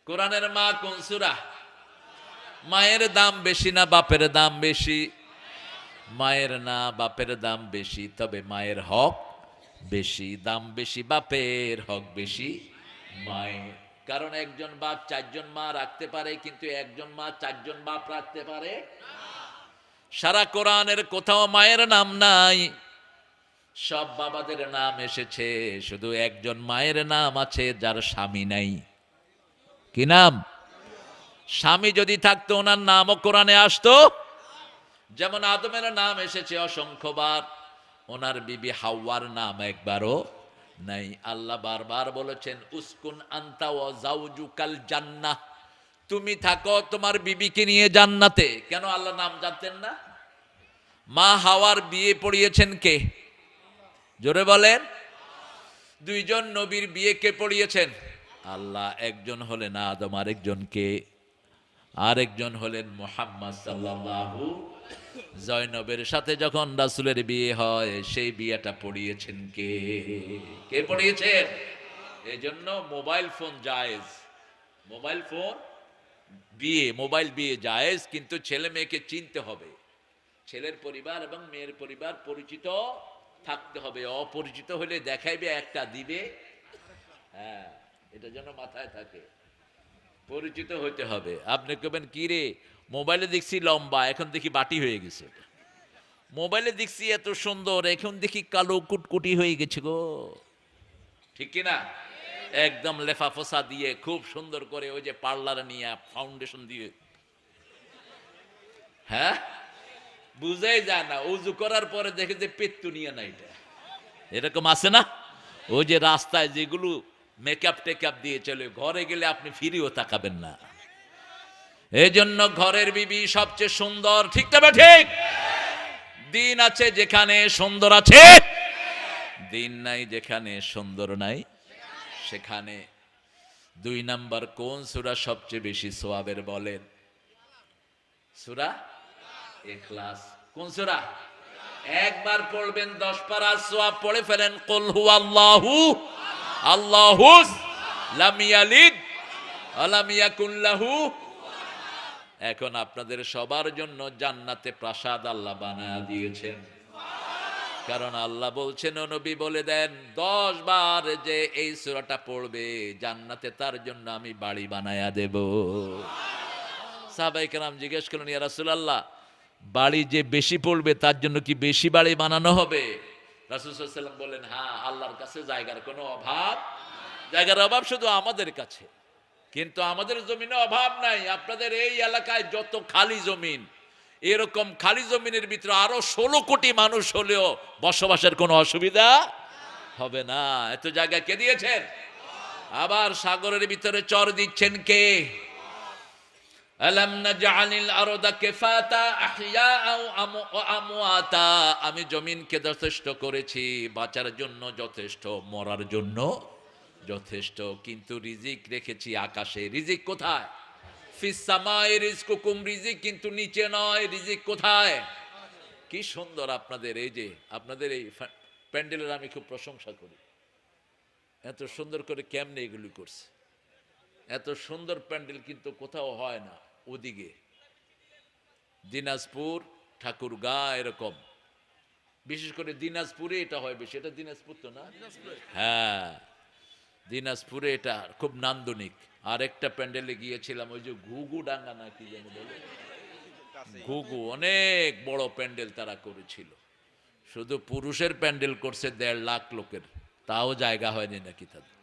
কোরআনের মা কোন সূরা? মায়ের দাম বেশি না বাপের দাম বেশি? মায়ের না বাপের দাম বেশি, তবে মায়ের হক বেশি। দাম বেশি বাপের, হক বেশি মায়ের। কারণ একজন বাপ চারজন মা রাখতে পারে, কিন্তু একজন মা চারজন বাপ রাখতে পারে। সারা কোরআনের কোথাও মায়ের নাম নাই, সব বাবাদের নাম এসেছে, শুধু একজন মায়ের নাম আছে যার স্বামী নাই। কি নাম? স্বামী যদি থাকতো ওনার নামও কোরআনে আসতো। যেমন আদমের নাম এসেছে অসংখ্যবার, ওনার বিবি হাওয়ার নাম একবারও নাই। আল্লাহ বারবার বলেছেন উসকুন আনতা ওয়া যাওজুকাল জান্নাহ, তুমি থাকো তোমার বিবিকে নিয়ে জান্নাতে। কেন আল্লাহ নাম জানতেন না? মা হাওয়ার বিয়ে পড়িয়েছেন কে? জোরে বলেন। দুইজন নবীর বিয়ে কে পড়িয়েছেন? আল্লাহ। একজন হলেন আদম, আরেকজন হলেন মুহাম্মদ সাল্লাল্লাহু। জয়নবের সাথে যখন রাসূলের বিয়ে হয়, সেই বিয়েটা পড়িয়েছেন কে? কে পড়িয়েছেন? এজন্য মোবাইল ফোন জায়েজ, মোবাইল বিয়ে জায়েজ, কিন্তু ছেলে মেয়েকে চিনতে হবে। ছেলের পরিবার এবং মেয়ের পরিবার পরিচিত থাকতে হবে। অপরিচিত হলে দেখাইবে একটা, দিবে। হ্যাঁ, এটা যেন মাথায় থাকে। পরিচিত হইতে হবে। আপনি কবেন কি রে, মোবাইলে দেখছি লম্বা, এখন দেখি বাটি হয়ে গেছে। মোবাইলে দেখছি এত সুন্দর, এখন দেখি কালো কুটকুটি হয়ে গেছে গো। ঠিক কিনা? একদম লেফা ফোসা দিয়ে খুব সুন্দর করে ওই যে পার্লারে নিয়ে ফাউন্ডেশন দিয়ে, হ্যাঁ, বুঝাই যায় না। উজু করার পরে দেখে যে পেত্তু নিয়ে না, এটা এরকম আছে না? ওই যে রাস্তায় যেগুলো মেকআপ টেকআপ দিয়ে চলে, ঘরে গেলে আপনি ফিরিও তাকাবেন না। এই জন্য ঘরের বিবি সবচেয়ে সুন্দর। ঠিক তবে ঠিক। দিন আছে যেখানে সুন্দর আছে, দিন নাই যেখানে সুন্দর নাই সেখানে। 2 নাম্বার কোন সূরা সবচেয়ে বেশি সওয়াবের বলেন? সূরা ইখলাস। কোন সূরা? একবার পড়বেন 10 পারা সওয়াব পড়ে ফেলেন। কুল হুয়াল্লাহু আল্লাহুস লাম ইয়ালিদ ওয়া লাম ইয়াকুল লাহু। এখন আপনাদের সবার জন্য জান্নাতে প্রাসাদ আল্লাহ বানায়া দিয়েছেন। কারণ আল্লাহ বলছেন, ও নবী বলে দেন 10 বার যে এই সূরাটা পড়বে, জান্নাতে তার জন্য আমি বাড়ি বানায়া দেব। সাহাবায়ে কেরাম জিজ্ঞেস করলেন, ইয়া রাসূলুল্লাহ, বাড়ি যে বেশি পড়বে তার জন্য কি বেশি বাড়ি বানানো হবে? রাসূল সাল্লাল্লাহু আলাইহি ওয়াসাল্লাম বললেন, হ্যাঁ, আল্লাহর কাছে জায়গার কোনো অভাব, জায়গার অভাব শুধু আমাদের কাছে, কিন্তু আমাদের জমিনে অভাব নাই। আপনাদের এই এলাকায় যত খালি জমিন, এরকম খালি জমিনের ভিতরে আরো 16 কোটি মানুষ হলেও বসবাসের কোনো অসুবিধা হবে না। এত জায়গা কে দিয়েছেন? আবার সাগরের ভিতরে চর দিচ্ছেন কে? আলাম নাজআলিল আরদা কিফাতা আহইয়াআ ওয়া আমওয়াতা, আমি জমিনকে যথেষ্ট করেছি বাঁচার জন্য, যথেষ্ট মরার জন্য যথেষ্ট, কিন্তু রিজিক রেখেছি আকাশে। রিজিক কোথায়? ফিস সামাই রিজকুকুম, রিজিক কিন্তু নিচে নয়। রিজিক কোথায়? কি সুন্দর আপনাদের এই যে, আপনাদের এই প্যান্ডেলের আমি খুব প্রশংসা করি। এত সুন্দর করে কেমনে এগুলি করছে। এত সুন্দর প্যান্ডেল কিন্তু কোথাও হয় না। ওদিকে দিনাজপুর, ঠাকুরগাঁ, এরকম বিশেষ করে দিনাজপুরে এটা হয় বেশি। এটা দিনাজপুর তো না? হ্যাঁ, দিনাজপুরে এটা খুব নান্দনিক। আর একটা প্যান্ডেলে গিয়েছিলাম, ওই যে ঘুঘু ডাঙ্গা না কি যেন বলে, ঘুঘু, অনেক বড় প্যান্ডেল তারা করেছিল। শুধু পুরুষের প্যান্ডেল করছে 1.5 লাখ লোকের, তাও জায়গা হয়নি নাকি তাদের।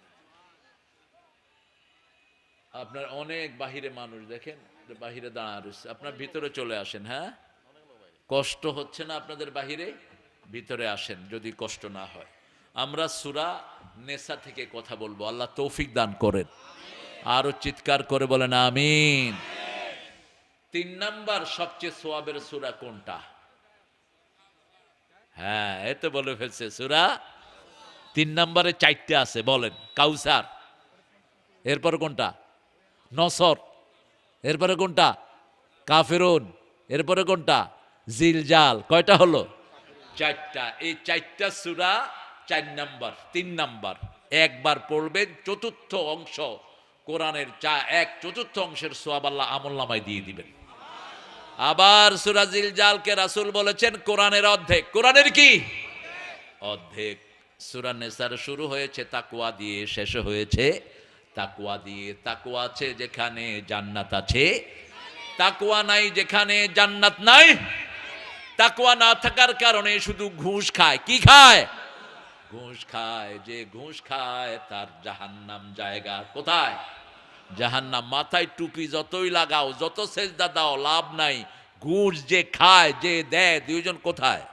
আপনার অনেক বাহিরে মানুষ দেখেন, বাহিরে দাঁড়া রয়েছে। আপনার ভিতরে চলে আসেন। হ্যাঁ, কষ্ট হচ্ছে না আপনাদের বাহিরে? ভিতরে আসেন যদি কষ্ট না হয়। আমরা সূরা নেসা থেকে কথা বলবো। আল্লাহ তৌফিক দান করেন। আরো চিৎকার করে বলেন আমিন। 3 নাম্বার সবচেয়ে সওয়াবের সূরা কোনটা? হ্যাঁ, এত বলে ফেলছে সূরা। 3 নম্বরে 4টে আছে, বলেন। কাউসার, এরপর কোনটা? নসর, এরপরে কোনটা? কাফিরুন, এরপরে কোনটা? জিলজাল। কয়টা হলো? 4টা। এই 4টা সূরা 4 নাম্বার। 3 নাম্বার একবার পড়বেন, চতুর্থ অংশ কোরআনের 1/4 সওয়াব আল্লাহ আমলনামায় দিয়ে দিবেন। আবার সূরা জিলজালকে রাসূল বলেছেন কোরআনের অর্ধেক। কোরআনের কি অর্ধেক? সূরা নিসার শুরু হয়েছে তাকওয়া দিয়ে, শেষ হয়েছে তাকওয়া দিয়ে। তাকওয়া আছে যেখানে জান্নাত আছে, তাকওয়া নাই যেখানে জান্নাত নাই। তাকওয়া না থাকার কারণে শুধু ঘুষ খায়। কি খায়? ঘুষ খায়। যে ঘুষ খায় তার জাহান্নাম জায়গা। কোথায়? জাহান্নাম। মাথায় টুপি যতই লাগাও, যত সেজদা দাও, লাভ নাই। ঘুষ যে খায়, যে দেয়, দুইজন কোথায়?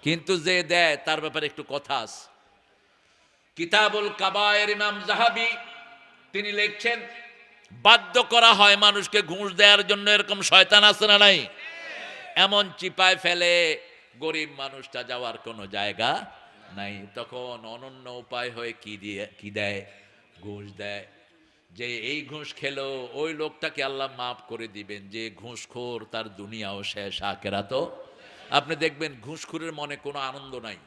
কিন্তু যে দেয় তার ব্যাপারে একটু কথা আছে। কিতাবুল কাবায়ের ইমাম যাহাবী তিনি লিখছেন, বাধ্য করা হয় মানুষকে ঘুষ দেওয়ার জন্য। এরকম শয়তান আছে না নাই? এমন চিপায় ফেলে গরিব মানুষটা যাওয়ার কোনো জায়গা নাই। তখন অনন্য উপায় হয়ে কি দেয়? ঘুষ দেয়। যে এই ঘুষ খেলো ওই লোকটাকে আল্লাহ মাফ করে দিবেন। যে ঘুষখোর তার দুনিয়াও শেষ, আখিরাতও। আপনি দেখবেন ঘুষখোরের মনে কোনো আনন্দ নাই।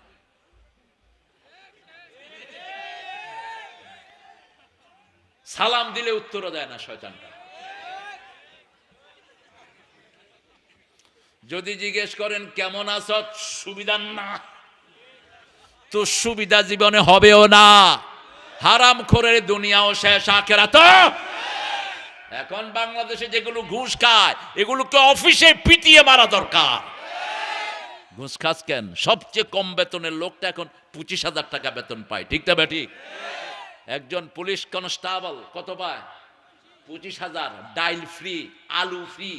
সালাম দিলে উত্তরও দেয় না শয়তানটা। যদি জিজ্ঞেস করেন কেমন আছো, সুবিধা না, তো সুবিধা জীবনে হবেও না। হারামখোরের দুনিয়াও শেষ, আখিরাতও। এখন বাংলাদেশে যেগুলো ঘুষ খায় এগুলোকে অফিসে পিটিয়ে মারা দরকার। ঘুষ খাস কেন? সবচেয়ে কম বেতনের লোকটা এখন 25,000 টাকা বেতন পায়। ঠিক না বেঠিক? একজন পুলিশ কনস্টেবল কত পায়? 25,000। ডাইল ফ্রি, আলু ফ্রি,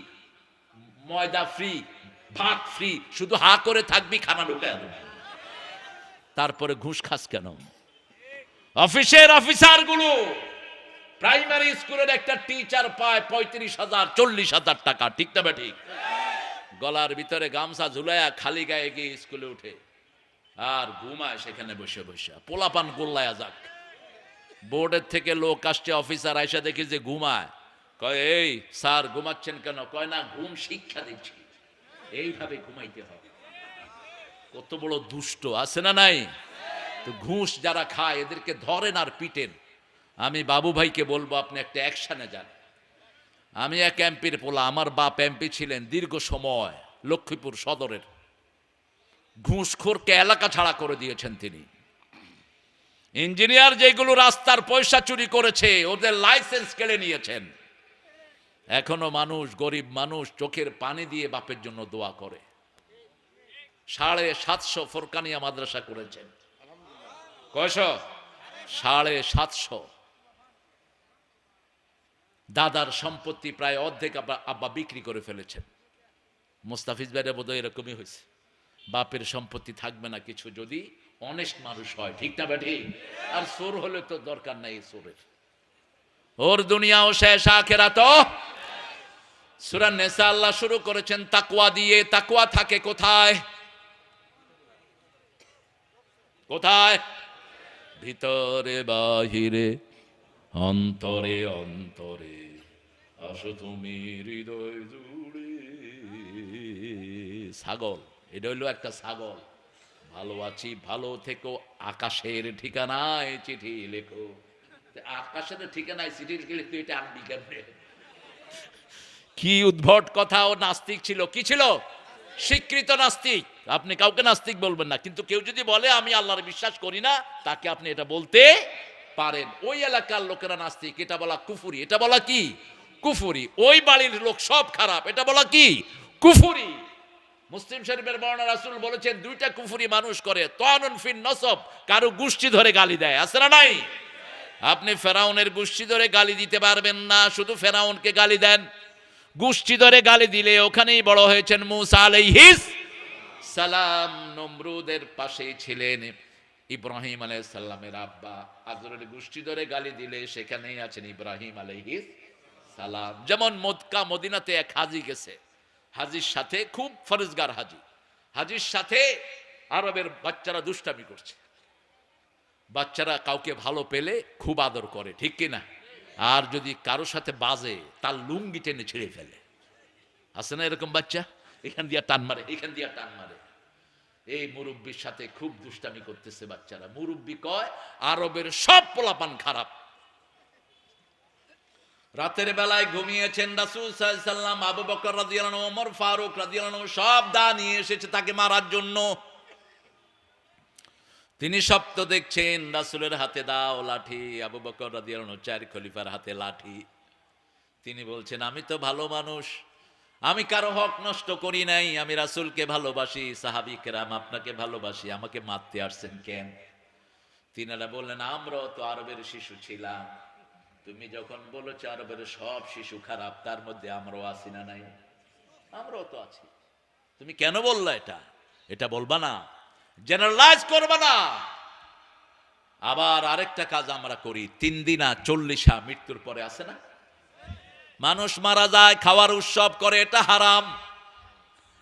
ময়দা ফ্রি, ভাত ফ্রি। শুধু হা করে থাকবি, খানা ঢুকে। তারপরে ঘুষ খাস কেন? অফিসের অফিসার গুলো, প্রাইমারি স্কুলের একটা টিচার পায় 35,000, 40,000 টাকা। ঠিক না বেঠিক? গলার ভিতরে গামছা ঝুলাইয়া খালি গায়ে গিয়ে স্কুলে উঠে আর ঘুমায় সেখানে বসে বসে। পোলাপান গোল্লায়া যাক। বোর্ডের থেকে লোক আসছে, অফিসার আইসা দেখি যে ঘুমায়। কয়, এই স্যার ঘুমাচ্ছেন কেন? কয়, না, ঘুম শিক্ষা দিচ্ছি, এইভাবে ঘুমাইতে হবে। কত বড় দুষ্ট আছে না নাই? তো ঘুষ যারা খায় এদেরকে ধরেন আর পিটেন। আমি বাবু ভাইকে বলবো আপনি একটা অ্যাকশনে যান। আমি এক এমপির পোলা, আমার বাপ এমপি ছিলেন দীর্ঘ সময়, লক্ষ্মীপুর সদরের। ঘুষখোরকে এলাকা ছাড়া করে দিয়েছেন তিনি। ইঞ্জিনিয়ার যেগুলো রাস্তার পয়সা চুরি করেছে ওদের লাইসেন্স কেড়ে নিয়েছেন। এখনো মানুষ, গরিব মানুষ চোখের পানি দিয়ে বাপের জন্য দোয়া করে। 750 ফোরকানিয়া মাদ্রাসা করেছেন। কয়শো? 750। দাদার সম্পত্তি প্রায় অর্ধেক আব্বা বিক্রি করে ফেলেছেন। মুস্তাফিজ ভাইরা বোধহয় এরকমই হয়েছে। বাপের সম্পত্তি থাকবে না কিছু যদি অনেস্ট মানুষ হয়। ঠিক না বেঠি? আর চোর হলে তো দরকার নাই চোরের। ওর দুনিয়াও শেষ, আখিরাতও। সূরা নিসা আল্লাহ শুরু করেছেন তাকওয়া দিয়ে। তাকওয়া থাকে কোথায়? কোথায়? ভিতরে বাহিরে, অন্তরে অন্তরে, আসো তুমি হৃদয় জুড়ে। ছাগল, এটা হইলো একটা ছাগল। ভালো আছি, ভালো থেকো, আকাশের ঠিকানায় চিঠি লেখো। আকাশের ঠিকানায় চিঠি লিখলে তুই এটা আনবি কেমনে? কি উদ্ভট কথা! ও নাস্তিক ছিল। কি ছিল? স্বীকৃত নাস্তিক। আপনি কাউকে নাস্তিক বলবেন না, কিন্তু কেউ যদি বলে আমি আল্লাহর বিশ্বাস করি না, তাকে আপনি এটা বলতে পারেন। ওই এলাকার লোকেরা নাস্তিক, এটা বলা কুফুরি। এটা বলা কি? কুফুরি। ওই বাড়ির লোক সব খারাপ, এটা বলা কি? কুফুরি। মুসলিম শরীফের বর্ণনা, রাসূল বলেছেন দুইটা কুফুরি মানুষ করে। তানুন ফিন নসব, কারো গোষ্ঠী ধরে গালি দেয়। আছে না নাই? আপনি ফেরাউনের গোষ্ঠী ধরে গালি দিতে পারবেন না, শুধু ফেরাউনকে গালি দেন। গোষ্ঠী ধরে গালি দিলে ওখানেই বড় হয়েছেন মূসা আলাইহিস সালাম। নমরুদের পাশেই ছিলেন ইব্রাহিম আলাইহিস সালামের আব্বা। আজরের গোষ্ঠী ধরে গালি দিলে সেখানেই আছেন ইব্রাহিম আলাইহিস সালাম। যেমন মক্কা মদিনাতে এক হাজি গেছে, হাজির সাথে খুব ফরজগার হাজি, হাজির সাথে আরবের বাচ্চারা দুষ্টামি করছে। বাচ্চারা কাউকে ভালো পেলে খুব আদর করে, ঠিক কিনা? আর যদি কারো সাথে বাজে তার লুঙ্গি টেনে ছিঁড়ে ফেলে। আছে না এরকম বাচ্চা? এখান দিয়া টান মারে, এখান দিয়া টান মারে। এই মুরব্বীর সাথে খুব দুষ্টামি করতেছে বাচ্চারা। মুরব্বী কয় আরবের সব পোলাপান খারাপ। রাতের বেলায় ঘুমিয়েছেন রাসূল সাল্লাল্লাহু আলাইহি সাল্লাম, আবু বকর রাদিয়াল্লাহু আনহু, ওমর ফারুক রাদিয়াল্লাহু আনহু সব দা নিয়ে এসেছে তাকে মারার জন্য। তিনি স্বপ্ন দেখছেন রাসূলের হাতে দাও লাঠি, আবু বকর রাদিয়াল্লাহু আনহু 4 খলিফার হাতে লাঠি। তিনি বলছেন আমি তো ভালো মানুষ, আমি কারো হক নষ্ট করি নাই, আমি রাসূলকে ভালোবাসি, সাহাবী কেরাম আপনাকে ভালোবাসি, আমাকে মারতে আসছেন কেন? তিনারা বললেন আমরাও তো আরবের শিশু ছিলাম, তুমি যখন বলেছো আরবের সব শিশু খারাপ, তার মধ্যে আমরাও আছি না নাই? আমরাও তো আছি, তুমি কেন বললা এটা? এটা বলবা না, জেনারেলাইজ করবা না। আবার আরেকটা কাজ আমরা করি, 3 দিনা 40 মৃত্যুর পরে আছে না, মানুষ মারা যায়, খাওয়ার উৎসব করে, এটা হারাম,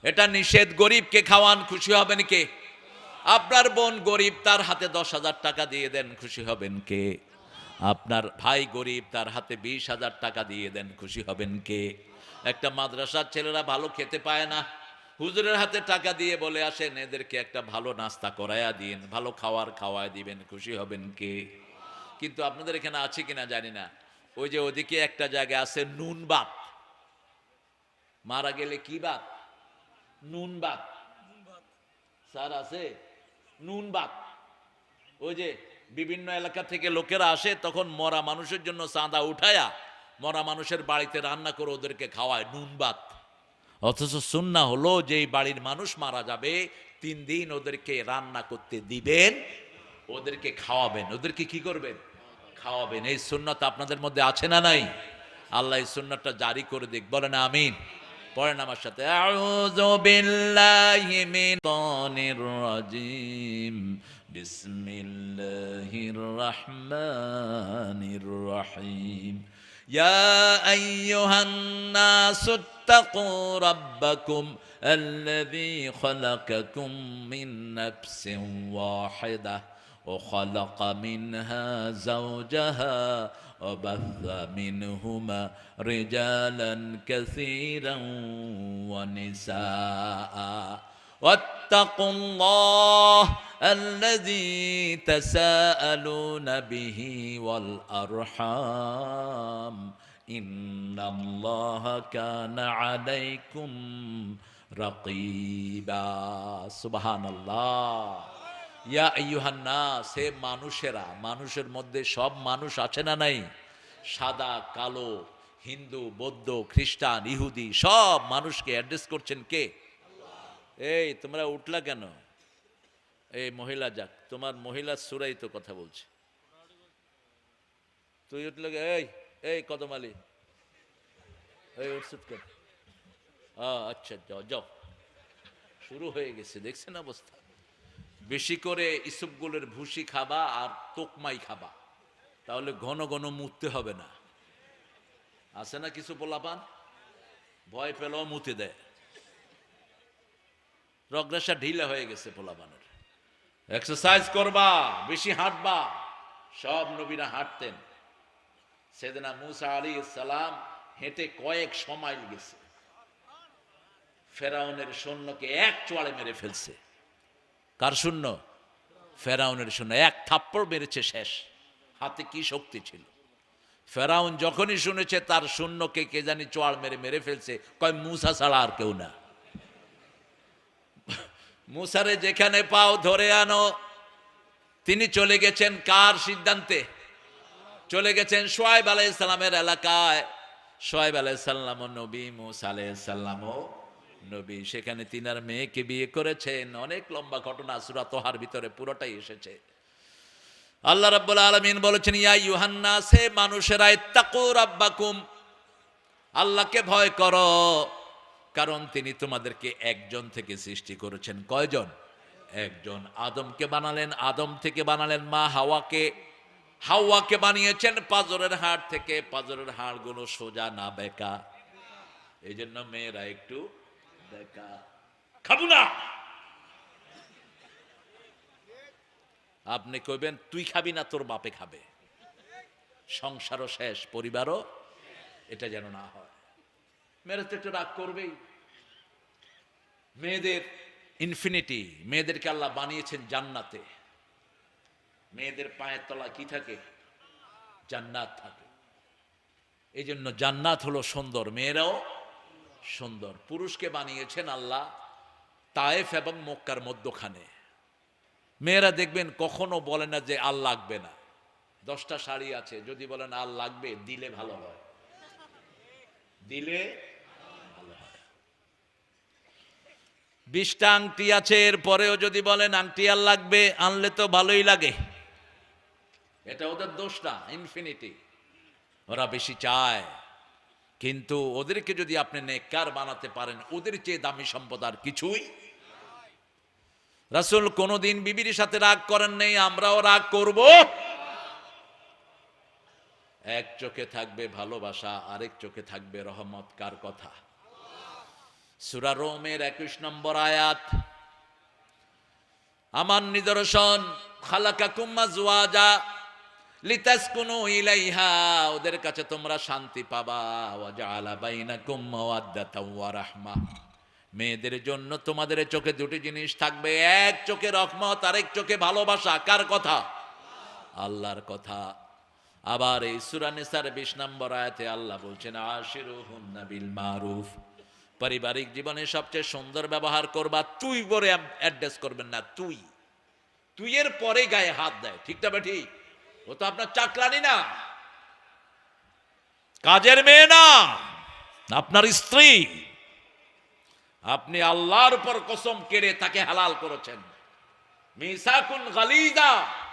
এটা নিষেধ। গরিবকে খাওয়ান, খুশি হবেন কে? আপনার বোন গরিব, তার হাতে 10,000 টাকা দিয়ে দেন, খুশি হবেন কে? আপনার ভাই গরিব, তার হাতে 20,000 টাকা দিয়ে দেন, খুশি হবেন কে? একটা মাদ্রাসার ছেলেরা ভালো খেতে পায় না, হুজুরের হাতে টাকা দিয়ে বলে আসেন এদেরকে একটা ভালো নাস্তা করায়া দিন, ভালো খাওয়ার খাওয়ায় দিবেন, খুশি হবেন কে? কিন্তু আপনাদের এখানে আছে কিনা জানি না, ওই যে ওদিকে একটা জায়গা আছে নুন বাত, মারা গেলে কি বাত? নুন বাত। স্যার আছে নুন বাত, ওই যে বিভিন্ন এলাকা থেকে লোকেরা আসে, তখন মরা মানুষের জন্য চাঁদা উঠায়া মরা মানুষের বাড়িতে রান্না করে ওদেরকে খাওয়ায়, নুন বাত। অথচ সুন্নাহ হলো যে এই বাড়ির মানুষ মারা যাবে 3 দিন ওদেরকে রান্না করতে দিবেন, ওদেরকে খাওয়াবেন, ওদেরকে কি করবেন? খাওয়াবেন। এই সুন্নাত আপনাদের মধ্যে আছে না নাই? আল্লাহ এই সুন্নাতটা জারি করে দিক, বলেন আমিন। পড়েন আমার সাথে, আউযু বিল্লাহি মিনাশ রাজিম, বিসমিল্লাহির রহমানির রহিম। ইয়া আইয়ুহান নাসু ইত্তাকু রাব্বাকুম আল্লাযী খালাকাকুম মিন নাফসিন ওয়াহিদাহ وخلق منها زوجها وبث منهما رجالا كثيرا ونساء واتقوا الله الذي تساءلون به والأرحام إن الله كان عليكم رقيبا سبحان الله। ইয়া আইয়ুহান নাস, হে মানুষেরা, মানুষের মধ্যে সব মানুষ আছে না নাই? সাদা কালো, হিন্দু বৌদ্ধ খ্রিস্টান ইহুদি সব মানুষকে অ্যাড্রেস করছেন কে? এই তোমরা উঠলা কেন? এই মহিলা যাক, তোমার মহিলা সুরাই তো কথা বলছে, তুই উঠলে এই এই কদম আলী, এই উঠছিস কেন? আচ্ছা যাও যাও, শুরু হয়ে গেছে, দেখছেন অবস্থা। বেশি করে ইসবগুলের ভুসি খাবা আর তোকমাই খাবা, তাহলে ঘন ঘন মুততে হবে না। আছে না কিছু পোলাপান ভয় পেলেও মুতে দেয়, রগরেশা ঢিলা হয়ে গেছে পোলাপানের। এক্সারসাইজ করবা, বেশি হাঁটবা, সব নবীরা হাঁটতেন। সেদিনা মুসা আলাইহিস সালাম হেঁটে কয়েকশো মাইল গেছে, ফেরাউনের সৈন্যকে এক চোয়ালে মেরে ফেলছে। কার শূন্য? ফেরাউনের শূন্য, এক থাপ্পড় মেরেছে, শেষ। হাতে কি শক্তি ছিল! ফেরাউন যখনই শুনেছে তার শূন্যকে কে জানি চোয়াল মেরে মেরে ফেলছে, কয় মুসা ছাড়া আর কেউ না। মুসারে যেখানে পাও ধরে আনো। তিনি চলে গেছেন কার সিদ্ধান্তে? চলে গেছেন শুআয়ব আলাইহিস সালামের এলাকায়। শুআয়ব আলাইহিস সালাম নবী, মুসা আলাইহিস সালামও নবী। সেখানে তিনার মেয়েকে বিয়ে করেছেন। অনেক লম্বা ঘটনা, সূরা তোহার ভিতরে পুরোটাই এসেছে। আল্লাহ রাব্বুল আলামিন বলেছেন, ইয়া আইয়ুহান নাস, হে মানুষেরা, ইত্তাকু রাব্বাকুম, আল্লাহকে ভয় করো, কারণ তিনি তোমাদেরকে একজন থেকে সৃষ্টি করেছেন। কয়জন? একজন। আদমকে বানালেন, আদম থেকে বানালেন মা হাওয়াকে, হাওয়াকে বানিয়েছেন পাঁজরের হাড় থেকে। পাঁজরের হাড়গুলো সোজা না বেঁকা, এই জন্য মেয়েরা একটু বেঁকা। খাবো না, আপনি কইবেন তুই খাবি না, তোর বাপে খাবে, সংসারও শেষ, পরিবারও। এটা যেন না হয়। মেয়েরা তো একটু রাগ করবেই। মেয়েদের ইনফিনিটি, মেয়েদেরকে আল্লাহ বানিয়েছেন জান্নাতে। মেয়েদের পায়ের তলা কি থাকে? জান্নাত থাকে। এই জন্য জান্নাত হলো সুন্দর, মেয়েরাও সুন্দর। পুরুষকে বানিয়েছেন আল্লাহ তায়েফ এবং মক্কার মধ্যখানে। মেয়েরা দেখবেন কখনো বলে না যে আল লাগবে না। 10টা শাড়ি আছে, যদি বলেন আল লাগবে, দিলে ভালো হয়, দিলে ভালো হয়। 20টা আংটি আছে, এরপরেও যদি বলেন আংটি আর লাগবে, আনলে তো ভালোই লাগে। এটা ওদের দোষ না, ইনফিনিটি। ওরা বেশি চায়, কিন্তু ওদেরকে যদি আপনি নেককার বানাতে পারেন, ওদের চেয়ে দামি সম্পদ আর কিছুই। রাসূল কোনদিন বিবির সাথে রাগ করেন নাই, আমরাও রাগ করব। এক চোখে থাকবে ভালোবাসা, আরেক চোখে থাকবে রহমত। কার কথা? সূরা রোমের 21 নম্বর আয়াত। আমার নিদর্শন, খালাকাকুম আজওয়াজা লিতাসকুনু ইলাইহা, ওদের কাছে তোমরা শান্তি পাবা। ওয়া জাআলা বাইনাকুম মাওয়াদ্দাতাও ওয়া রাহমা, মেয়েদের জন্য তোমাদের চোখে দুটি জিনিস থাকবে, এক চোখে রহমত, আরেক চোখে ভালোবাসা। কার কথা? আল্লাহর কথা। আবার এই সূরা নিসার 20 নম্বর আয়াতে আল্লাহ বলছেন, আশিরুহুন্না বিল মারুফ, পারিবারিক জীবনে সবচেয়ে সুন্দর ব্যবহার করবা। তুই বলে অ্যাড্রেস করবেন না, তুই। তুই এর পরে গায়ে হাত দেয়, ঠিক না? ঠিক। ও তো আপনার চাকরানি না, কাজের মেয়ে না, আপনার স্ত্রী। আপনি আল্লাহর উপর কসম কেড়ে তাকে হালাল করেছেন। মিসাকুন গালিজা,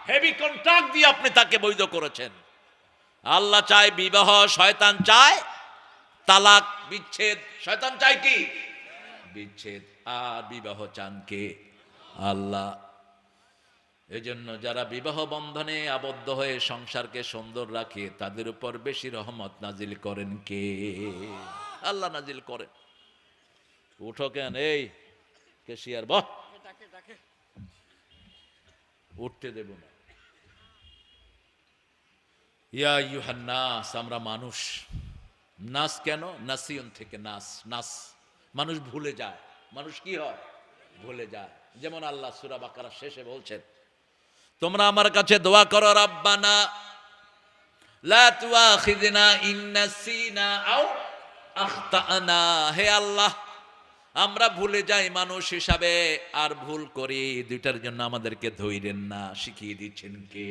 হেভি কন্ট্রাক্ট দিয়ে আপনি তাকে বৈধ করেছেন। আল্লাহ চায় বিবাহ, শয়তান চায় তালাক, বিচ্ছেদ। শয়তান চায় কি? বিচ্ছেদ। আর বিবাহ চান কে? আল্লাহ। এজন্য যারা বিবাহ বন্ধনে আবদ্ধ হয়ে সংসারকে সুন্দর রাখে, তাদের উপর বেশি রহমত নাজিল করেন কে? আল্লাহ নাজিল করেন। উঠো কেন, এই কেশিয়ার বাহ, উঠতে দেব না। ইয়া আইয়ুহান নাস, আমরা মানুষ। নাস কেন? নাসিয়ন থেকে নাস। নাস মানুষ ভুলে যায়। মানুষ কি হয়? ভুলে যায়। যেমন আল্লাহ সূরা বাকারা শেষে বলছেন, তোমরা আমার কাছে দোয়া করো, রাব্বানা লা তুআখিযনা ইন নাসিনা আও আখতানা, হে আল্লাহ আমরা ভুলে যাই মানুষ হিসাবে, আর ভুল করি, দুইটার জন্য আমাদেরকে ধইরেন না। শিখিয়ে দিচ্ছেন কে?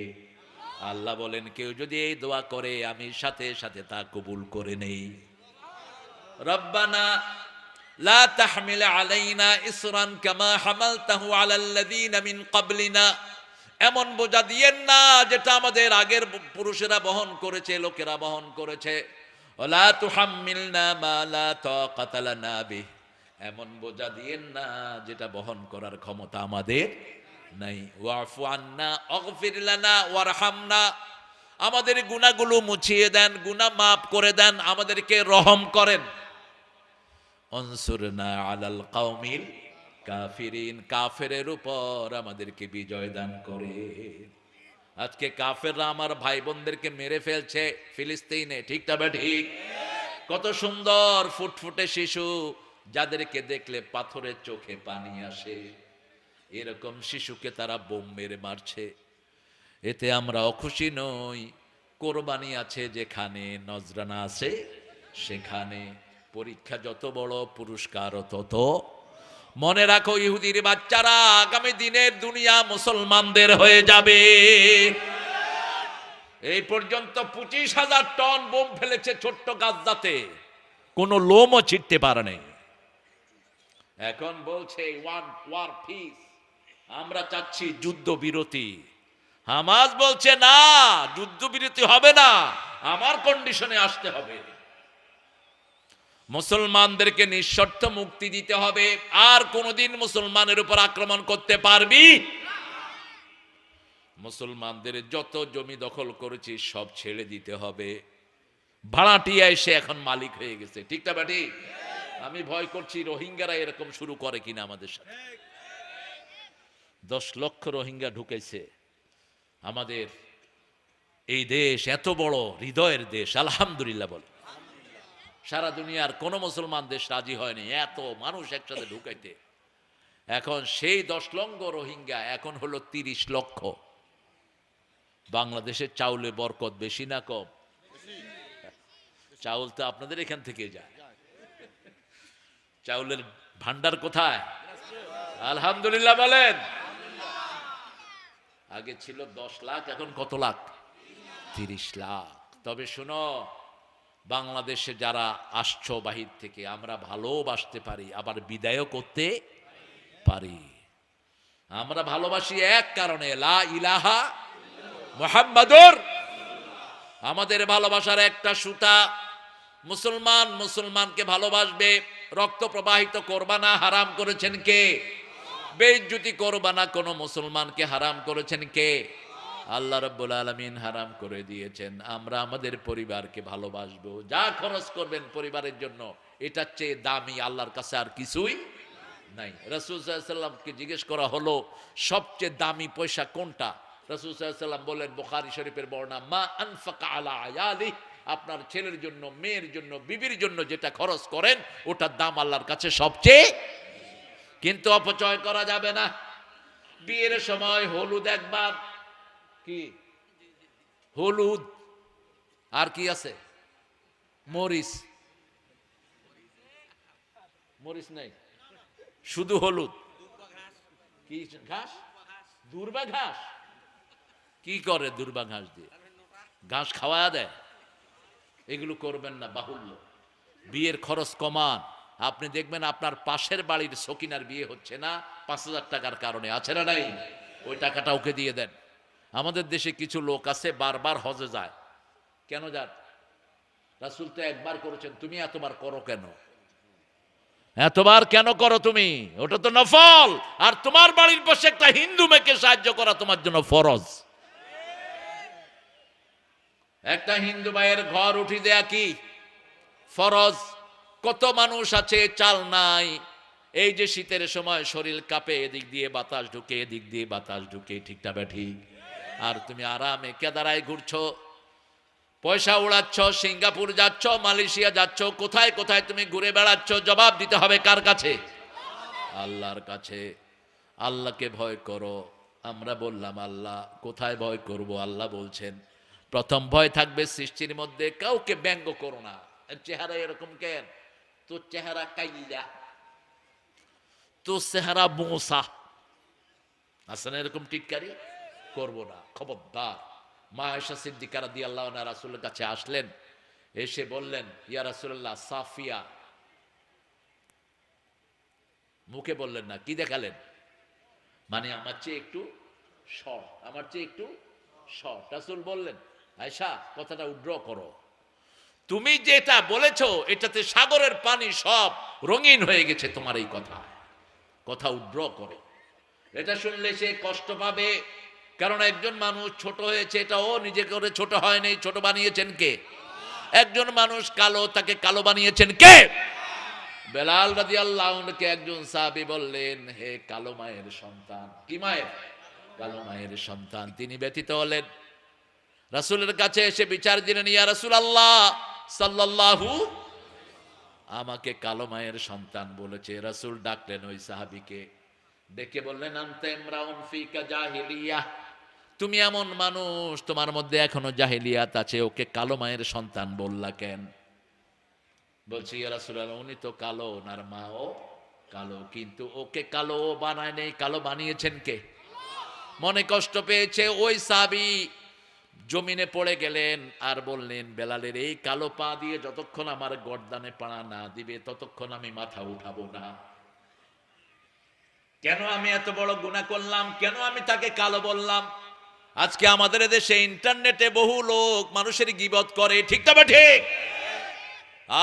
আল্লাহ বলেন, কেউ যদি এই দোয়া করে, আমি সাথে সাথে তা কবুল করে নেই। রব্বানা লা তাহমিল আলাইনা ইসরান কামা হামালতাহু আলাল্লাযীনা মিন ক্বাবলিনা, এমন বোঝা দিয়েন না যেটা আমাদের আগের পুরুষেরা বহন করেছে, লোকেরা বহন করেছে। ওয়ালা তুহাম্মিলনা মা লা তাকাতা লানা বিহি, এমন বোঝা দিয়েন না যেটা বহন করার ক্ষমতা আমাদের নাই। ওয়াফু আন্না আগফির লানা ওয়ারহামনা, আমাদের গুনাহগুলো মুছিয়ে দেন, গুনাহ মাফ করে দেন, আমাদেরকে রহম করেন। আনসুরনা আলাল কওমিল কাফিরিন, কাফেরের উপর আমাদেরকে বিজয় দান করে। আজকে কাফেররা আমার ভাই বোনদেরকে মেরে ফেলছে ফিলিস্তিনে, ঠিক না? ঠিক। কত সুন্দর ফুটফুটে শিশু, যাদেরকে দেখলে পাথরের চোখে পানি আসে, এরকম শিশুকে তারা বোম মেরে মারছে। এতে আমরা অখুশি নই। কোরবানি আছে যেখানে, নজরানা আছে সেখানে। পরীক্ষা যত বড়, পুরস্কার তত। মনে রাখো, ইহুদির বাচ্চারা আগামী দিনের দুনিয়া মুসলমানদের হয়ে যাবে। এই পর্যন্ত 25,000 টন বোম ফেলেছে ছোট্ট গাজাতে, কোনো লোমও ছিটতে পারে নাই। এখন বলছে ওয়ার পিস, আমরা চাচ্ছি যুদ্ধ বিরতি। হামাস বলছে না, যুদ্ধ বিরতি হবে না, আমার কন্ডিশনে আসতে হবে। মুসলমানদেরকে নিঃশর্ত মুক্তি দিতে হবে। আর কোনদিন মুসলমানের উপর আক্রমণ করতে পারবি? মুসলমানদের যত জমি দখল করেছি সব ছেড়ে দিতে হবে। ভাড়াটিয়া এসে এখন মালিক হয়ে গেছে, ঠিক না? ঠিক। আমি ভয় করছি রোহিঙ্গারা এরকম শুরু করে কিনা আমাদের সাথে। 10 লক্ষ রোহিঙ্গা ঢুকেছে আমাদের এই দেশ, এত বড় হৃদয়ের দেশ, আলহামদুলিল্লাহ বল। সারা দুনিয়ার কোন মুসলমান দেশ রাজি হয়নি এত মানুষ একসাথে ঢুকাইতে। এখন সেই 10 লক্ষ রোহিঙ্গা এখন হলো 30 লক্ষ। বাংলাদেশের চাউলে বরকত বেশি না কম? চাউল তো আপনাদের এখান থেকে যায়। চাউলের ভান্ডার কোথায়? আলহামদুলিল্লাহ বলেন। আগে ছিল 10 লাখ, এখন কত লাখ? 30 লাখ। তবে শুনো, বাংলাদেশে যারা আসছো বাহির থেকে, আমরা ভালোবাসতে পারি, আবার বিদায়ও করতে পারি। আমরা ভালোবাসি এক কারণে, লা ইলাহা মুহাম্মাদুর। আমাদের ভালোবাসার একটা সুতা, মুসলমান মুসলমানকে ভালোবাসবে, রক্ত প্রবাহিত করবা না, হারাম করেছেন কে? বেইজ্জতি করবা না কোন মুসলমানকে, হারাম করেছেন কে? আল্লাহ রাব্বুল আলামিন হারাম করে দিয়েছেন। আমরা আমাদের পরিবারকে ভালোবাসবো, যা খরচ করবেন পরিবারের জন্য, এটার চেয়ে দামি আল্লাহর কাছে আর কিছুই নাই। রাসূল সাল্লাল্লাহু আলাইহি ওয়াসাল্লামকে জিজ্ঞেস করা হলো সবচেয়ে দামি পয়সা কোনটা? রাসূল সাল্লাল্লাহু আলাইহি ওয়াসাল্লাম বললেন, বুখারী শরীফের বর্ণনা, মা আনফাকা আলা আয়ালি, আপনার ছেলের জন্য, মেয়ের জন্য, বিবির জন্য যেটা খরচ করেন ওটার দাম আল্লাহর কাছে সবচেয়ে। কিন্তু অপচয় করা যাবে না। বিয়ের সময় হলুদ একবার, কি হলুদ আর কি আছে? মরিচ। মরিচ নাই, শুধু হলুদ। কি ঘাস? দুর্বা ঘাস। কি করে দুর্বা ঘাস দিয়ে? ঘাস খাওয়া দেয়। এগুলো করবেন না, বাহুল্য। বিয়ের খরচ কমান। আপনি দেখবেন আপনার পাশের বাড়ির সকিনার বিয়ে হচ্ছে না 5,000 টাকার কারণে, আছে না নাই? ওই টাকাটা ওকে দিয়ে দেন। আমাদের দেশে কিছু লোক আছে বারবার হজে যায়। কেন যান? রাসূল তো একবার করেছেন, তুমি এতবার করো কেন? এতবার কেন করো তুমি? ওটা তো নফল। আর তোমার বাড়ির পাশে একটা হিন্দু মেয়েকে সাহায্য করা তোমার জন্য ফরজ। একটা হিন্দু ভাইয়ের ঘর উঠি দেয়া কি ফরজ। কত মানুষ আছে চাল নাই, এই যে শীতের সময় শরীর কাঁপে, এদিক দিয়ে বাতাস ঢুকে, এদিক দিয়ে বাতাস ঢুকে, ঠিকটা ঠিক। আর তুমি আরামে কেদারায় ঘুরছো, পয়সা উড়াচ্ছ, সিঙ্গাপুর যাচ্ছ, মালয়েশিয়া যাচ্ছ, কোথায় কোথায় তুমি ঘুরে বেড়াচ্ছ। জবাব দিতে হবে কার কাছে? আল্লাহর কাছে। আল্লাহকে ভয় করো। আমরা বললাম আল্লাহ, কোথায় ভয় করব? আল্লাহ বলছেন প্রথম ভয় থাকবে সৃষ্টির মধ্যে, কাউকে ব্যঙ্গ করো না। চেহারা এরকম কেন? তোর চেহারা কাইলা, তোর চেহারা বোসা, আছে না এরকম টিটকারি? করবো না, খবরদার। মা আয়েশা সিদ্দিকা রাদিয়াল্লাহু আনহা রাসূলের কাছে আসলেন, এসে বললেন, ইয়া রাসূলুল্লাহ সাফিয়া। মুখে বললেন না, কি দেখালেন? মানে আমার চেয়ে একটু শর্ট, আমার চেয়ে একটু শর্ট। রাসূল বললেন, আয়েশা কথাটা উড্র করো, তুমি যেটা বলেছো এটাতে সাগরের পানি সব রঙিন হয়ে গেছে তোমার এই কথা, কথা উড্র করো। এটা শুনলে সে কষ্ট পাবে, কারণ একজন মানুষ ছোট হয়েছে, এটা ও নিজে করে ছোট হয়নি, ছোট বানিয়েছেন কে? একজন মানুষ কালো, তাকে কালো বানিয়েছেন কে? বেলাল রাদিয়াল্লাহু আনহুকে একজন সাহাবী বললেন, হে কালো মায়ের সন্তান। কি মায়ের? কালো মায়ের সন্তান। তিনি ব্যথিত হলেন, রাসূলের কাছে এসে বিচার দিলেন, ইয়া রাসূলুল্লাহ সাল্লাল্লাহু, আমাকে কালো মায়ের সন্তান বলেছে। রাসূল ডাকলেন ওই সাহাবীকে, ডেকে বললেন, আনতা ইমরাউন ফিকা জাহিলিয়াহ, তুমি এমন মানুষ, তোমার মধ্যে এখনো জাহিলিয়াত আছে, ওকে কালো মায়ের সন্তান বললা কেন? বলছি, ইয়া রাসূলুল্লাহ উনি তো কালো, ওনার মাও কালো, কিন্তু ওকে কালো বানায় নেই, কালো বানিয়েছেন কে? মনে কষ্ট পেয়েছে ওই সাহাবী জমিনে পড়ে গেলেন আর বললেন, বেলালের এই কালো পা দিয়ে যতক্ষণ আমার গর্দানে পাড়া না দিবে ততক্ষণ আমি মাথা উঠাবো না। কেন আমি এত বড় গুনাহ করলাম? কেন আমি তাকে কালো বললাম? আজকে আমাদের দেশে ইন্টারনেটে বহু লোক মানুষের গীবত করে, ঠিক তবে ঠিক।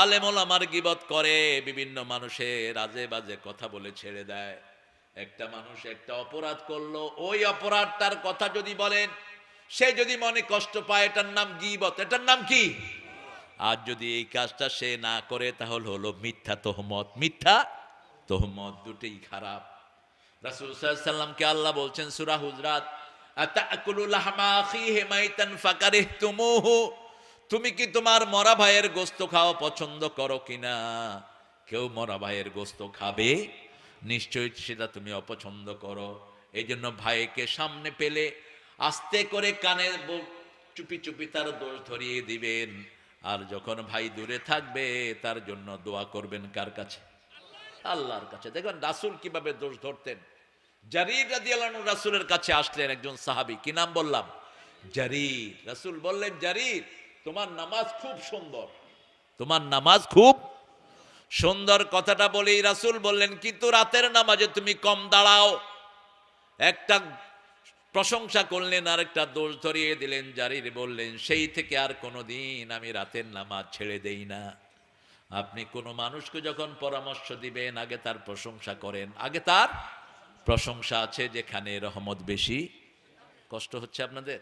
আলেম ওলামার গীবত করে, বিভিন্ন মানুষের আজে বাজে কথা বলে ছেড়ে দেয়। একটা মানুষ একটা অপরাধ করলো, ওই অপরাধটার কথা যদি বলেন, সে যদি মনে কষ্ট পায়, এটার নাম গীবত। এটার নাম কি? আর যদি এই কাজটা সে না করে, তাহলে হলো মিথ্যা তোহমত। মিথ্যা তোহমত দুটোই খারাপ। রাসূল সাল্লাল্লাহু আলাইহি ওয়াসাল্লামকে আল্লাহ বলছেন সূরা হুজরাত, আতাকুলু লাহমা আখিহি মাইতান ফাকারিহতুমুহু, তুমি কি তোমার মরা ভাইয়ের গোশত খাওয়া পছন্দ করো কিনা? কেউ মরা ভাইয়ের গোশত খাবে? নিশ্চয়ই সেটা তুমি অপছন্দ করো। এই জন্য ভাইকে সামনে পেলে আস্তে করে কানে চুপি চুপি তার দোষ ধরিয়ে দিবেন। আর যখন ভাই দূরে থাকবে তার জন্য দোয়া করবেন কার কাছে? আল্লাহর কাছে। দেখুন রাসূল কিভাবে দোষ ধরতেন। জারীর রাদিয়াল্লাহু আনহু রাসূলের কাছে আসলেন, একজন সাহাবী, কি নাম বললাম? জারীর। রাসূল বললেন, জারীর তোমার নামাজ খুব সুন্দর, তোমার নামাজ খুব সুন্দর। কথাটা বলেই রাসূল বললেন, কিন্তু রাতের নামাজে তুমি কম দাঁড়াও। একটা প্রশংসা করলেন আর একটা দোষ ধরিয়ে দিলেন। জারীর বললেন, সেই থেকে আর কোনোদিন আমি রাতের নামাজ ছেড়ে দেই না। আপনি কোনো মানুষকে যখন পরামর্শ দিবেন আগে তার প্রশংসা করেন, আগে তার প্রশংসা আছে যেখানে রহমত বেশি। কষ্ট হচ্ছে আপনাদের?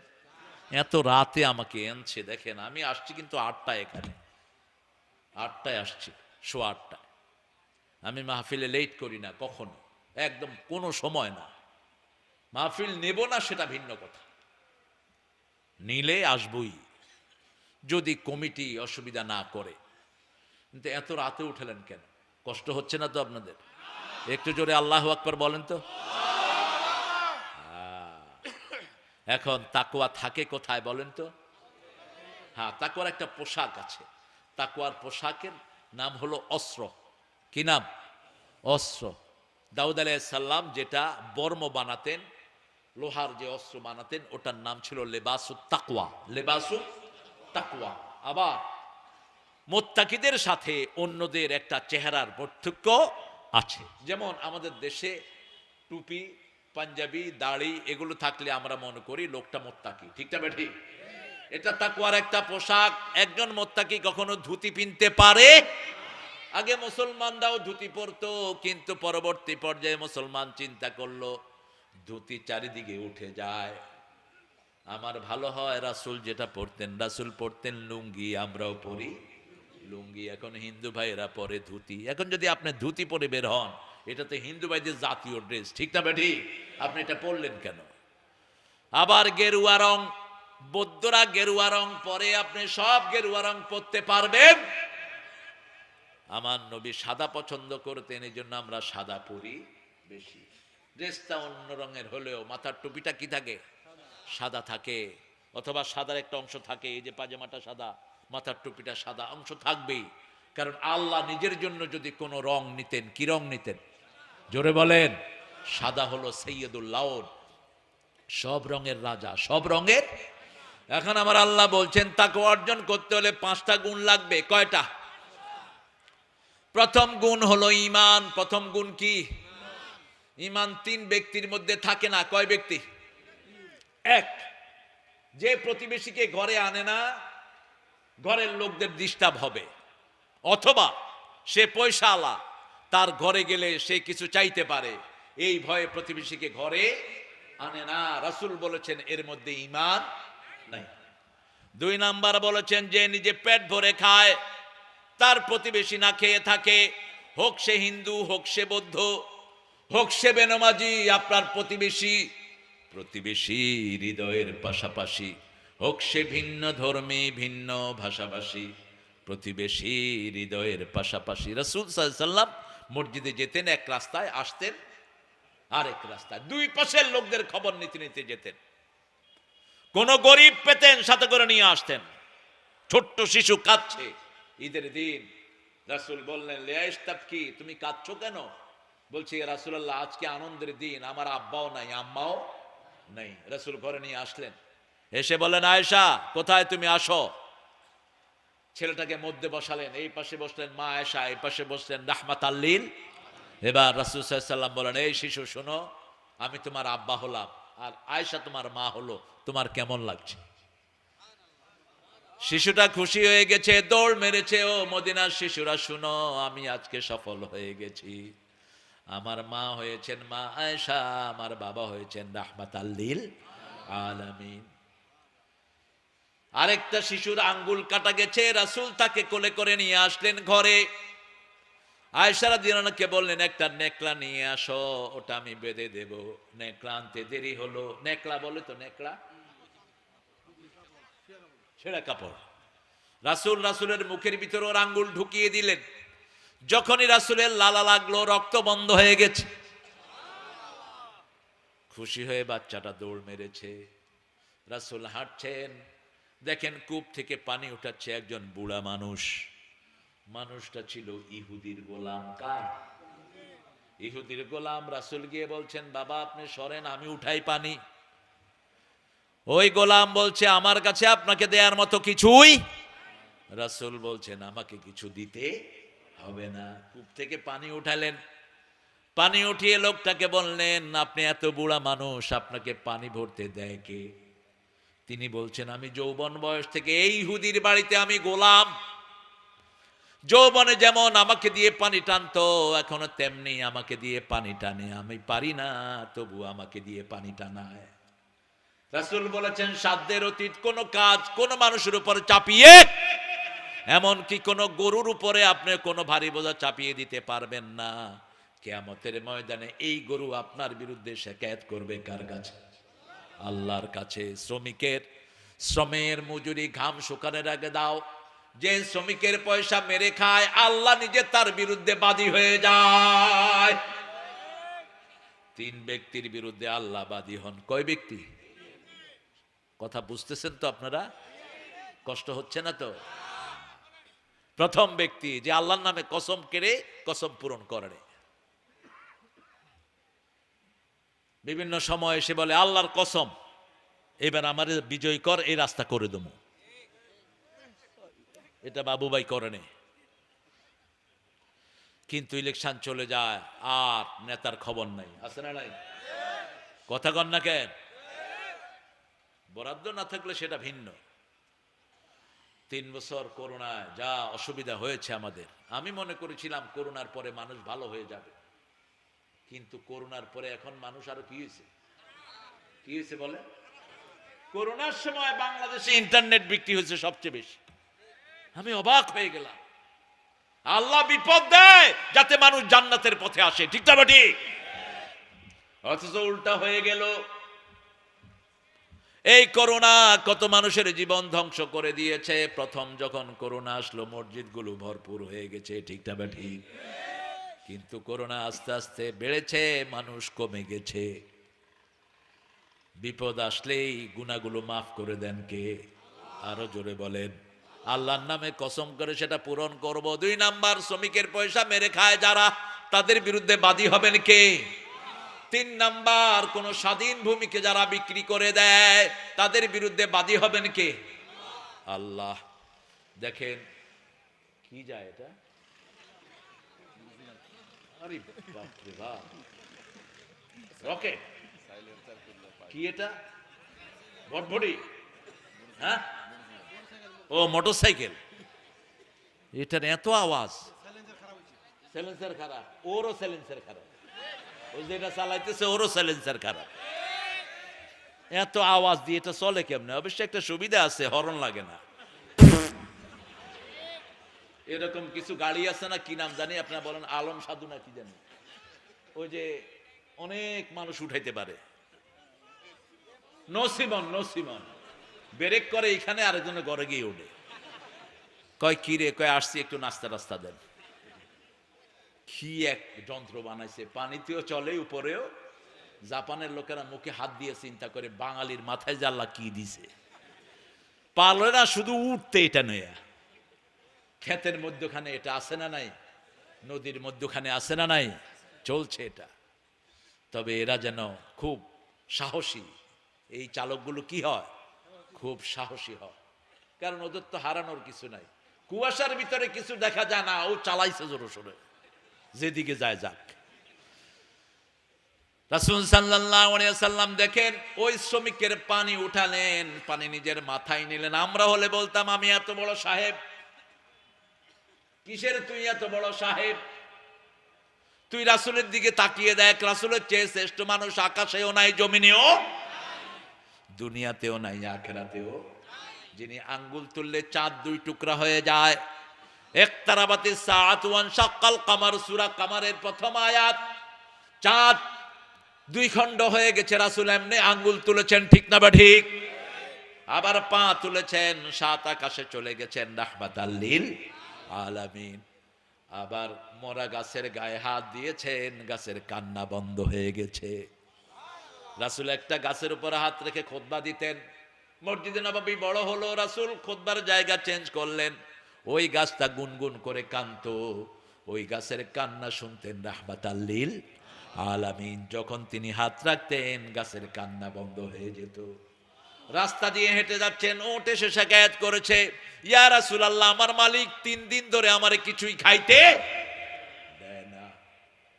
এত রাতে আমাকে এনেছে, দেখেন আমি আসছি কিন্তু 8টায়, এখানে 8টায় আসছি, 8:15। আমি মাহফিলে লেট করি না কখনো, একদম কোনো সময় না। মাহফিল নেব না সেটা ভিন্ন কথা, নিলে আসবই যদি কমিটি অসুবিধা না করে। কিন্তু এত রাতে উঠলেন কেন? কষ্ট হচ্ছে না তো আপনাদের? একটু জোরে আল্লাহু আকবার বলেন তো। এখন তাকওয়া থাকে কোথায় বলেন তো? হ্যাঁ, তাকওয়ার একটা পোশাক আছে। তাকওয়ার পোশাকের নাম হলো অস্ত্র। কি নাম? অস্ত্র। দাউদ আলাইহিস সালাম যেটা বর্ম বানাতেন, লোহার যে অস্ত্র বানাতেন, ওটার নাম ছিল লেবাসুত তাকওয়া। লেবাসুত তাকওয়া। আবার মুত্তাকিদের সাথে অন্যদের একটা চেহারার পার্থক্য আছে। যেমন আমাদের দেশে টুপি, পাঞ্জাবি, দাড়ি এগুলো থাকলে আমরা মনে করি লোকটা মুত্তাকি, ঠিক না বেঠিক? এটা তাকওয়ার একটা পোশাক। একজন মুত্তাকি কখনো ধুতি পিনতে পারে? আগে মুসলমানরাও ধুতি পরতো, কিন্তু পরবর্তী পর্যায়ে মুসলমান চিন্তা করলো ধুতি চারিদিকে উঠে যায়, আমার ভালো হয় রাসূল যেটা পরতেন, রাসূল পরতেন লুঙ্গি, আমরাও পরি লুঙ্গি। এখন হিন্দু ভাইয়েরা পরে ধুতি। এখন যদি আপনি ধুতি পরে বের হন, এটা তো হিন্দু ভাইদের জাতীয় ড্রেস, ঠিক না বেঠি? আপনি এটা পরলেন কেন? আবার গেরুয়া রং, বৌদ্ধরা গেরুয়া রং পরে, আপনি সব গেরুয়া রং পরতে পারবেন? আমার নবী সাদা পছন্দ করতেন, এই জন্য আমরা সাদা পরি বেশি। ড্রেসটা অন্য রঙের হলেও মাথার টুপিটা কি থাকে? সাদা থাকে, অথবা সাদার একটা অংশ থাকে। এই যে পাজামাটা সাদা, মাথার টুপিটা সাদা, অংশ থাকবেই। কারণ আল্লাহ নিজের জন্য যদি কোনো রং নিতেন, কি রং নিতেন? জোরে বলেন। সাদা হলো সৈয়দুল লাউন, সব রঙের রাজা, সব রঙের। এখন আমার আল্লাহ বলছেন তাকওয়া অর্জন করতে হলে 5টা গুণ লাগবে। কয়টা? প্রথম গুণ হলো ঈমান। প্রথম গুণ কি? ঈমান 3 ব্যক্তির মধ্যে থাকে না। কয় ব্যক্তি? এক, যে প্রতিবেশীকে ঘরে আনে না, ঘরের লোকদের ডিস্টার্ব হবে, অথবা সে পয়সাওয়ালা, তার ঘরে গেলে সে কিছু চাইতে পারে, এই ভয়ে প্রতিবেশীকে ঘরে আনে না। রাসূল বলেছেন এর মধ্যে ঈমান নাই। 2 নাম্বার বলেছেন যে নিজে পেট ভরে খায়, তার প্রতিবেশী না খেয়ে থাকে, হোক সে হিন্দু, হোক সে বৌদ্ধ, হোক সে বেনামাজি, আপনার প্রতিবেশী, প্রতিবেশী হৃদয়ের পাশাপাশি, হোক সে ভিন্ন ধর্মী, ভিন্ন ভাষাভাষী, প্রতিবেশী হৃদয়ের পাশাপাশি। রাসূল সাল্লাল্লাহু আলাইহি ওয়াসাল্লাম মসজিদে যেতেন এক রাস্তায়, আসতেন আরেক রাস্তায়, 2 পাশের লোকদের খবর নিতে নিতে যেতেন। কোন গরিব পেতেন, সাথে করে নিয়ে আসতেন। ছোট্ট শিশু কাঁদছে, ঈদের দিন, রাসূল বললেন লিয়াস্তাবকি, তুমি কাঁদছো কেন? বলছি ইয়া রাসূলুল্লাহ, আজকে আনন্দের দিন, আমার আব্বাও নাই, আম্মাও নাই। রাসূল ঘরে নিয়ে আসলেন, এসে বলেন আয়েশা কোথায় তুমি, আসো। ছেলেটাকে মধ্যে বসালেন, এই পাশে বসলেন মা আয়েশা, এই পাশে বসলেন রাহমাতাল লিল। এবার রাসূল সাল্লাল্লাহু আলাইহি ওয়াসাল্লাম বলেন, এই শিশু শোনো, আমি তোমার আব্বা হলাম আর আয়েশা তোমার মা হলো, তোমার কেমন লাগছে? শিশুটা খুশি হয়ে গেছে, দৌড় মেরেছে, ও মদিনার শিশুরা শুনো, আমি আজকে সফল হয়ে গেছি। আমার মা হয়েছেন মা আয়েশা, আমার বাবা হয়েছেন রাহমাতাল লিল আলামিন। আরেকটা শিশুর আঙ্গুল কাটা গেছে, রাসূল তাকে কোলে করে নিয়ে আসলেন ঘরে। আয়েশা রাদিয়াল্লাহু আনহাকে বললেন একটা নেকলা নিয়ে আসো, ওটা আমি বেঁধে দেব। নেকলা আনতে দেরি হলো। নেকলা বলে তো, নেকলা ছেঁড়া কাপড়। রাসূলের মুখের ভিতরে ওর আঙ্গুল ঢুকিয়ে দিলেন। যখনই রাসূলের লালা লাগলো, রক্ত বন্ধ হয়ে গেছে। খুশি হয়ে বাচ্চাটা দৌড় মেরেছে। রাসূল হাঁটছেন, দেখেন কূপ থেকে পানি উঠাচ্ছে একজন বুড়া মানুষ। মানুষটা ছিল ইহুদির গোলাম। কার? ইহুদির গোলাম। রাসূল গিয়ে বলছেন, বাবা আপনি সরেন, আমি উঠাই পানি। ওই গোলাম বলছে, আমার কাছে আপনাকে দেওয়ার মতো কিছুই। রাসূল বলছেন, আমাকে কিছু দিতে হবে না। কূপ থেকে পানি উঠালেন। পানি উঠিয়ে লোকটাকে বললেন, আপনি এত বুড়া মানুষ, আপনাকে পানি ভরতে দেয় কে? তিনি বলছেন, আমি যৌবন বয়স থেকে এই ইহুদির বাড়িতে আমি গোলাম। যৌবনে যেমন আমাকে দিয়ে পানি টানতো, এখনো তেমনি আমাকে দিয়ে পানি টানে। আমি পারি না, তবু আমাকে দিয়ে পানি টানায়। রাসূল বলেছেন, সাধ্যের অতীত কোন কাজ কোন মানুষের উপর চাপিয়ে, এমন কি কোন গরুর উপরে আপনি কোন ভারী বোঝা চাপিয়ে দিতে পারবেন না। কিয়ামতের ময়দানে এই গরু আপনার বিরুদ্ধে শিকায়ত করবে কার কাছে? আল্লাহর কাছে। শ্রমিকের শ্রমের মজুরি ঘাম শুকানোর আগে দাও। যে শ্রমিকের পয়সা মেরে খায়, আল্লাহ নিজে তার বিরুদ্ধে বাদী হয়ে যায়। 3 ব্যক্তির বিরুদ্ধে আল্লাহ বাদী হন। কয় ব্যক্তি? কথা বুঝতেছেন তো আপনারা? কষ্ট হচ্ছে না তো? প্রথম ব্যক্তি যে আল্লাহর নামে কসম কেড়ে কসম পূরণ করে। বিভিন্ন সময় এসে বলে, আল্লাহর কসম এবার আমার বিজয় কর, এই রাস্তা করে দেবো। এটা বাবুভাই করেনি, কিন্তু ইলেকশন চলে যায় আর নেতার খবর নাই। আছে না নাই? কথা কন না কেন? বরাদ্দ না থাকলে সেটা ভিন্ন। 3 বছর করোনায় যা অসুবিধা হয়েছে আমাদের, আমি মনে করেছিলাম করোনার পরে মানুষ ভালো হয়ে যাবে, কিন্তু করোনার পরে এখন মানুষ আরো কি হয়েছে? কি হয়েছে বলে? করোনার সময় বাংলাদেশে ইন্টারনেট বিক্রি হয়েছে সবচেয়ে বেশি। আমি অবাক হয়ে গেলাম। আল্লাহ বিপদ দেয় যাতে মানুষ জান্নাতের পথে আসে, ঠিক না ঠিক? অথচ উল্টা হয়ে গেল। এই করোনা কত মানুষের জীবন ধ্বংস করে দিয়েছে। প্রথম যখন করোনা আসলো মসজিদগুলো ভরপুর হয়ে গেছে, ঠিক না ঠিক? কিন্তু করোনা আস্তে আস্তে বেড়েছে, মানুষ কমে গেছে। বিপদ আসলেই গুনাহগুলো মাফ করে দেন কে? আরো জোরে বলেন। আল্লাহর নামে কসম করে সেটা পূরণ করব। 2 নাম্বার, শ্রমিকের পয়সা মেরে খায় যারা, তাদের বিরুদ্ধে বাদী হবেন কে? 3 নাম্বার, কোন স্বাধীন ভূমিকে যারা বিক্রি করে দেয়, তাদের বিরুদ্ধে বাদী হবেন কে? আল্লাহ। দেখেন কি যায় এটা, আরে বাপ রে বাপ, রকেট কি এটা? ভটভটি? হ্যাঁ, ও মোটরসাইকেল। এটার এত আওয়াজ, সাইলেন্সার খারাপ, ওরও সাইলেন্সার খারাপ, ওই যেটা চালাইতেছে ওরও সাইলেন্সার খারাপ। এত আওয়াজ দিয়ে এটা চলে কেমনে? অবশ্যই একটা সুবিধা আছে, হর্ন লাগে না। এরকম কিছু গাড়ি আছে না, কি নাম জানি, আপনারা বলেন, আলম সাধু না কি জানি, ওই যে অনেক মানুষ উঠাইতে পারে। নসিমন, নসিমন ব্রেক করে এখানে, আরেকজনের ঘরে গিয়ে ওঠে। কয় কি রে? কয় আসছি একটু নাস্তা টাস্তা দেন। কি এক যন্ত্র বানাইছে, পানিতেও চলে উপরেও। জাপানের লোকেরা মুখে হাত দিয়ে চিন্তা করে বাঙালির মাথায় জাল্লা কি দিছে, পারলে না শুধু উঠতে। এটা নয়া ক্ষেতের মধ্যখানে এটা আছে না নাই, নদীর মধ্যখানে আছে না নাই, চলছে এটা। তবে এরা যেন খুব সাহসী, এই চালকগুলো কি হয়, খুব সাহসী হয়, কারণ ওদের তো হারানোর কিছু নাই। কুয়াশার ভিতরে কিছু দেখা যায় না, ও চালাইছে জোরে সোরে, যেদিকে যায় যাক। রাসূল সাল্লাল্লাহু আলাইহি ওয়াসাল্লাম দেখেন ওই শ্রমিকের পানি উঠালেন, পানি নিজের মাথায় নিলেন। আমরা হলে বলতাম, আমি এত বড় সাহেব। কিসের তুই এত বড় সাহেব? তুই রাসূলের দিকে তাকিয়ে দেখ, রাসূলের চেয়ে শ্রেষ্ঠ মানুষ আকাশেও নাই, জমিনেও, দুনিয়াতেও নাই, আখিরাতেও। যিনি আঙ্গুল তুললে চাঁদ 2 টুকরা হয়ে যায়। ইকতারাবাতিস সাআতু ওয়ান শাক্কাল কামার, সূরা কামারের প্রথম আয়াত। চাঁদ 2 খণ্ড হয়ে গেছে, রাসূল এমনি আঙ্গুল তুলেছেন, ঠিক না বা ঠিক? আবার পা তুলেছেন, 7 আকাশে চলে গেছেন, রাহমাতাল লিল আলামিন। আবার মরা গাছের গায়ে হাত দিয়েছেন, গাছের কান্না বন্ধ হয়ে গেছে। রাসূল একটা গাছের উপর হাত রেখে খুতবা দিতেন, মসজিদে নববী বড় হলো, রাসূল খুতবার জায়গা চেঞ্জ করলেন। ওই গাছটা গুনগুন করে কাঁদতো, ওই গাছের কান্না শুনতেন রাহমাতাল লিল আলামিন। যখন তিনি হাত রাখতেন গাছের কান্না বন্ধ হয়ে যেত। রাস্তা দিয়ে হেঁটে যাচ্ছেন, উট এসে শিকায়াত করেছে, ইয়া রাসূলুল্লাহ, আমার মালিক 3 দিন ধরে আমারে কিছুই খাইতে দেয় না।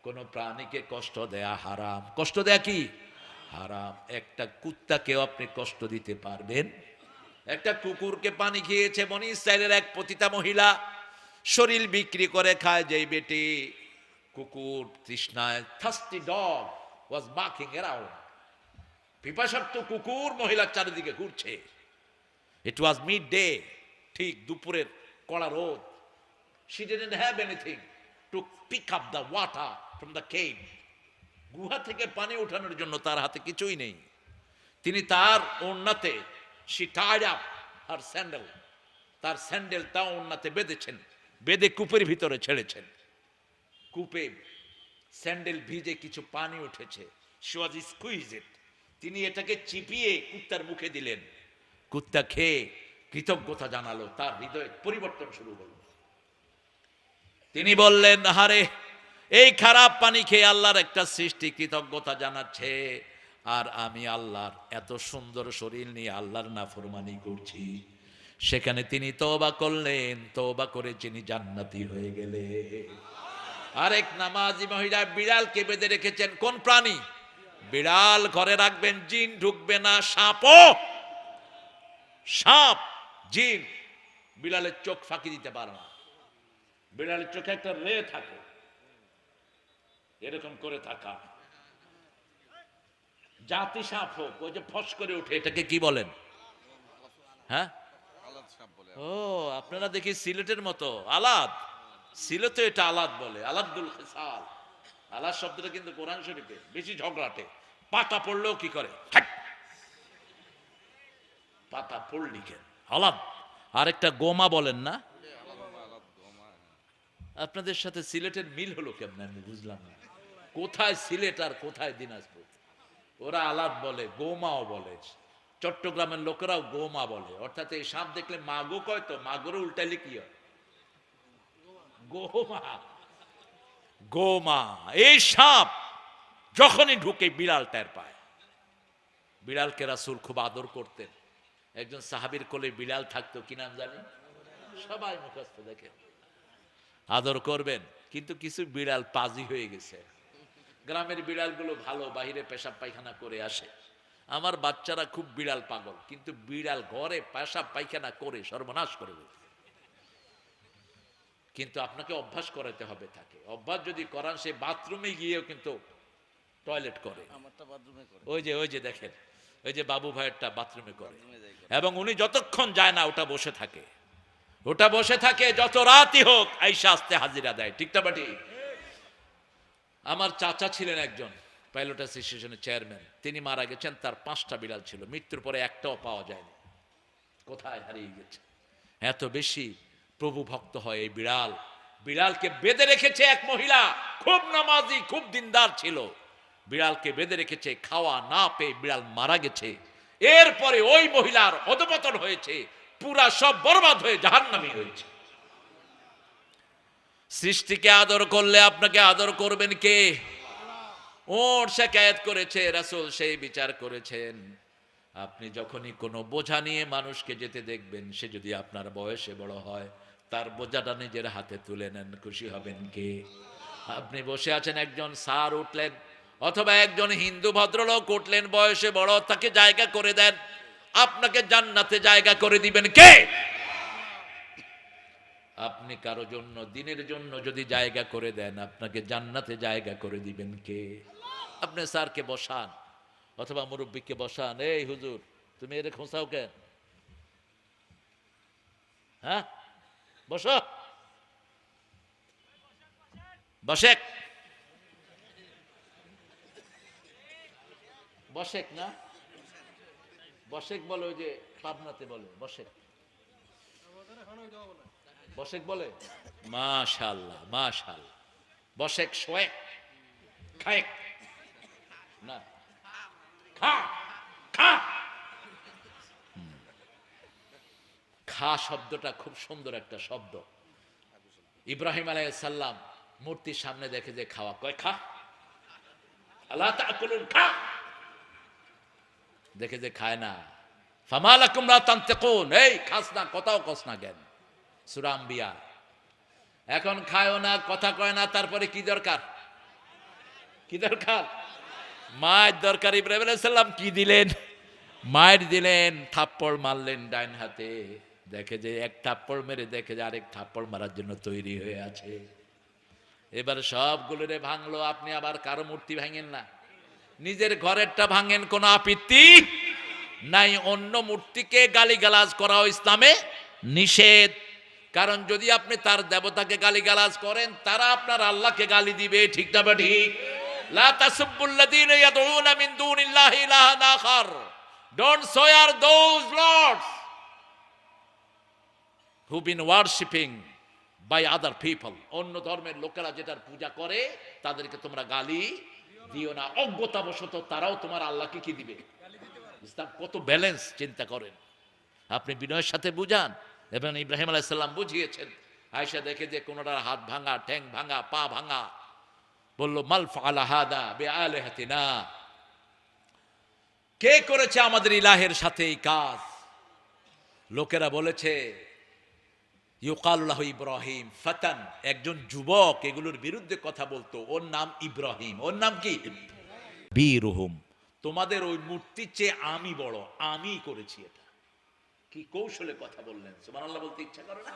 কোন প্রাণীকে কষ্ট দেয়া হারাম। কষ্ট দেয়া কি হারাম। একটা কুত্তাকেও আপনি কষ্ট দিতে পারবেন? একটা কুকুরকে পানি খেয়েছে বনি ইসরাইলের এক পতিতা মহিলা, শরীর বিক্রি করে খায় যেই বেটি। কুকুর তৃষ্ণায়, thirsty dog was barking around. পিপাসার্থ কুকুর মহিলার চারিদিকে ঘুরছে। ইট ওয়াজ মিড ডে, ঠিক দুপুরের কড়া রোদ। She didn't have anything to pick up the water from the cave. গুহা থেকে পানি ওঠানোর জন্য তার হাতে কিছুই নেই। তিনি তার ওড়নাতে, she tied up her sandal, তার স্যান্ডেলটা ওড়নাতে বেঁধেছেন, বেঁধে কূপের ভিতরে ছেড়েছেন। কূপে স্যান্ডেল ভিজে কিছু পানি উঠেছে। She was squeezed it. তিনি এটাকে চিপিয়ে কুত্তার মুখে দিলেন। কুত্তা খেয়ে কৃতজ্ঞতা জানালো, তার হৃদয়ে পরিবর্তন শুরু হলো। তিনি বললেন, আহারে, এই খারাপ পানি খেয়ে আল্লাহর একটা সৃষ্টি কৃতজ্ঞতা জানাচ্ছে, আর আমি আল্লাহর এত সুন্দর শরীর নিয়ে আল্লাহর নাফরমানি করছি। সেখানে তিনি তওবা করলেন, তওবা করে তিনি জান্নাতি হয়ে গেলেন। আরেক নামাজি মহিলা বিড়ালকে বেঁধে রেখেছেন। কোন প্রাণী? বিড়াল ঘরে রাখবেন, জিন ঢুকবে না। সাপ, জিন বিড়ালের চোখ ফাঁকি দিতে পারে না। বিড়ালের চোখে একটা রে থাকে, এরকম করে থাকা। জাতি সাপ হোক, ওই যে ফস করে উঠে, এটাকে কি বলেন? হ্যাঁ, ও আপনারা দেখি সিলেটের মতো আলাদ। সিলেটে এটা আলাদ বলে, আলাদুল খিসাল। আলাদ শব্দটা কিন্তু কোরআন শরীফে বেশি ঝগড়াটে। পাতা পড়লেও কি করে, পাতা পড়লি কেন আলাদ। আরেকটা গোমা বলেন না? আপনাদের সাথে সিলেটের মিল হলো কেমন আমি বুঝলাম না। কোথায় সিলেট আর কোথায় দিনাজপুর? ওরা আলাদ বলে, গোমাও বলে। চট্টগ্রামের লোকেরাও গোমা বলে। অর্থাৎ এই সাপ দেখলে মাগো কয়, তো মাগোরে উল্টাইলে কি হয়? গোমা। গোমা। এই সাপ যখনই ঢুকে বিড়াল টের পায়। বিড়ালকে রাসূল খুব আদর করতেন। একজন সাহাবীর কোলে বিড়াল থাকতো, কি নাম জানি? সবাই মুখস্থ, দেখেন। আদর করবেন, কিন্তু কিছু বিড়াল পাজি হয়ে গেছে। গ্রামের বিড়ালগুলো ভালো, বাহিরে পেশাব পায়খানা করে আসে। আমার বাচ্চারা খুব বিড়াল পাগল, কিন্তু বিড়াল ঘরে পেশাব পায়খানা করে সর্বনাশ করে দেয়। কিন্তু আপনাকে অভ্যাস করাতে হবে তাকে। অভ্যাস যদি করান, সে বাথরুমে গিয়েও কিন্তু টয়লেট করে। ওই যে দেখেন, ওই যে বাবু ভাইয়েরটা বাথরুমে করে, এবং উনি যতক্ষণ যায় না ওটা বসে থাকে, ওটা বসে থাকে, যত রাতই হোক আইসা আসতে হাজিরা দেয়। ঠিক না বাটি? আমার চাচা ছিলেন একজন পাইলট অ্যাসোসিয়েশনের চেয়ারম্যান। তিনি মারা গেছেন, তার 5টা বিড়াল ছিল। মৃত্যুর পরে একটাও পাওয়া যায়নি, কোথায় হারিয়ে গেছে। এত বেশি প্রভু ভক্ত হয় এই বিড়াল। বিড়ালকে বেঁধে রেখেছে এক মহিলা, খুব নামাজি, খুব দিনদার ছিল। বিড়ালকে বেঁধে রেখেছে, খাওয়া না পেয়ে বিড়াল মারা গেছে। এরপরে ওই মহিলার অধঃপতন হয়েছে, পুরা সব বরবাদ হয়ে জাহান্নামী হয়েছে। সৃষ্টিকে আদর করলে আপনাকে আদর করবেন কে? ওর শিকায়াত করেছে, রাসূল সেই বিচার করেছেন। আপনি যখনই কোনো বোঝা নিয়ে মানুষকে যেতে দেখবেন, সে যদি আপনার বয়সে বড় হয়, তার বোঝাটা নিজের হাতে তুলে নেন, খুশি হবেন কে? আপনি বসে আছেন, একজন স্যার উঠলেন, অথবা একজন হিন্দু ভদ্রলোক উঠলেন, বয়সে বড়, তাকে জায়গা করে দেন। আপনাকে জান্নাতে জায়গা করে দিবেন কে? আপনি কারো জন্য, দিনের জন্য যদি জায়গা করে দেন, আপনাকে জান্নাতে জায়গা করে দিবেন কে? আপনি স্যারকে বসান, অথবা মুরব্বীকে বসান, এই হুজুর তুমি এর খোঁচাও কেন? হ্যাঁ, বসো, বসেক, বসেক না, বসেক বলে, ওই যে পাবনাতে বলে বসেক, বসেক বলে। মাশাআল্লাহ, মাশাআল্লাহ। বসেক, শোয়েক, খায়েক না, খা খা। খা শব্দটা খুব সুন্দর একটা শব্দ। ইব্রাহিম আলাইহিস সালাম মূর্তির সামনে দেখে যে খাওয়া, কয় খা, আলা তাকুলুন, খা, দেখে যে খায় না। ফামা লাকুম লা তানতিকুন, এই খাস না, কথাও কস না জ্ঞান, সূরা আম্বিয়া। এখন খায়ও না, কথা কয় না, তারপরে কি দরকার? কি দরকার? মায়ের দরকার। ইব্রাহিম আলাইহিস সালাম কি দিলেন? মায়ের দিলেন, থাপ্পড় মারলেন ডাইন হাতে। দেখে যে এক থাপ্পড় মেরে দেখে যে আরেক থাপ্পড় মারার জন্য তৈরি হয়ে আছে। এবার সবগুলোরে ভাঙলো। আপনি আবার কারো মূর্তি ভাঙেন না, নিজের ঘরেরটা ভাঙেন, কোনো আপত্তি নাই। অন্য মূর্তিকে গালিগালাজ করাও ইসলামে নিষেধ। কারণ যদি আপনি তার দেবতাকে গালিগালাজ করেন, তারা আপনার আল্লাহকে গালি দিবে, ঠিক না ঠিক? লা তাসুব্বুল্লাযীনা ইয়াদউনা মিন দুনিল্লাহি ইলাহান আখার, don't swear those lords who been worshipping by other people. অন্য ধর্মের লোকেরা যেটার পূজা করে তাদেরকে তোমরা গালি দিও না। অজ্ঞতাবশত তারাও তোমার আল্লাহকে কি দিবে? ইসলাম কত ব্যালেন্স, চিন্তা করেন। আপনি বিনয়ের সাথে বুঝান, এবং ইব্রাহিম আলাইহিস সালাম বুঝিয়েছেন। আয়েশা দেখে যে কোনটার হাত ভাঙা, ঠ্যাং ভাঙা, পা ভাঙা, বলল মাল ফাআলা হাদা বিআলিহাতিনা, কে করেছে আমাদের ইলাহের সাথে এই কাজ? লোকেরা বলেছে ইউকালু লাহু ইব্রাহিম ফাতান, একজন যুবক এগুলোর বিরুদ্ধে কথা বলতো, ওর নাম ইব্রাহিম। ওর নাম কি? বীরহুম, তোমাদের ওই মূর্তির চেয়ে আমি বড়, আমি করেছি এটা। কি কৌশলে কথা বললেন! সুবহানাল্লাহ বলতে ইচ্ছা করে না?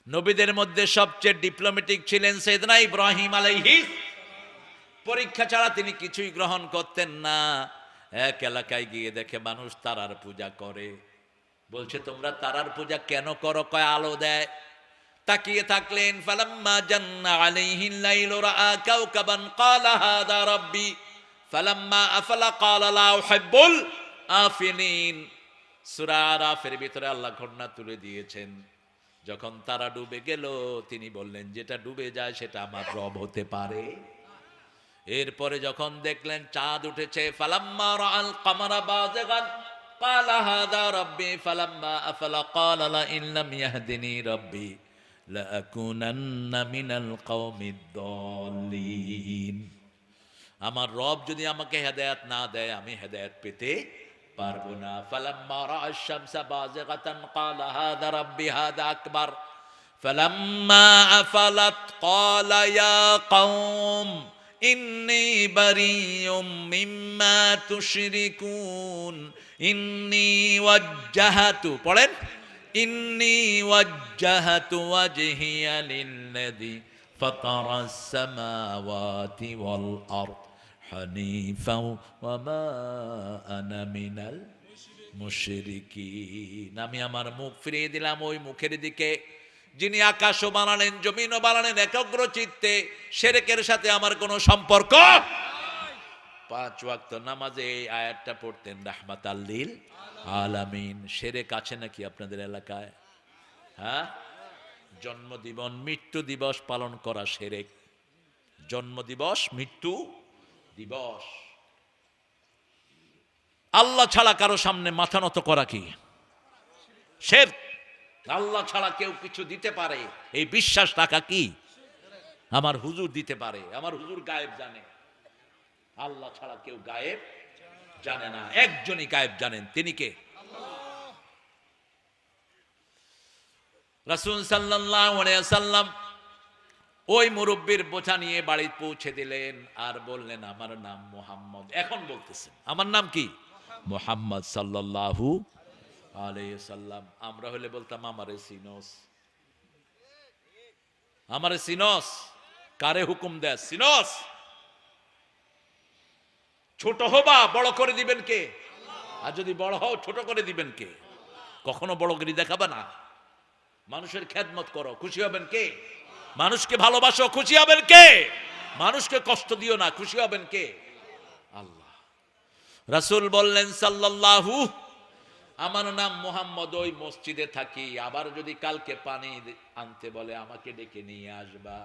নবীদের মধ্যে সবচেয়ে ডিপ্লোম্যাটিক ছিলেন সাইয়েদনা ইব্রাহিম আলাইহিস। পরীক্ষা ছাড়া তিনি কিছুই গ্রহণ করতেন না। এক এলাকায় গিয়ে দেখে মানুষ তারার পূজা করে। বলছে তোমরা তারার পূজা কেন করো? কয় আলো দেয়। তাকিয়ে থাকলেন, ফালাম্মা জান্না আলাইহিল লাইলু রাআ কাওকাবান ক্বালা হাযা রাব্বি ফালাম্মা আফলা ক্বালা লা উহিব্বুল আফিলিন। সূরা আরাফের ভিতরে আল্লাহ ঘটনা তুলে দিয়েছেন। যখন তারা ডুবে গেল, তিনি বললেন যেটা ডুবে যায় সেটা আমার রব হতে পারে। এরপরে যখন দেখলেন চাঁদ উঠেছে, ফালাম্মা রাআল কামারা বাযিগান ক্বালা হাযা রাব্বি ফালাম্মা আফলা ক্বালা লা ইন লাম ইয়াহদিনি রাব্বি লা আকুনান্না মিনাল কওমিদ দাল্লিন। আমার রব যদি আমাকে হেদায়েত না দেয়, আমি হেদায়েত পেতে পারবো না। ফালাম্মা রাআ আশ-শামসা বাযিগাতান ক্বালা হাযা রাব্বি হাযা আকবার ফালাম্মা আফালাত ক্বালা ইয়া কওম ইন্নী বারিয়্যুম মিম্মা তুশরিকুন ইন্নী ওয়াজ্জাহাতু, পড়েন, ইন্নী ওয়াজ্জাহাতু ওয়াজহিয়া লিল্লাযী ফাতারাস সামাওয়াতি ওয়াল আরদ হানিফাও ওয়া মা আনা মিনাল মুশরিকিন। আমি আমার মুখ ফিরিয়ে দিলাম ওই মুখের দিকে যিনি আকাশও বানালেন, জমিনও বানালেন একাগ্র চিত্তে। শিরকের সাথে আমার কোনো সম্পর্ক। 5 ওয়াক্ত নামাজে এই আয়াতটা পড়তেন রাহমাতাল লিল আলামিন। শিরক আছে নাকি আপনাদের এলাকায়? হ্যাঁ, জন্মদিবস মৃত্যু দিবস পালন করা শিরক। জন্মদিবস, মৃত্যু দিবস। আল্লাহ ছাড়া কারো সামনে মাথা নত করা কি শিরক? আল্লাহ ছাড়া কেউ কিছু দিতে পারে এই বিশ্বাস রাখা কি? আমার হুজুর দিতে পারে, আমার হুজুর গায়েব জানে। আল্লাহ ছাড়া কেউ গায়েব জানে না, একজনই গায়েব জানেন, তিনি কে? রাসূল সাল্লাল্লাহু আলাইহি ওয়াসাল্লাম ওই মুরব্বির বোঝা নিয়ে বাড়ি পৌঁছে দিলেন আর বললেন আমার নাম মুহাম্মদ। এখন বলতেছেন আমার নাম কি? মুহাম্মদ সাল্লাল্লাহু আলাইহি ওয়াসাল্লাম। আমরা হলে বলতাম আমারে সিনোস, আমারে সিনোস। কারে হুকুম দেয়? সিনোস। ছোট হবা, বড় করে দিবেন কে? আর যদি বড় হও, ছোট করে দিবেন কে? কখনো বড়গিরি দেখাবে না। মানুষের খেদমত করো, খুশি হবেন কে? মানুষকে ভালোবাসো, খুশি হবেন কে? মানুষকে কষ্ট দিও না, খুশি হবেন কে? আল্লাহ। রাসূল বললেন সাল্লাল্লাহু, আমার নাম মুহাম্মদ, ওই মসজিদে থাকি। আবার যদি কালকে পানি আনতে বলে আমাকে ডেকে নিয়ে আসবা,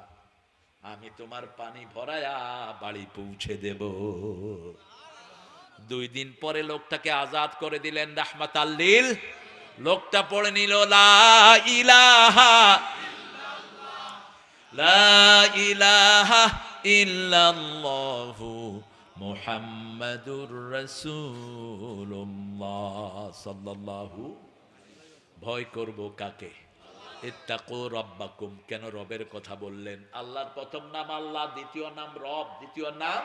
আমি তোমার পানি ভরায়া বাড়ি পৌঁছে দেব। 2 দিন পরে লোকটাকে আজাদ করে দিলেন রাহমাতাল লিল লোকটা পড়ে নিল লা ইলাহা লা ইলাহা ইল্লাল্লাহু মুহাম্মাদুর রাসূলুল্লাহ সাল্লাল্লাহু। ভয় করব কাকে? ইত্তাকু রাব্বাকুম। কেন রবের কথা বললেন? আল্লাহর প্রথম নাম আল্লাহ, দ্বিতীয় নাম রব, দ্বিতীয় নাম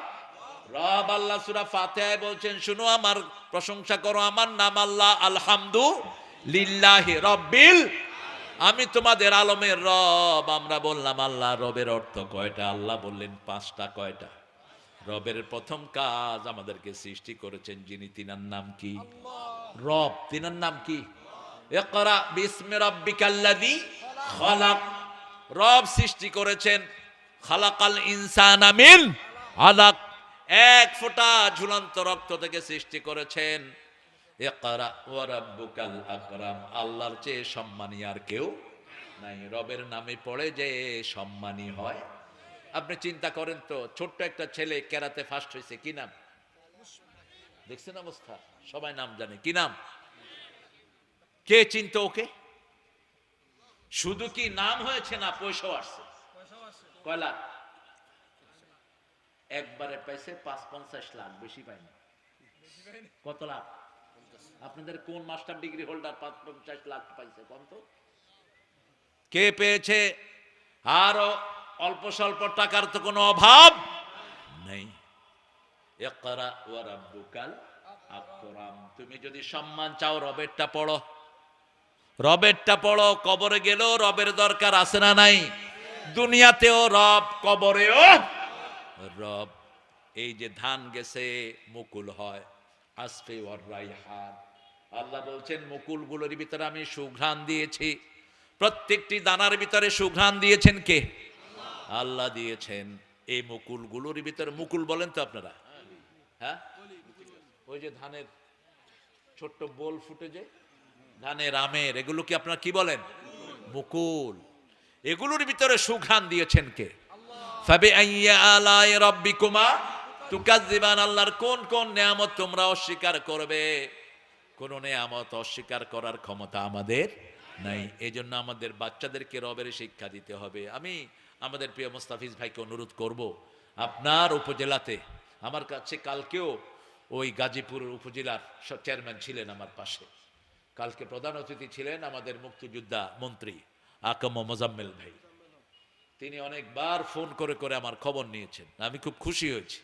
রব। আল্লাহ সূরা ফাতিহায় বলছেন, শুনো আমার প্রশংসা করো, আমার নাম আল্লাহ, আলহামদুলিল্লাহি রাব্বিল। আমি তোমাদের আলমের রব। আমরা বললাম আল্লাহ রবের অর্থ কয়টা? আল্লাহ বললেন পাঁচটা। কয়টা? রবের প্রথম কাজ, আমাদেরকে সৃষ্টি করেছেন যিনি, তিনার নাম কি? রব। তিনার নাম কি? ইকরা বিসমি রাব্বিকাল্লাযী খালাক। রব সৃষ্টি করেছেন। খালাকাল ইনসানা মিন আলাক। এক ফোঁটা ঝুলন্ত রক্ত থেকে সৃষ্টি করেছেন। ইকরা ওয়া রাব্বুকাল আকরাম। আল্লাহর চেয়ে সম্মানী আর কেউ নাই। রবের নামে পড়ে যে সম্মানী হয়। আপনি চিন্তা করেন তো, ছোট্ট একটা ছেলে ক্যারাতে ফার্স্ট হয়েছে, কি নাম? দেখছেন অবস্থা? সবাই নাম জানে, কি নাম? কে চিনতো ওকে? শুধু কি নাম হয়েছে না পয়সাও আসছে? কয় লাখ? একবারে পাইছে ৫-৫০ লাখ, বেশি পাইনি। কত লাখ? আপনাদের কোন মাস্টার ডিগ্রি হোল্ডার ৫-৫০ লাখ পাইছে? কত? কে পেয়েছে? আরো অল্প স্বল্প টাকার তো কোনো অভাব নেই। ইকরা ওয়া রাব্বুকাল আকরাম। তুমি যদি সম্মান চাও রবেরটা পড়ো, রবেরটা পড়ো। কবরে গেলেও রবের দরকার আছে না নাই? দুনিয়াতেও রব, কবরেও রব। এই যে ধান গেছে মুকুল হয়, আসফে ওয়ার রাইহান। আল্লাহ বলছেন মুকুলগুলোর ভিতরে আমি সুঘ্রাণ দিয়েছি। প্রত্যেকটি দানার ভিতরে সুঘ্রাণ দিয়েছেন কে? আল্লাহ দিয়েছেন। এই মুকুলগুলোর ভিতরে, মুকুল বলেন তো আপনারা? হ্যাঁ, ওই যে ধানের ছোট্ট বোল ফুটে, যে ধানের আমের, এগুলো কি আপনারা কি বলেন? মুকুল। এগুলোর ভিতরে সুঘ্রাণ দিয়েছেন কে? ফাবিআইয়ি আলাই রাব্বিকুমা তুকাজ্জিবান। আল্লাহর কোন কোন নিয়ামত তোমরা অস্বীকার করবে? কোন নিয়ামত অস্বীকার করার ক্ষমতা আমাদের নাই। এই জন্য আমাদের বাচ্চাদেরকে রবের শিক্ষা দিতে হবে। আমি আমাদের প্রিয় মোস্তাফিজ ভাইকে অনুরোধ করব, আপনার উপজেলাতে, আমার কাছে কালকেও ওই গাজীপুর উপজেলার চেয়ারম্যান ছিলেন আমার পাশে, কালকে প্রধান অতিথি ছিলেন আমাদের মুক্তিযোদ্ধা মন্ত্রী আকম মোজাম্মেল ভাই। তিনি অনেকবার ফোন করে করে আমার খবর নিয়েছেন, আমি খুব খুশি হয়েছি।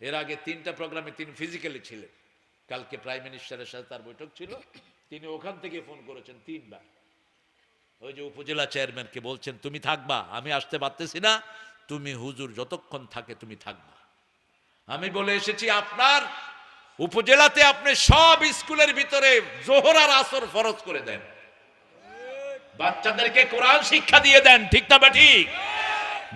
এর আগে 3টা প্রোগ্রামে তিনি ফিজিক্যালি ছিলেন। কালকে প্রাইম মিনিস্টারের সাথে তার বৈঠক ছিল, তিনি ওখান থেকে ফোন করেছেন 3বার। ওই যে উপজেলা চেয়ারম্যানকে বলছেন তুমি থাকবা, আমি আসতে পারতেছি না, তুমি হুজুর যতক্ষণ থাকে তুমি থাকবা। আমি বলে এসেছি আপনার উপজেলাতে আপনি সব স্কুলের ভিতরে জোহর আর আসর ফরজ করে দেন, বাচ্চাদেরকে কোরআন শিক্ষা দিয়ে দেন, ঠিক না ঠিক?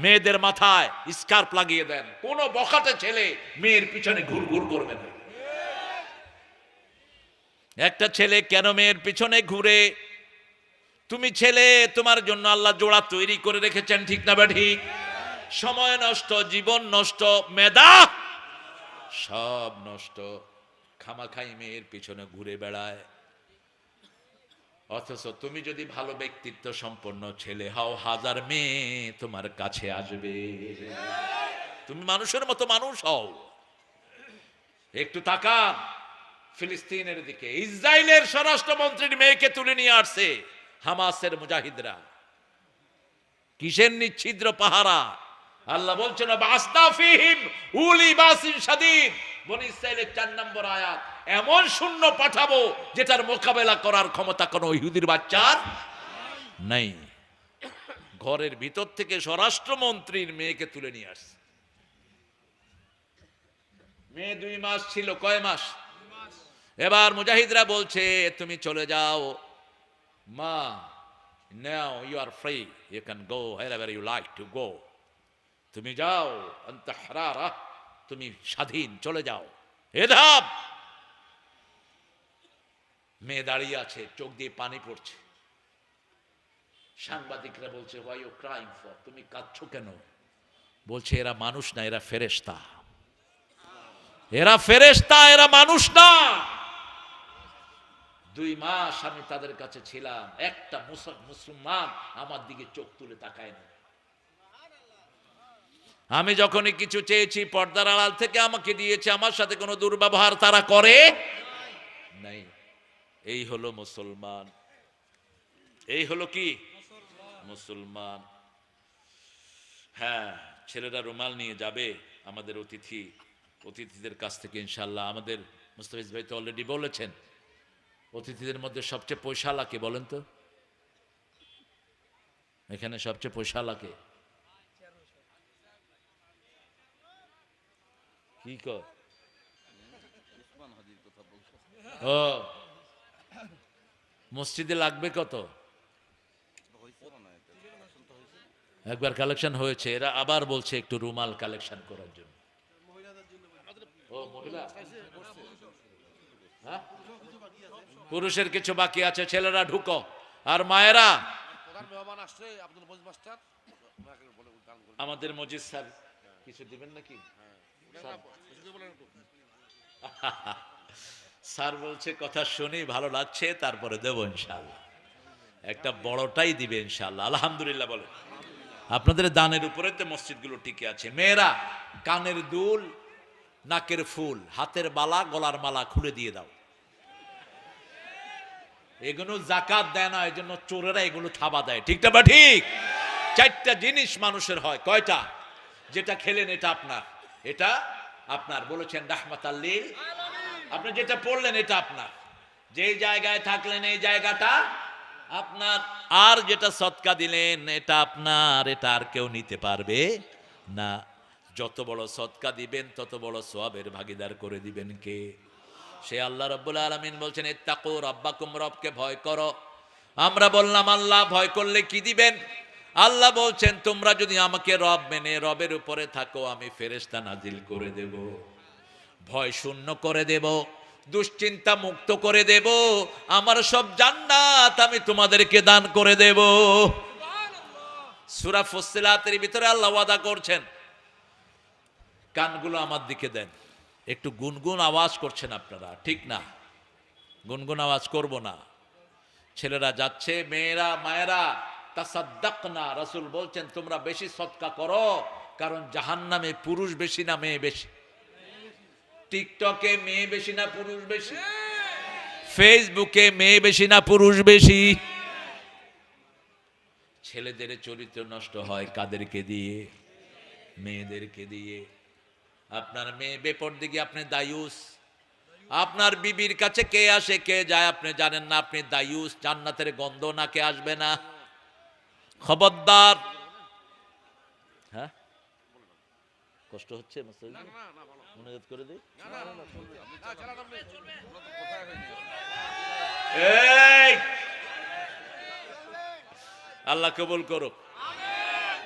মেয়েদের মাথায় স্কার্ফ লাগিয়ে দেন, কোন বখাটে ছেলে মেয়ের পিছনে ঘুরঘুর করবে না। একটা ছেলে কেন মেয়ের পিছনে ঘুরে? তুমি ছেলে, তোমার জন্য আল্লাহ জোড়া তৈরি করে রেখেছেন, ঠিক না ঠিক? সময় নষ্ট, জীবন নষ্ট, মেধা সব নষ্ট, খামাখাই মেয়ের পিছনে ঘুরে বেড়ায়। অথচ তুমি যদি ভালো ব্যক্তিত্ব সম্পন্ন ছেলে হও, 1000 মেয়ে তোমার কাছে আসবে। তুমি মানুষের মতো মানুষ হও। একটু তাকান ফিলিস্তিনের দিকে, ইসরায়েলের স্বরাষ্ট্রমন্ত্রীর মেয়েকে তুলে নিয়ে আসছে হামাসের মুজাহিদরা। কিসের নিচ্ছিদ্র পাহারা? আল্লাহ বলছেন বাসনা ফিহিম উলি বাসিন শাদীদ। বনি ইসরাইলের 4 নম্বর আয়াত, এমন সৈন্য পাঠাবো যেটার মোকাবেলা করার ক্ষমতা কোনো ইহুদির বাচ্চার নাই। ঘরের ভিতর থেকে স্বরাষ্ট্রমন্ত্রীর মেয়েকে তুলে নিয়ে আসছে। মেয়ে 2 মাস ছিল। কয় মাস? এবার মুজাহিদরা বলছে তুমি চলে যাও মা, now you are free, you can go wherever you like to go. তুমি যাও, আনতা হারারা, তুমি স্বাধীন, চলে যাও, এধাব। মেয়ে দাঁড়িয়ে আছে, চোখ দিয়ে পানি পড়ছে। সাংবাদিকরা বলছে why you crying for? তুমি কাঁদছো কেন? বলছে এরা মানুষ না, এরা ফেরেশতা। এরা ফেরেশতা, এরা মানুষ না। 2 মাস আমি তাদের কাছে ছিলাম, একটা মুসলমান আমার দিকে চোখ তুলে তাকায় না। আমি যখনই কিছু চেয়েছি পর্দার আড়াল থেকে আমাকে দিয়েছে, আমার সাথে কোনো দুর্ব্যবহার তারা করে নাই। এই হলো মুসলমান, এই হলো কি মুসলমান। হ্যাঁ, ছেলেরা রুমাল নিয়ে যাবে আমাদের অতিথিদের কাছ থেকে ইনশাআল্লাহ। আমাদের মুস্তাফিজ ভাই তো অলরেডি বলেছেন, অতিথিদের মধ্যে সবচেয়ে পয়সাওয়ালা কে বলেন তো? এখানে সবচেয়ে পয়সাওয়ালা কে? কি কর? ও, মসজিদে লাগবে কত? একবার কালেকশন হয়েছে, এরা আবার বলছে একটু রুমাল কালেকশন করার জন্য। ও মহিলা, হ্যাঁ? পুরুষের কিছু বাকি আছে, ছেলেরা ঢুকো। আর মায়েরা, আমাদের মজিদ স্যার কিছু দিবেন নাকি? স্যার বলছে কথা শুনি ভালো লাগছে, তারপরে দেবো ইনশাআল্লাহ। একটা বড়টাই দিবে ইনশাআল্লাহ। আলহামদুলিল্লাহ বলে। আপনাদের দানের উপরে তো মসজিদগুলো টিকে আছে। মেয়েরা কানের দুল, নাকের ফুল, হাতের বালা, গলার মালা খুলে দিয়ে দাও। এগুলো জাকাত দেয় না, এই জন্য চোরেরা এগুলো থাবা দেয়। ঠিকটা বা ঠিক? 4টা জিনিস মানুষের হয়। কয়টা? যেটা খেলেন এটা আপনার, এটা আপনার। বলেছেন রাহমাতাল লিল, আপনি যেটা পড়লেন এটা আপনার, যেই জায়গায় থাকলেন এই জায়গাটা আপনার। আর যেটা সদকা দিলেন এটা আপনার, এটা আর কেউ নিতে পারবে না। যত বড় সদকা দিবেন তত বড় সওয়াবের ভাগীদার করে দিবেন কে? সে আল্লাহ রাব্বুল আলামিন বলছেন ইত্তাকু রাব্বাকুম, রবকে ভয় করো। আমরা বললাম আল্লাহ ভয় করলে কি দিবেন? আল্লাহ বলছেন তোমরা যদি আমাকে রব মেনে রবের উপরে থাকো, আমি ফেরেশতা নাজিল করে দেব, ভয় শূন্য করে দেব, দুশ্চিন্তা মুক্ত করে দেব, আমার সব জান্নাত আমি তোমাদেরকে দান করে দেব। সূরা ফুসসিলাতের ভিতরে আল্লাহ ওয়াদা করছেন। কানগুলো আমার দিকে দেন, একটু গুনগুন আওয়াজ করছেন আপনারা, ঠিক না? গুনগুন আওয়াজ করব না। ছেলেরা যাচ্ছে, মেয়েরা মায়েরা তাসাদ্দাকনা, রাসূল বলছেন তোমরা বেশি সদকা করো, কারণ জাহান্নামে পুরুষ বেশি না মেয়ে বেশি? টিকটকে মেয়ে বেশি না পুরুষ বেশি? ফেসবুকে মেয়ে বেশি না পুরুষ বেশি? ছেলেদের চরিত্র নষ্ট হয় কাদেরকে দিয়ে? মেয়েদেরকে দিয়ে। আপনার মেয়ে বেপরদিকে, আপনি দায়ুস। আপনার বিবির কাছে কে আসে কে যায় আপনি জানেন না, আপনি দায়ুস। জান্নাতের গন্ধ নাকে আসবে না, খবরদার। হ্যাঁ, কষ্ট হচ্ছে মনোযোগ করে দিই। আল্লাহ কবুল করুক।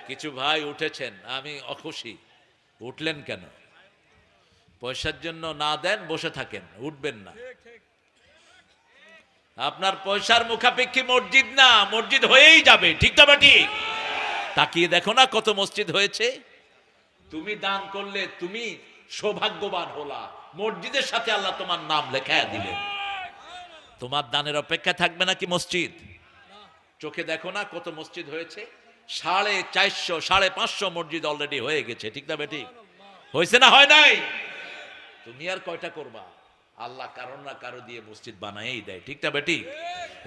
কিছু ভাই উঠেছেন, আমি অখুশি। উঠলেন কেন? পয়সার জন্য না দেন, বসে থাকেন, উঠবেন না। আপনার পয়সার মুখাপেক্ষী মসজিদ না, মসজিদ হয়েই যাবে। ঠিক না ঠিক? তাকিয়ে দেখো না কত মসজিদ হয়েছে। তুমি দান করলে তুমি সৌভাগ্যবান হলা, মসজিদের সাথে আল্লাহ তোমার নাম লেখায় দিলেন। তোমার দানের অপেক্ষা থাকবে নাকি মসজিদ? চোখে দেখো না কত মসজিদ হয়েছে। 450 550 মসজিদ অলরেডি হয়ে গেছে। ঠিক না বেঠিক? হয়েছে না হয় নাই? তুমি আর কয়টা করবা? আল্লাহ কারো না কারো দিয়ে মসজিদ বানাই দেয়। ঠিক না বেঠিক?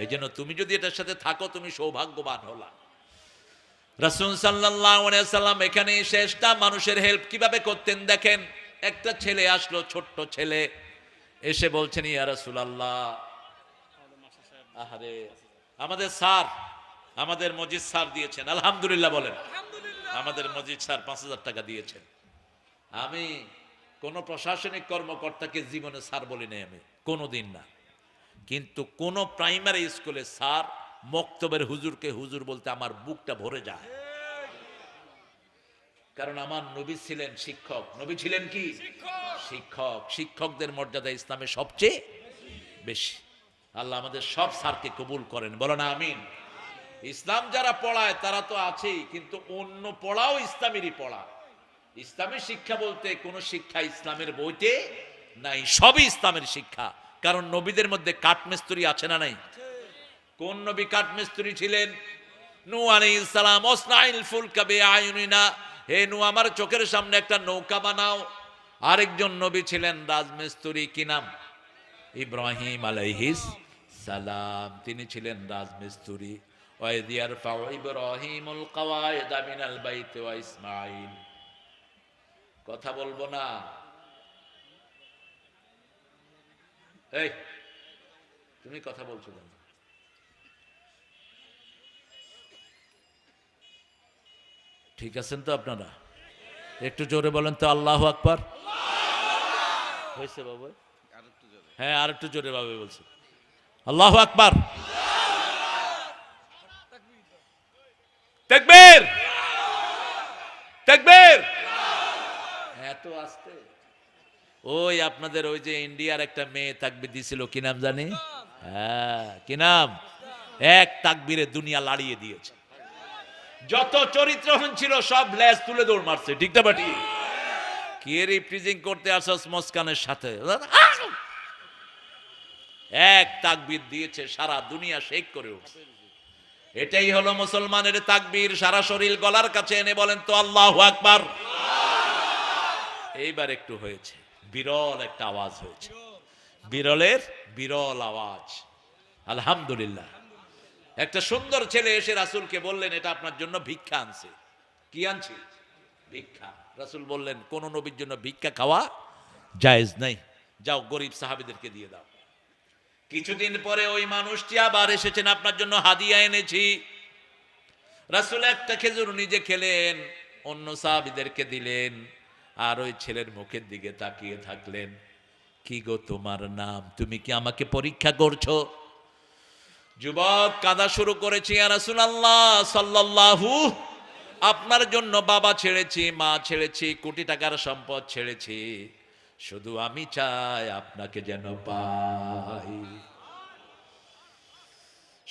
এই জন্য তুমি যদি এটার সাথে থাকো তুমি সৌভাগ্যবান হলা। রাসূল সাল্লাল্লাহু আলাইহি সাল্লাম এখানে শেষটা মানুষের হেল্প কিভাবে করতেন দেখেন। একটা ছেলে আসলো, ছোট্ট ছেলে, এসে বলছেন ইয়া রাসূলুল্লাহ, আহারে আমাদের স্যার, আমাদের মজিদ স্যার দিয়েছেন, আলহামদুলিল্লাহ বলেন। আমাদের মজিদ স্যার 5000 টাকা দিয়েছেন। আমি কোন প্রশাসনিক কর্মকর্তাকে জীবনে স্যার বলি নাই, আমি কোনোদিন না। কিন্তু কোন প্রাইমারি স্কুলে স্যার, মক্তবের হুজুরকে হুজুর বলতে আমার বুকটা ভরে যায়। কারণ আমার নবী ছিলেন শিক্ষক। নবী ছিলেন কি? শিক্ষক। শিক্ষকদের মর্যাদা ইসলামে সবচেয়ে বেশি। আল্লাহ আমাদের সব স্যারকে কবুল করেন, বলো না আমিন। ইসলাম যারা পড়ায় তারা তো আছেই, কিন্তু অন্য পড়াও ইসলামেরই পড়া। ইসলামের শিক্ষা বলতে কোন শিক্ষা ইসলামের বইতে নাই, সবই ইসলামের শিক্ষা। কারণ নবীদের মধ্যে কাঠমিস্ত্রি আছে না নাই? কোন নবী কাঠমিস্ত্রি ছিলেন? নূহ আলাইহিস সালাম, ওসনাইল ফুলকা বিআয়ুনিনা, হে নূহ আমার চোখের সামনে একটা নৌকা বানাও। আরেকজন নবী ছিলেন রাজমিস্ত্রি, কি নাম? ইব্রাহিম আলাইহিস সালাম, তিনি ছিলেন রাজমিস্ত্রি। ওয়াইদ ইয়ারফাউ ইব্রাহিমুল কওয়াইদা মিনাল বাইতি ওয়া ইসমাঈল। কথা বলবো না? এই তুমি কথা বলছো কেন? ঠিক আছেন তো আপনারা? একটু জোরে বলেন তো আল্লাহু আকবার। হয়েছে বাবু? হ্যাঁ, আর একটু জোরে ভাবে বলছে আল্লাহু আকবার। তাকবীর, তাকবীর। এত আস্তে? ওই আপনাদের ওই যে ইন্ডিয়ার একটা মেয়ে তাকবীর দিছিল, কি নাম জানি? হ্যাঁ, কি নাম? এক তাকবীরে দুনিয়া লাড়িয়ে দিয়েছে। যত চরিত্রহীন ছিল সব লেজ তুলে দৌড় মারছে, ঠিক না বাটি? কে রিপ্রেজেন্ট করতে আসছ মস্কানের সাথে? এক তাকবীর দিয়েছে, সারা দুনিয়া শেক করে উঠছে। এটাই হলো মুসলমানের তাকবীর। সারা শরীর গলার কাছে এনে বলেন তো আল্লাহু আকবার। এইবার একটু হয়েছে, বিরল একটা আওয়াজ হয়েছে, বিরলের বিরল আওয়াজ। আলহামদুলিল্লাহ। একটা সুন্দর ছেলে এসে রাসূলকে বললেন, এটা আপনার জন্য ভিক্ষা আনছে। কি আনছি? ভিক্ষা। রাসূল বললেন, কোন নবীর জন্য ভিক্ষা খাওয়া জায়েজ নাই, যাও গরিব সাহাবীদেরকে দিয়ে দাও। কিছুদিন পরে ওই মানুষটি আবার এসেছেন, আপনার জন্য হাদিয়া এনেছি। রাসূল একটা খেজুর নিজে খেলেন, অন্য সাহাবীদেরকে দিলেন, আর ওই ছেলের মুখের দিকে তাকিয়ে থাকলেন। কি গো তোমার নাম? তুমি কি আমাকে পরীক্ষা করছো? যুবক কাঁদা শুরু করেছে, ইয়া রাসূলুল্লাহ সাল্লাল্লাহু, আপনার জন্য বাবা ছেড়েছি, মা ছেড়েছি, কোটি টাকার সম্পদ ছেড়েছি, শুধু আমি চাই আপনাকে যেন পাই।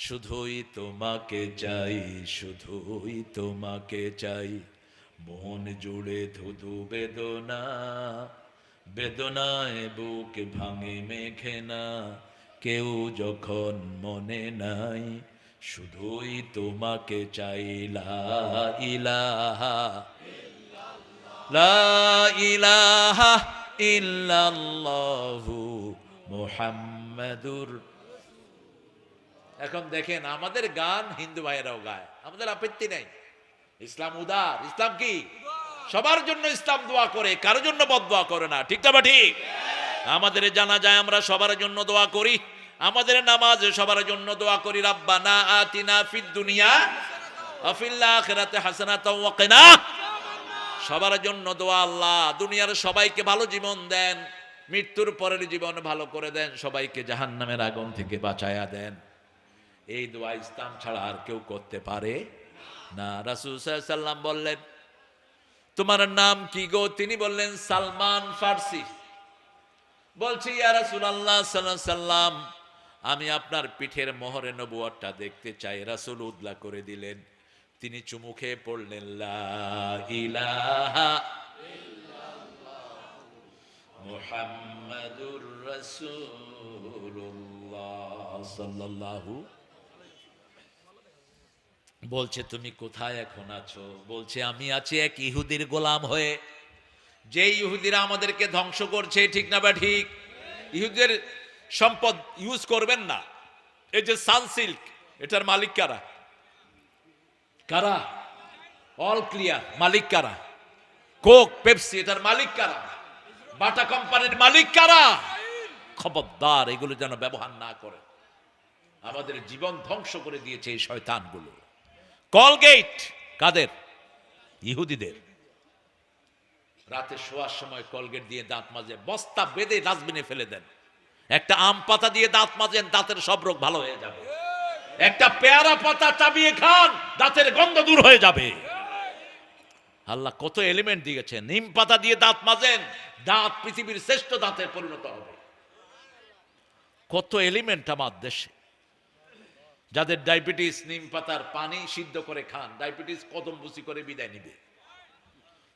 শুধুই তোমাকে চাই, শুধুই তোমাকে চাই, মন জুড়ে ধুধু বেদনা, বেদনায় বুক ভাঙে মেঘে না, কেউ যখন মনে নাই, শুধুই তোমাকে চাই। লা ইলাহা, লা ইলাহা ইল্লাল্লাহু মুহাম্মাদুর। এখন দেখেন আমাদের গান হিন্দু ভাইয়েরাও গায়, আমাদের আপত্তি নাই। ইসলাম উদার। ইসলাম কি? সবার জন্য ইসলাম দোয়া করে, কারোর জন্য বদদোয়া করে না, ঠিক না ঠিক? আমাদের জানা যায় আমরা সবার জন্য দোয়া করি, আমাদের নামাজে সবার জন্য দোয়া করি, রাব্বানা আতিনা ফিদ দুনিয়া ওয়া ফিল আখিরাতি হাসানাতাও ওয়া কিনা। সবার জন্য দোয়া, আল্লাহ দুনিয়ার সবাইকে ভালো জীবন দেন, মৃত্যুর পরের জীবন ভালো করে দেন, সবাইকে জাহান্নামের আগুন থেকে বাঁচায়া দেন। এই দোয়া ইসলাম ছাড়া আর কেউ করতে পারে না। রাসূল সাল্লাল্লাহু আলাইহি সাল্লাম বললেন, তোমার নাম কি গো? তিনি বললেন, সালমান ফার্সি। বলছি, ইয়া রাসূলুল্লাহ সাল্লাল্লাহু আলাইহি সাল্লাম, আমি আপনার পিঠের মোহরে নবুয়তটা দেখতে চাই। রাসূল উদলা করে দিলেন, তিনি চুমু খেয়ে পড়লেন, লা ইলাহা ইল্লাল্লাহ মুহাম্মাদুর রাসূলুল্লাহ সাল্লাল্লাহু। বলছে, তুমি কোথায় এখন আছো? বলছে, আমি আছি এক ইহুদির গোলাম হয়ে, যে ইহুদিরা আমাদেরকে ধ্বংস করছে, ঠিক না বা ঠিক? ইহুদিদের সম্পদ ইউজ করবেন না। এই যে সানসিল্ক, এটার মালিক কারা? কারা? অল ক্লিয়ার মালিক কারা? কোক, পেপসি, এটার মালিক কারা? বাটা কোম্পানির মালিক কারা? খবরদার এগুলো যেন ব্যবহার না করে। আমাদের জীবন ধ্বংস করে দিয়েছে এই শয়তানগুলো। কলগেট কাদের? ইহুদিদের। রাতে শোয়ার সময় কলগেট দিয়ে দাঁত মাজে, বস্তা বেঁধে ডাস্টবিনে ফেলে দেন। একটা আম পাতা দিয়ে দাঁত মাজেন, দাঁতের সব রোগ ভালো হয়ে যাবে। একটা পেয়ারা পাতা চাবিয়ে খান, দাঁতের গন্ধ দূর হয়ে যাবে। আল্লাহ কত এলিমেন্ট দিয়েছে। নিম পাতা দিয়ে দাঁত মাজেন, দাঁত পৃথিবীর শ্রেষ্ঠ দাঁতে পরিণত হবে। কত এলিমেন্ট আমার দেশে। যাদের ডায়াবেটিস, নিম পাতার পানি সিদ্ধ করে খান, ডায়াবেটিস কদম বুসি করে বিদায় নিবে।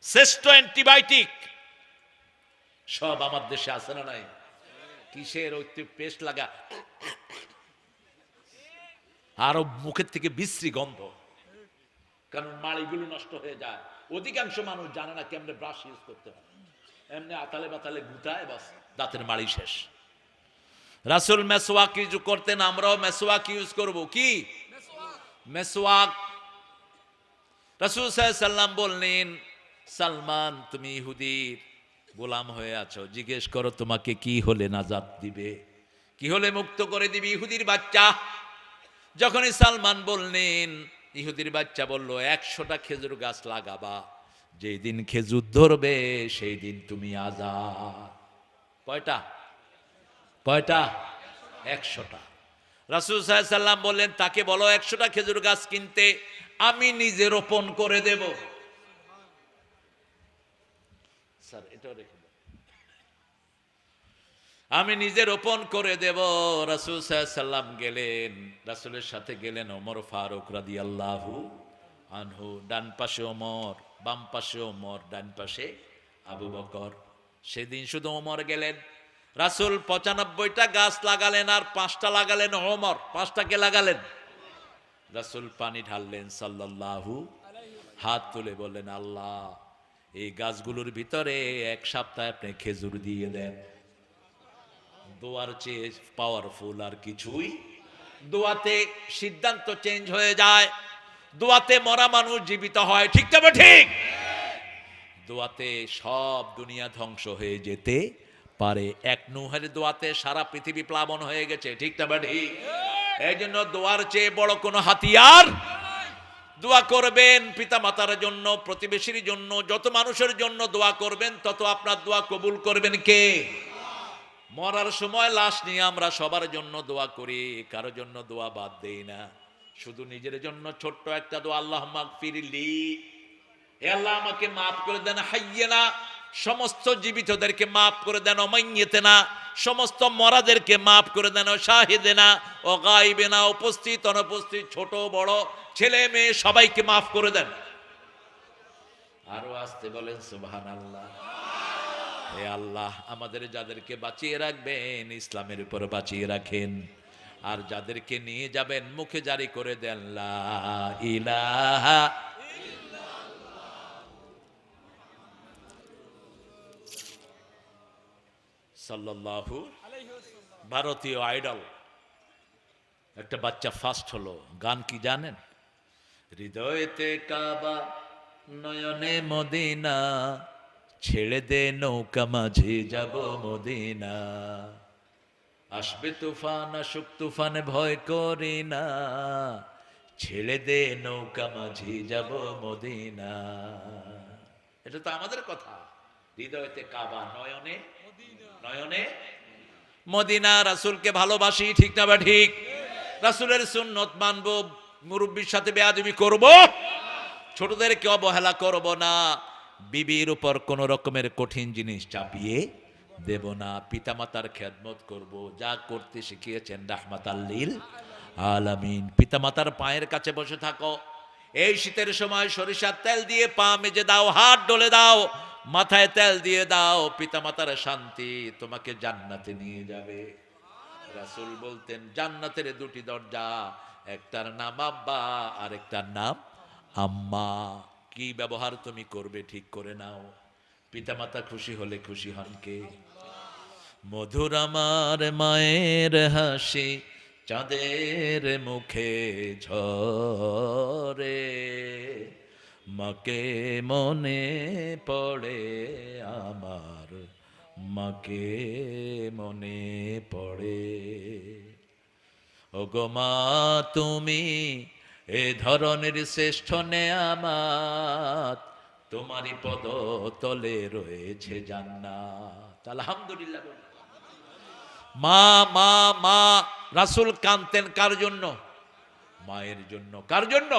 শ্রেষ্ঠ অ্যান্টিবায়োটিক সব আমার দেশে আছে না নাই? কিসের ওই পেস্ট লাগা, আরো মুখের থেকে বিশ্রী গন্ধ, কারণ মাড়িগুলো নষ্ট হয়ে যায়। অধিকাংশ মানুষ জানে না কেমনে ব্রাশ ইউজ করতে হয়, এমনি আতালে বাতালে গুটায় বাস দাঁতের মাড়ি শেষ। রাসূল মেসওয়াক ইউজ করতেন, আমরাও মেসওয়াক ইউজ করব। কি মেসওয়াক? রাসূল সাল্লাল্লাহু আলাইহি সাল্লাম বললেন, সালমান তুমি ইহুদির গোলাম হয়ে আছো, জিজ্ঞেস করো তোমাকে কি হলে নাজাত দিবে, কি হলে মুক্ত করে দিবে। ইহুদির বাচ্চা যখনই সালমান বললেন, ইহুদির বাচ্চা বলল 100টা খেজুর গাছ লাগাবা, যেই দিন খেজুর ধরবে সেই দিন তুমি আজাদ। কয়টা? কয়টা? 100টা। রাসূল সাল্লাল্লাহু আলাইহি সাল্লাম বললেন, তাকে বলো 100টা খেজুর গাছ কিনতে, আমি নিজে রোপণ করে দেব। স্যার এটাও রেখে দাও, আমি নিজে রোপণ করে দেব। রাসূল সাল্লাল্লাহু আলাইহি সাল্লাম গেলেন, রাসূলের সাথে গেলেন ওমর ফারুক রাদিয়াল্লাহু আনহু। ডান পাশে ওমর, বাম পাশে ওমর, ডান পাশে আবু বকর। সেদিন শুধু ওমর গেলেন। রাসূল 95টা গাছ লাগালেন আর 5টা লাগালেন ওমর। 5টাকে লাগালেন। রাসূল পানি ঢাললেন সাল্লাল্লাহু, হাত তুলে বললেন, আল্লাহ এই গাছগুলোর ভিতরে 1 সপ্তাহ আপনি খেজুর দিয়ে দেন। দোয়ার চেয়ে পাওয়ারফুল আর কিছুই। দোয়াতে সিদ্ধান্ত চেঞ্জ হয়ে যায়, দোয়াতে মরা মানুষ জীবিত হয়। ঠিক তবে ঠিক, দোয়াতে সব দুনিয়া ধ্বংস হয়ে যেতে পারে। এক নূহের দোয়াতে সারা পৃথিবী প্লাবন হয়ে গেছে। ঠিক তবে ঠিক। এই জন্য দোয়ার চেয়ে বড় কোনো হাতিয়ার। দোয়া করবেন পিতা মাতার জন্য, প্রতিবেশীর জন্য, যত মানুষের জন্য দোয়া করবেন তত আপনার দোয়া কবুল করবেন কে? মরার সময় লাশ নিয়ে আমরা সবার জন্য দোয়া করি, কারো জন্য দোয়া বাদ দেই না। শুধু নিজের জন্য ছোট্ট একটা দোয়া, আল্লাহুম্মা গফিরলি, হে আল্লাহ আমাকে মাফ করে দেন। হাইয়্যিনা, সমস্ত জীবিতদেরকে মাফ করে দেন। মাইয়্যিতিনা, সমস্ত মরাদেরকে মাফ করে দেন। শাহিদিনা ও গায়বিনা, উপস্থিত অনুপস্থিত ছোট বড় ছেলে মেয়ে সবাইকে মাফ করে দেন। আরো আসতে বলেন সুবহানাল্লাহ। হে আল্লাহ আমাদের যাদেরকে বাঁচিয়ে রাখবেন ইসলামের উপর বাঁচিয়ে রাখেন, আর যাদেরকে নিয়ে যাবেন মুখে জারি করে দেন লা ইলাহা ইল্লাল্লাহ। সাল্লাল্লাহু আলাইহি ওয়াসাল্লাম। ভারতীয় আইডল একটা বাচ্চা ফার্স্ট হলো। গান কি জানেন? হৃদয়েতে কাবা, নয়নে মদিনা, ছেড়ে দে নৌকা মাঝে যাব মদিনা, আসবে তুফান আসুক তুফানে ভয় করি না, ছেড়ে দে নৌকা মাঝে যাব মদিনা। এটা তো আমাদের কথা। হৃদয়তে কাবা, নয়নে নয়নে মদিনা। রাসূলকে ভালোবাসি, ঠিক না বা ঠিক? রাসূলের সুন্নত মানব, মুরব্বির সাথে বেয়াদবি করব, ছোটদেরকে অবহেলা করব না, বিবির উপর কোন রকমের কঠিন জিনিস চাপিয়ে দেব না, পিতামাতার খেদমত করব, যা করতে শিখিয়েছেন রাহমাতাল লিল আলামিন। পিতামাতার পায়ের কাছে বসে থাকো। এই শীতের সময় সরিষার তেল দিয়ে পা মেজে দাও, হাত ডলে দাও, মাথায় তেল দিয়ে দাও। পিতামাতার শান্তি তোমাকে জান্নাতে নিয়ে যাবে। রাসূল বলতেন জান্নাতের 2টি দরজা, একটার নাম আব্বা আর একটার নাম আম্মা। কি ব্যবহার তুমি করবে ঠিক করে নাও। পিতামাতা খুশি হলে খুশি হন কে? মধুর আমার মায়ের হাসি চাঁদের মুখে ঝরে, মাকে মনে পড়ে আমার, মাকে মনে পড়ে। ওগো মা তুমি এ ধরনের শ্রেষ্ঠ নেয়ামত, তোমারই পদ তলে রয়েছে জান্নাত। আলহামদুলিল্লাহ। মা মা মা। রাসূল কাঁদতেন কার জন্য? মায়ের জন্য। কার জন্য?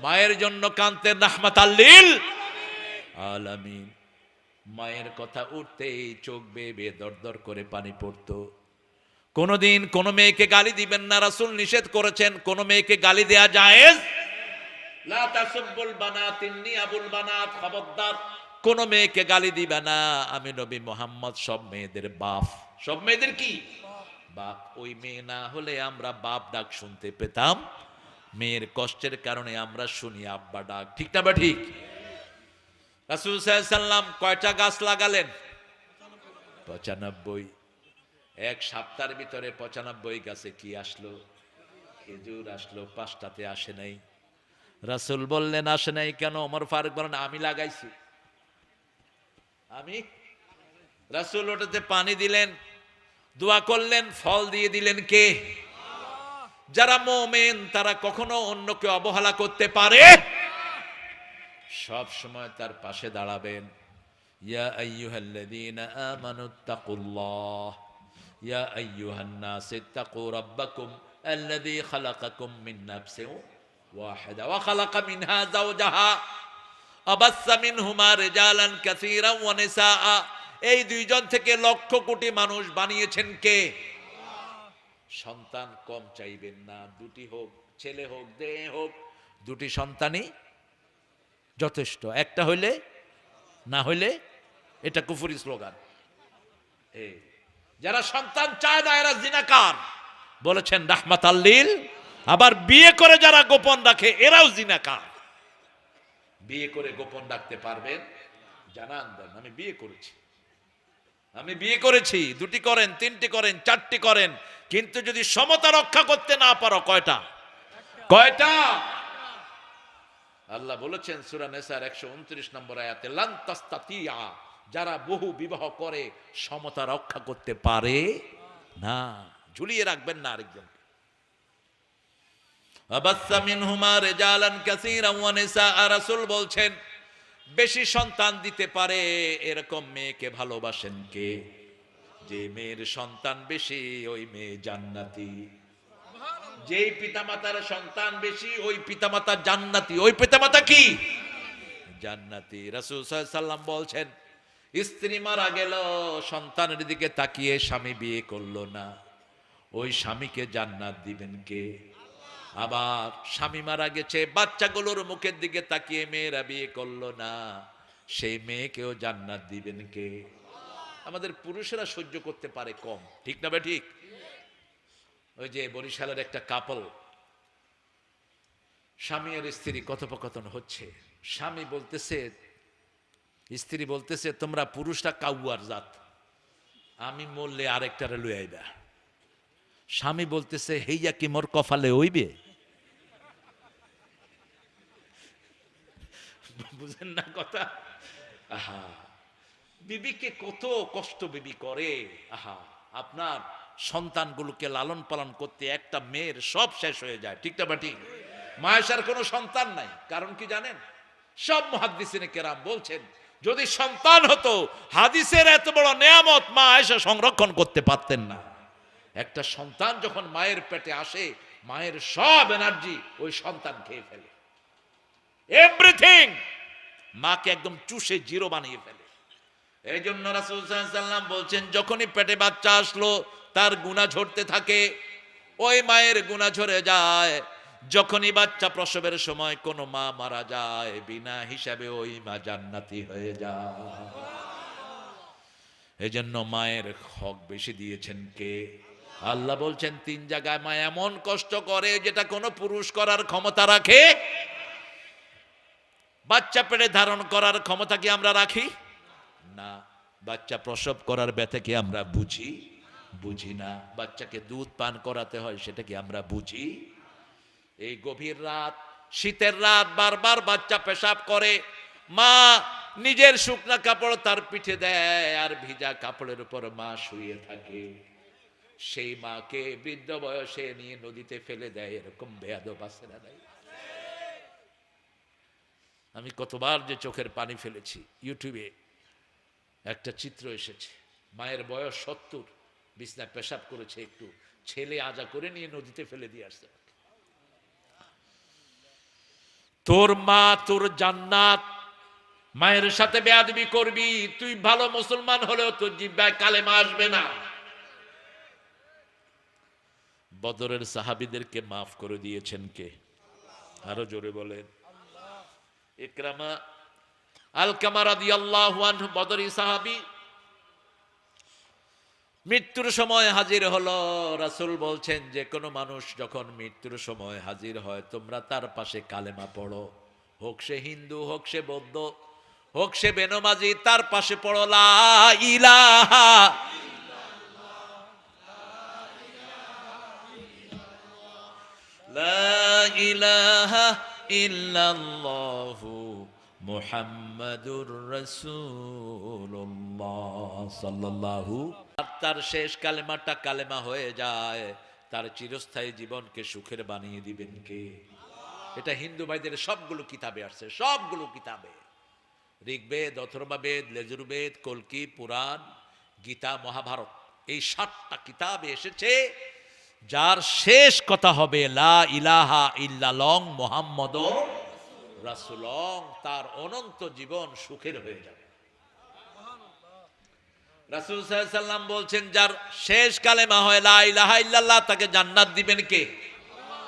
মায়ের জন্য কাঁদতেন রাহমাতাল লিল আলামিন। মায়ের কথা উঠতেই চোখ বেয়ে বেয়ে দরদর করে পানি পড়তো। কোনদিন কোন মেয়েকে গালি দিবেন না, রাসূল নিষেধ করেছেন। কোন মেয়েকে গালি দেয়া জায়েজ, লা তাসুব্বুল বানাত ইন্নী আবুল বানাত, খবরদার কোন মেয়েকে গালি দিবে না, আমি নবী মুহাম্মদ সব মেয়েদের বাপ, সব মেয়েদের কি বাপ। ওই মেয়ে না হলে আমরা বাপ ডাক শুনতে পেতাম, মেয়ের কষ্টের কারণে আমরা শুনি আব্বা ডাক। ঠিক না বা ঠিক? রাসূল সাল্লাল্লাহু আলাইহি সাল্লাম কয়টা গাছ লাগালেন? 95। এক সপ্তাহের ভিতরে 95 গাছে কি আসলো? খেজুর আসলো। 5টাতে আসে নাই। রাসূল বললেন আসে নাই কেন? ওমর ফারুক বলেন আমি লাগাইছি। আমি রাসূল ওটাতে পানি দিলেন, দোয়া করলেন, ফল দিয়ে দিলেন কে? যারা মুমিন তারা কখনো অন্যকে অবহেলা করতে পারে, সব সময় তার পাশে দাঁড়াবেন। ইয়া আইয়ুহাল্লাযীনা আমানুত্তাকুল্লাহ ইয়া আইয়ুহান নাস ইত্তাকু রাব্বাকুম আল্লাযী খালাকাকুম মিন নাফসিন ওয়াহিদা ওয়া খালাকা মিনহা যাওজাহা আবাসসা মিনহুমা রিজালান কাসীরান ওয়া নিসাআ। এই দুইজন থেকে লক্ষ কোটি মানুষ বানিয়েছেন কে? সন্তান কম চাইবেন না, দুটি হোক, ছেলে হোক, মেয়ে হোক, দুটি সন্তানই যথেষ্ট। একটা হইলে না হইলে এটা কুফরি স্লোগান। যারা সন্তান চায় না এরা জিনাকার বলেছেন রাহমাতাল লিল। আবার বিয়ে করে যারা গোপন রাখে এরাও জিনাকার। বিয়ে করে গোপন রাখতে পারবেন? জানান দেন আমি বিয়ে করেছি, আমি বিয়ে করেছি। দুটি করেন, তিনটি করেন, চারটি করেন, কিন্তু যদি সমতা রক্ষা করতে না পারো কয়টা? কয়টা? আল্লাহ বলেছেন সূরা নিসার 129 নম্বর আয়াতে লান তাস্তাতিয়া, যারা বহু বিবাহ করে সমতা রক্ষা করতে পারে না। ঝুলিয়ে রাখবেন না আরেকজন। আবাসসা মিনহুমা রিজালান কাসীরান ওয়া নিসাআ, রাসূল বলছেন বেশি সন্তান দিতে পারে এরকম মেয়েকে ভালোবাসেন কে? যে মেয়ের সন্তান বেশি ওই মেয়ে জান্নাতি। যেই পিতামাতার সন্তান বেশি ওই পিতামাতা জান্নাতি। ওই পিতামাতা কি? জান্নাতি। রাসূল সাল্লাল্লাহু আলাইহি সাল্লাম বলছেন স্ত্রী মারা গেল, সন্তানের দিকে তাকিয়ে স্বামী বিয়ে করলো না, ওই স্বামীকে জান্নাত দিবেন কে? আবার স্বামী মারা গেছে, বাচ্চাগুলোর মুখের দিকে তাকিয়ে মেয়েরা বিয়ে করলো না, সেই মেয়েকেও জান্নাত দিবেন কে? আমাদের পুরুষেরা সহ্য করতে পারে কম। ঠিক না ভাই? ঠিক। ওই যে বরিশালের একটা কাপল, স্বামী আর স্ত্রী কথোপকথন হচ্ছে। স্বামী বলতেছে, স্ত্রী বলতেছে তোমরা পুরুষরা কাউয়ার জাত, আমি মরলে আরেকটারে লই আইবা। স্বামী বলতেছে হেইয়া কি মোর কপালে হইবে? বুঝেন না কথা? আহা, বিবিকে কত কষ্ট বিবি করে। আহা, আপনার সন্তানগুলোকে লালন পালন করতে একটা মেয়ের সব শেষ হয়ে যায়। ঠিক না বা ঠিক? মায়েশার কোনো সন্তান নাই, কারণ কি জানেন? সব মুহাদ্দিসিনে কেরাম বলছেন যদি সন্তান হতো, হাদিসের এত বড় নেয়ামত মা আয়েশা সংরক্ষণ করতে পারতেন না। একটা সন্তান যখন মায়ের পেটে আসে, মায়ের সব এনার্জি ওই সন্তান খেয়ে ফেলে, এভরিথিং মাকে একদম চুষে জিরো বানিয়ে ফেলে। এই জন্য রাসূল সাল্লাল্লাহু আলাইহি সাল্লাম বলছেন যখনই পেটে বাচ্চা আসলো তার গুনাহ ঝরতে থাকে, ওই মায়ের গুনাহ ঝরে যায়। যখনই বাচ্চা প্রসবের সময় কোনো মা মারা যায়, বিনা হিসাবে ওই মা জান্নাতি হয়ে যায়। এজন্য মায়ের হক বেশি দিয়েছেন কে? আল্লাহ বলছেন 3 জায়গায় মা এমন কষ্ট করে যেটা কোনো পুরুষ করার ক্ষমতা রাখে? বাচ্চা পেটে ধারণ করার ক্ষমতা কি আমরা রাখি? না। বাচ্চা প্রসব করার ব্যথা কি আমরা বুঝি? বুঝি না। বাচ্চাকে দুধ পান করাতে হয় সেটা কি আমরা বুঝি? এই গভীর রাত, শীতের রাত, বারবার বাচ্চা পেশাব করে, মা নিজের শুকনা কাপড় তার পিঠে দেয় আর ভিজা কাপড়ের উপর মা শুয়ে থাকে। সেই মাকে বৃদ্ধ বয়সে নিয়ে নদীতে ফেলে দেয়। এরকম বেয়াদব আছে না নাই? আমি কতবার যে চোখের পানি ফেলেছি। ইউটিউবে একটা চিত্র এসেছে, মায়ের বয়স 70, বিছনায় পেশাব করেছে, একটু ছেলে আজা করে নিয়ে নদীতে ফেলে দিয়ে আসছে। তোর মা তোর জান্নাত, মায়ের সাথে বেয়াদবি করবি, তুই ভালো মুসলমান হলেও তোর জিহ্বায় কালেমা আসবে না। বদরের সাহাবীদেরকে মাফ করে দিয়েছেন কে? আরো জোরে বলেন। ইকরামা আলকামা রাদিয়াল্লাহু আনহু বদরি সাহাবী, মৃত্যুর সময় হাজির হলো। রাসূল বলছেন যে কোনো মানুষ যখন মৃত্যুর সময় হাজির হয় তোমরা তার পাশে কালেমা পড়ো, হোক সে হিন্দু, হোক সে বৌদ্ধ, হোক সে বেনমাজি, তার পাশে পড়ো লা ইলাহা, লা ইলাহা ইল্লাল্লাহু মুহাম্মাদুর রাসূলুল্লাহ সাল্লাল্লাহু। আর তার শেষ কালেমাটা কালেমা হয়ে যায়, তার চিরস্থায়ী জীবনকে সুখের বানিয়ে দিবেন কে? এটা হিন্দু ভাইদের সবগুলো কিতাবে আসছে, সবগুলো কিতাবে, ঋগ্বেদ, অথর্ববেদ, লেজুরবেদ, কল্কি, পুরাণ, গীতা, মহাভারত, এই 7টা কিতাবে এসেছে যার শেষ কথা হবে লা ইলাহা ইল্লাল্লাহ মুহাম্মাদুর রাসূলুল্লাহ, তার অনন্ত জীবন সুখের হয়ে যাবে। রাসূল সাল্লাল্লাহু আলাইহি সাল্লাম বলছেন যার শেষ কালেমা হয় লা ইলাহা ইল্লাল্লাহ তাকে জান্নাত দিবেন কে?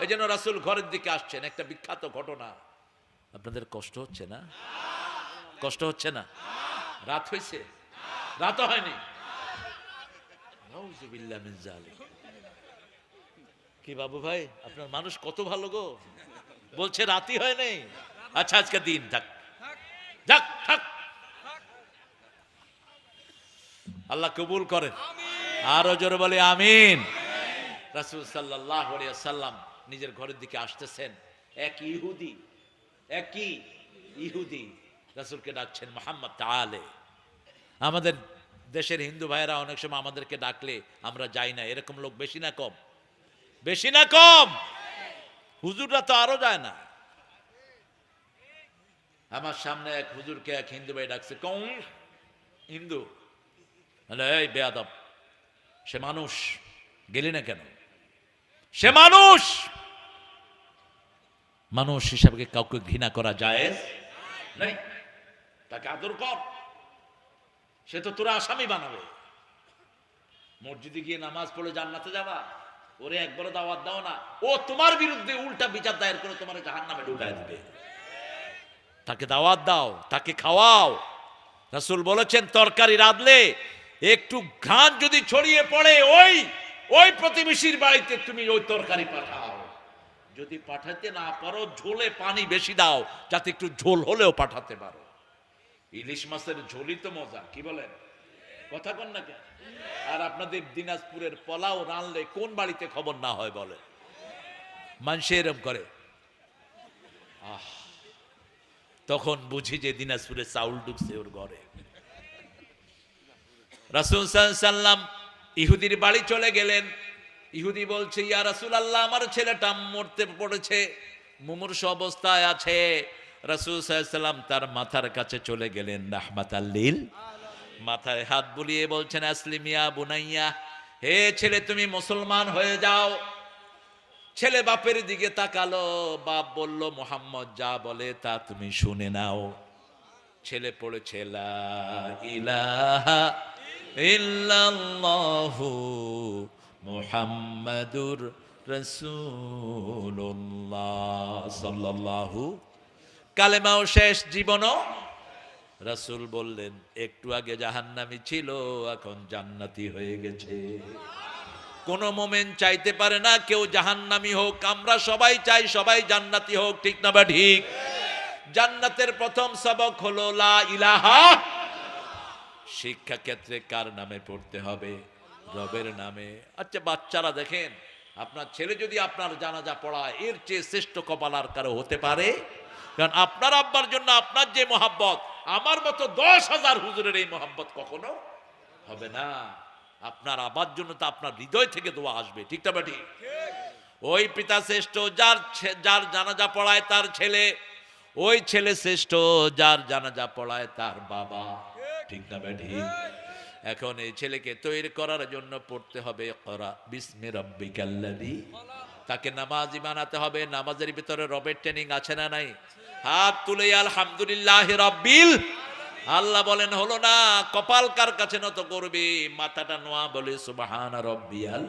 এই জন্য রাসূল ঘরের দিকে আসছেন, একটা বিখ্যাত ঘটনা। আপনাদের কষ্ট হচ্ছে না? কষ্ট হচ্ছে না? রাত হয়েছে? রাত হয়নি? নাউযুবিল্লাহ মিন যালিক। কি বাবু ভাই, আপনার মানুষ কত ভালো গো, বলছে রাতই হয় নাই। আচ্ছা আজকে দিন থাক, যাক থাক, আল্লাহ কবুল করেন। আরো জোরে বলে আমিন। রাসূল সাল্লাল্লাহু আলাইহি ওয়াসাল্লাম নিজের ঘরের দিকে আসতেছেন, এক ইহুদি রাসূলকে ডাকছেন মুহাম্মদ তাআলে। আমাদের দেশের হিন্দু ভাইয়েরা অনেক সময় আমাদেরকে ডাকলে আমরা যাই না, এরকম লোক বেশি না কম? বেশি না কম? হুজুররা তো আরো যায় না। আমার সামনে এক হুজুরকে এক হিন্দু ভাই ডাকছে, কোন হিন্দু? এই বেয়াদব, সে মানুষ, গেলি না কেন? সে মানুষ, মানুষ হিসাবে কাউকে ঘৃণা করা জায়েজ নেই, তাকে আদর কর, সে তো তোরা আসামি বানাবে। মসজিদে গিয়ে নামাজ পড়ে জান্নাতে যাবা, ওরে একবারও দাওয়াত দাও না, ও তোমার বিরুদ্ধে উল্টা বিচার দায়ের করে তোমার জাহান্নামে ঢুকায় দিবে। তাকে দাওয়াত দাও, তাকে খাওয়াও। রাসূল বলেছেন তরকারি রাঁধলে একটু ঘ্রাণ যদি ছড়িয়ে পড়ে ওই প্রতিবেশীর বাড়িতে তুমি ওই তরকারি পাঠাও। যদি পাঠাতে না পারো ঝোলে পানি বেশি দাও, যাতে একটু ঝোল হলেও পাঠাতে পারো। ইলিশ মাছের ঝোলই তো মজা, কি বলেন? কথা কন না কেন? আর আপনাদের দিনাজপুরের পোলাও রানলে কোন বাড়িতে খবর না হয় বলে? মানুষ এরম করে, তখন বুঝি যে দিনাজপুরে চাউল ঢুকছে ওর ঘরে। রাসূল সাল্লাল্লাহু আলাইহি সাল্লাম ইহুদির বাড়ি চলে গেলেন। ইহুদি বলছে, ইয়া রাসূলুল্লাহ, আমার ছেলেটা মরতে পড়েছে, মুমূর্ষ অবস্থায় আছে। রাসূল সাল্লাল্লাহু আলাইহি সাল্লাম তার মাথার কাছে চলে গেলেন রাহমাতাল লিল, মাথায় হাত বুলিয়ে বলছেন, আসলিমিয়া বুনাইয়া, হে ছেলে তুমি মুসলমান হয়ে যাও। ছেলে বাপের দিকে তাকালো, বাপ বলল, মুহাম্মদ যা বলে তা তুমি শুনে নাও। ছেলে পড়েছে লা ইলাহা ইল্লাল্লাহু মুহাম্মাদুর রাসূলুল্লাহ সাল্লাল্লাহু, কালেমাও শেষ, জীবনও। রাসূল বললেন, একটু আগে জাহান্নামী ছিল, এখন জান্নাতি হয়ে গেছে। কোন মোমেন চাইতে পারে না কেউ জাহান্নামী হোক, আমরা সবাই চাই সবাই জান্নাতি হোক, ঠিক না বা ঠিক? জান্নাতের প্রথম সবক হলো লা ইলাহা। শিক্ষা ক্ষেত্রে কার নামে পড়তে হবে? রবের নামে। আচ্ছা বাচ্চারা দেখেন, আপনার ছেলে যদি আপনার জানাজা পড়ায়, এর চেয়ে শ্রেষ্ঠ কপাল আর কারো হতে পারে? কারণ আপনার আব্বার জন্য আপনার যে মহাব্বত, আমার মতো 10,000 হুজুরের এই মহাব্বত কখনো হবে না। আপনার আব্বার জন্য তো আপনার হৃদয় থেকে দোয়া আসবে, ঠিক না ঠিক? ওই পিতা শ্রেষ্ঠ যার জানাজা পড়ায় তার ছেলে, ওই ছেলে শ্রেষ্ঠ যার জানাজা পড়ায় তার বাবা, ঠিক না ঠিক? এখন এই ছেলেকে তৈরি করার জন্য পড়তে হবে ইকরা বিসমি রাব্বিকাল্লাযী, তাকে নামাজি বানাতে হবে। নামাজের ভিতরে রবের ট্রেনিং আছে না নাই? হাত তুলে আলহামদুলিল্লাহ রাব্বিল, আল্লাহ বলেন হলো না, কপাল কার কাছে নত করবে? মাথাটা নোয়া বলে সুবহান রাব্বিয়াল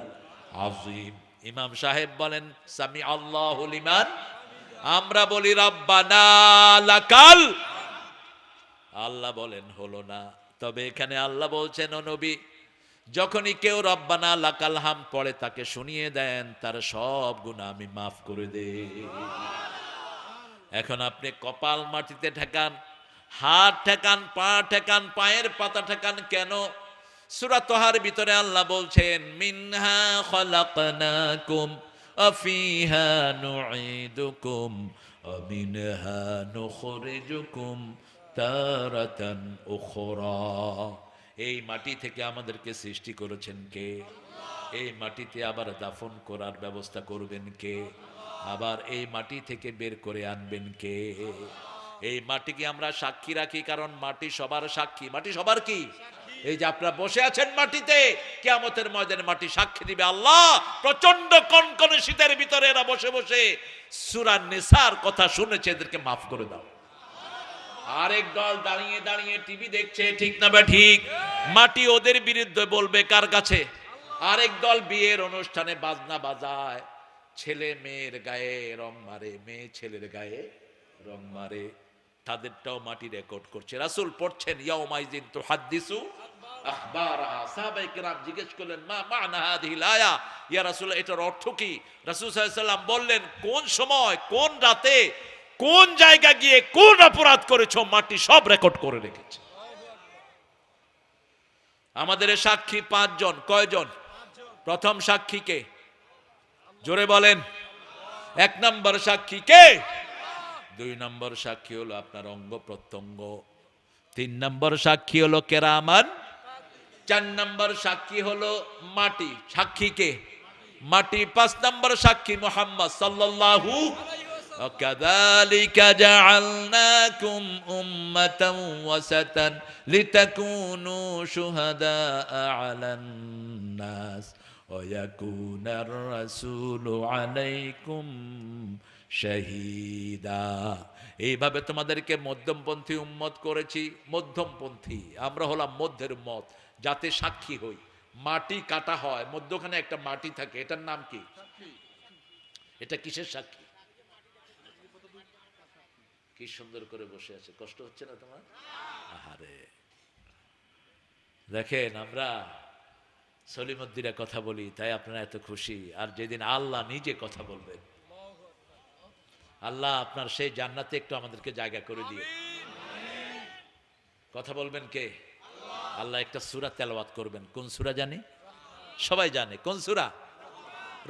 আযীম। ইমাম সাহেব বলেন সামি আল্লাহু লিমান, আমরা বলি রব্বানা লাকাল। আল্লাহ বলেন হলো না। তবে এখানে আল্লাহ বলছেন, ও নবী যখনই কেউ রব্বানা লাকাল হাম পড়ে তাকে শুনিয়ে দেন তার সব গুনাহ আমি মাফ করে দেই। এখন আপনি কপাল মাটিতে ঠেকান, হাত ঠেকান, পা ঠেকান, পায়ের পাতা ঠেকান কেন? সূরা তাহার ভিতরে আল্লাহ বলছেন মিনহা খলাকনাকুম ওয়া ফিহা নুঈদুকুম ওয়া মিনহা নুখরিজুকুম তারাতান উখরা। এই মাটি থেকে আমাদেরকে সৃষ্টি করেছেন কে? এই মাটিতে আবার দাফন করার ব্যবস্থা করবেন কে? আবার এই মাটি থেকে বের করে আনবেন কে? এই মাটিকে আমরা সাক্ষী রাখি, কারণ মাটি সবার সাক্ষী। মাটি সবার কি? এই যে আপনারা বসে আছেন মাটিতে, কিয়ামতের ময়দানে মাটি সাক্ষী দিবে। আল্লাহ প্রচন্ড কনকনে শীতের ভিতরে এরা বসে বসে সূরা নিসার কথা শুনেছে, এদেরকে মাফ করে দাও। আরেক দল দাঁড়িয়ে দাঁড়িয়ে টিভি দেখছে, ঠিক না বা ঠিক? মাটি ওদের বিরুদ্ধে বলবে কার কাছে? আরেক দল বিয়ের অনুষ্ঠানে বাজনা বাজায়, ছেলে মেয়ের গায়ে রং মারে, মেয়ে ছেলের গায়ে রং মারে, তাদেরটাও মাটি রেকর্ড করছে। রাসূল পড়ছেন ইয়াউমাইজিন তুহাদ্দিসু আখবারাহা। সাহাবায়ে কেরাম জিজ্ঞেস করলেন মা মা'না হাযিহিল আয়া, ইয়া রাসূল এটার অর্থ কি? রাসূল সাল্লাল্লাহু আলাইহি ওয়াসাল্লাম বললেন কোন সময়, কোন রাতে, কোন জায়গা গিয়ে কোন অপরাধ করেছো, মাটি সব রেকর্ড করে রেখেছে। আমাদের সাক্ষী 5 জন। কয়জন? প্রথম সাক্ষী কে? জোরে বলেন। 1 নম্বর সাক্ষী কে? 2 নম্বর সাক্ষী হলো আপনার অঙ্গ প্রত্যঙ্গ। 3 নম্বর সাক্ষী হলো কেরামান। 4 নম্বর সাক্ষী হলো মাটি। সাক্ষী কে? মাটি। 5 নম্বর সাক্ষী মুহাম্মদ সাল্লাল্লাহু وكذلك جعلناكم أمة وسطا لتكونوا شهداء على الناس ويكون الرسول عليكم شهيدا। এইভাবে তোমাদেরকে মধ্যমপন্থী উম্মত করেছি। মধ্যমপন্থী আমরা হলাম মধ্যের উম্মত, যাতে সাক্ষী হই। মাটি কাটা হয়, মধ্যখানে একটা মাটি থাকে, এটার নাম কি? এটা কিসের সাক্ষী? কি সুন্দর করে বসে আছে, কষ্ট হচ্ছে না তোমার? আহারে দেখেন, আমরা সলিমুদ্দিরা কথা বলি তাই আপনারা এত খুশি, আর যেদিন আল্লাহ নিজে কথা বলবেন, আল্লাহ আপনার সেই জান্নাতে একটু আমাদেরকে জায়গা করে দিয়ে কথা বলবেন কে? আল্লাহ একটা সূরা তেলাওয়াত করবেন। কোন সূরা জানি? সবাই জানে কোন সূরা?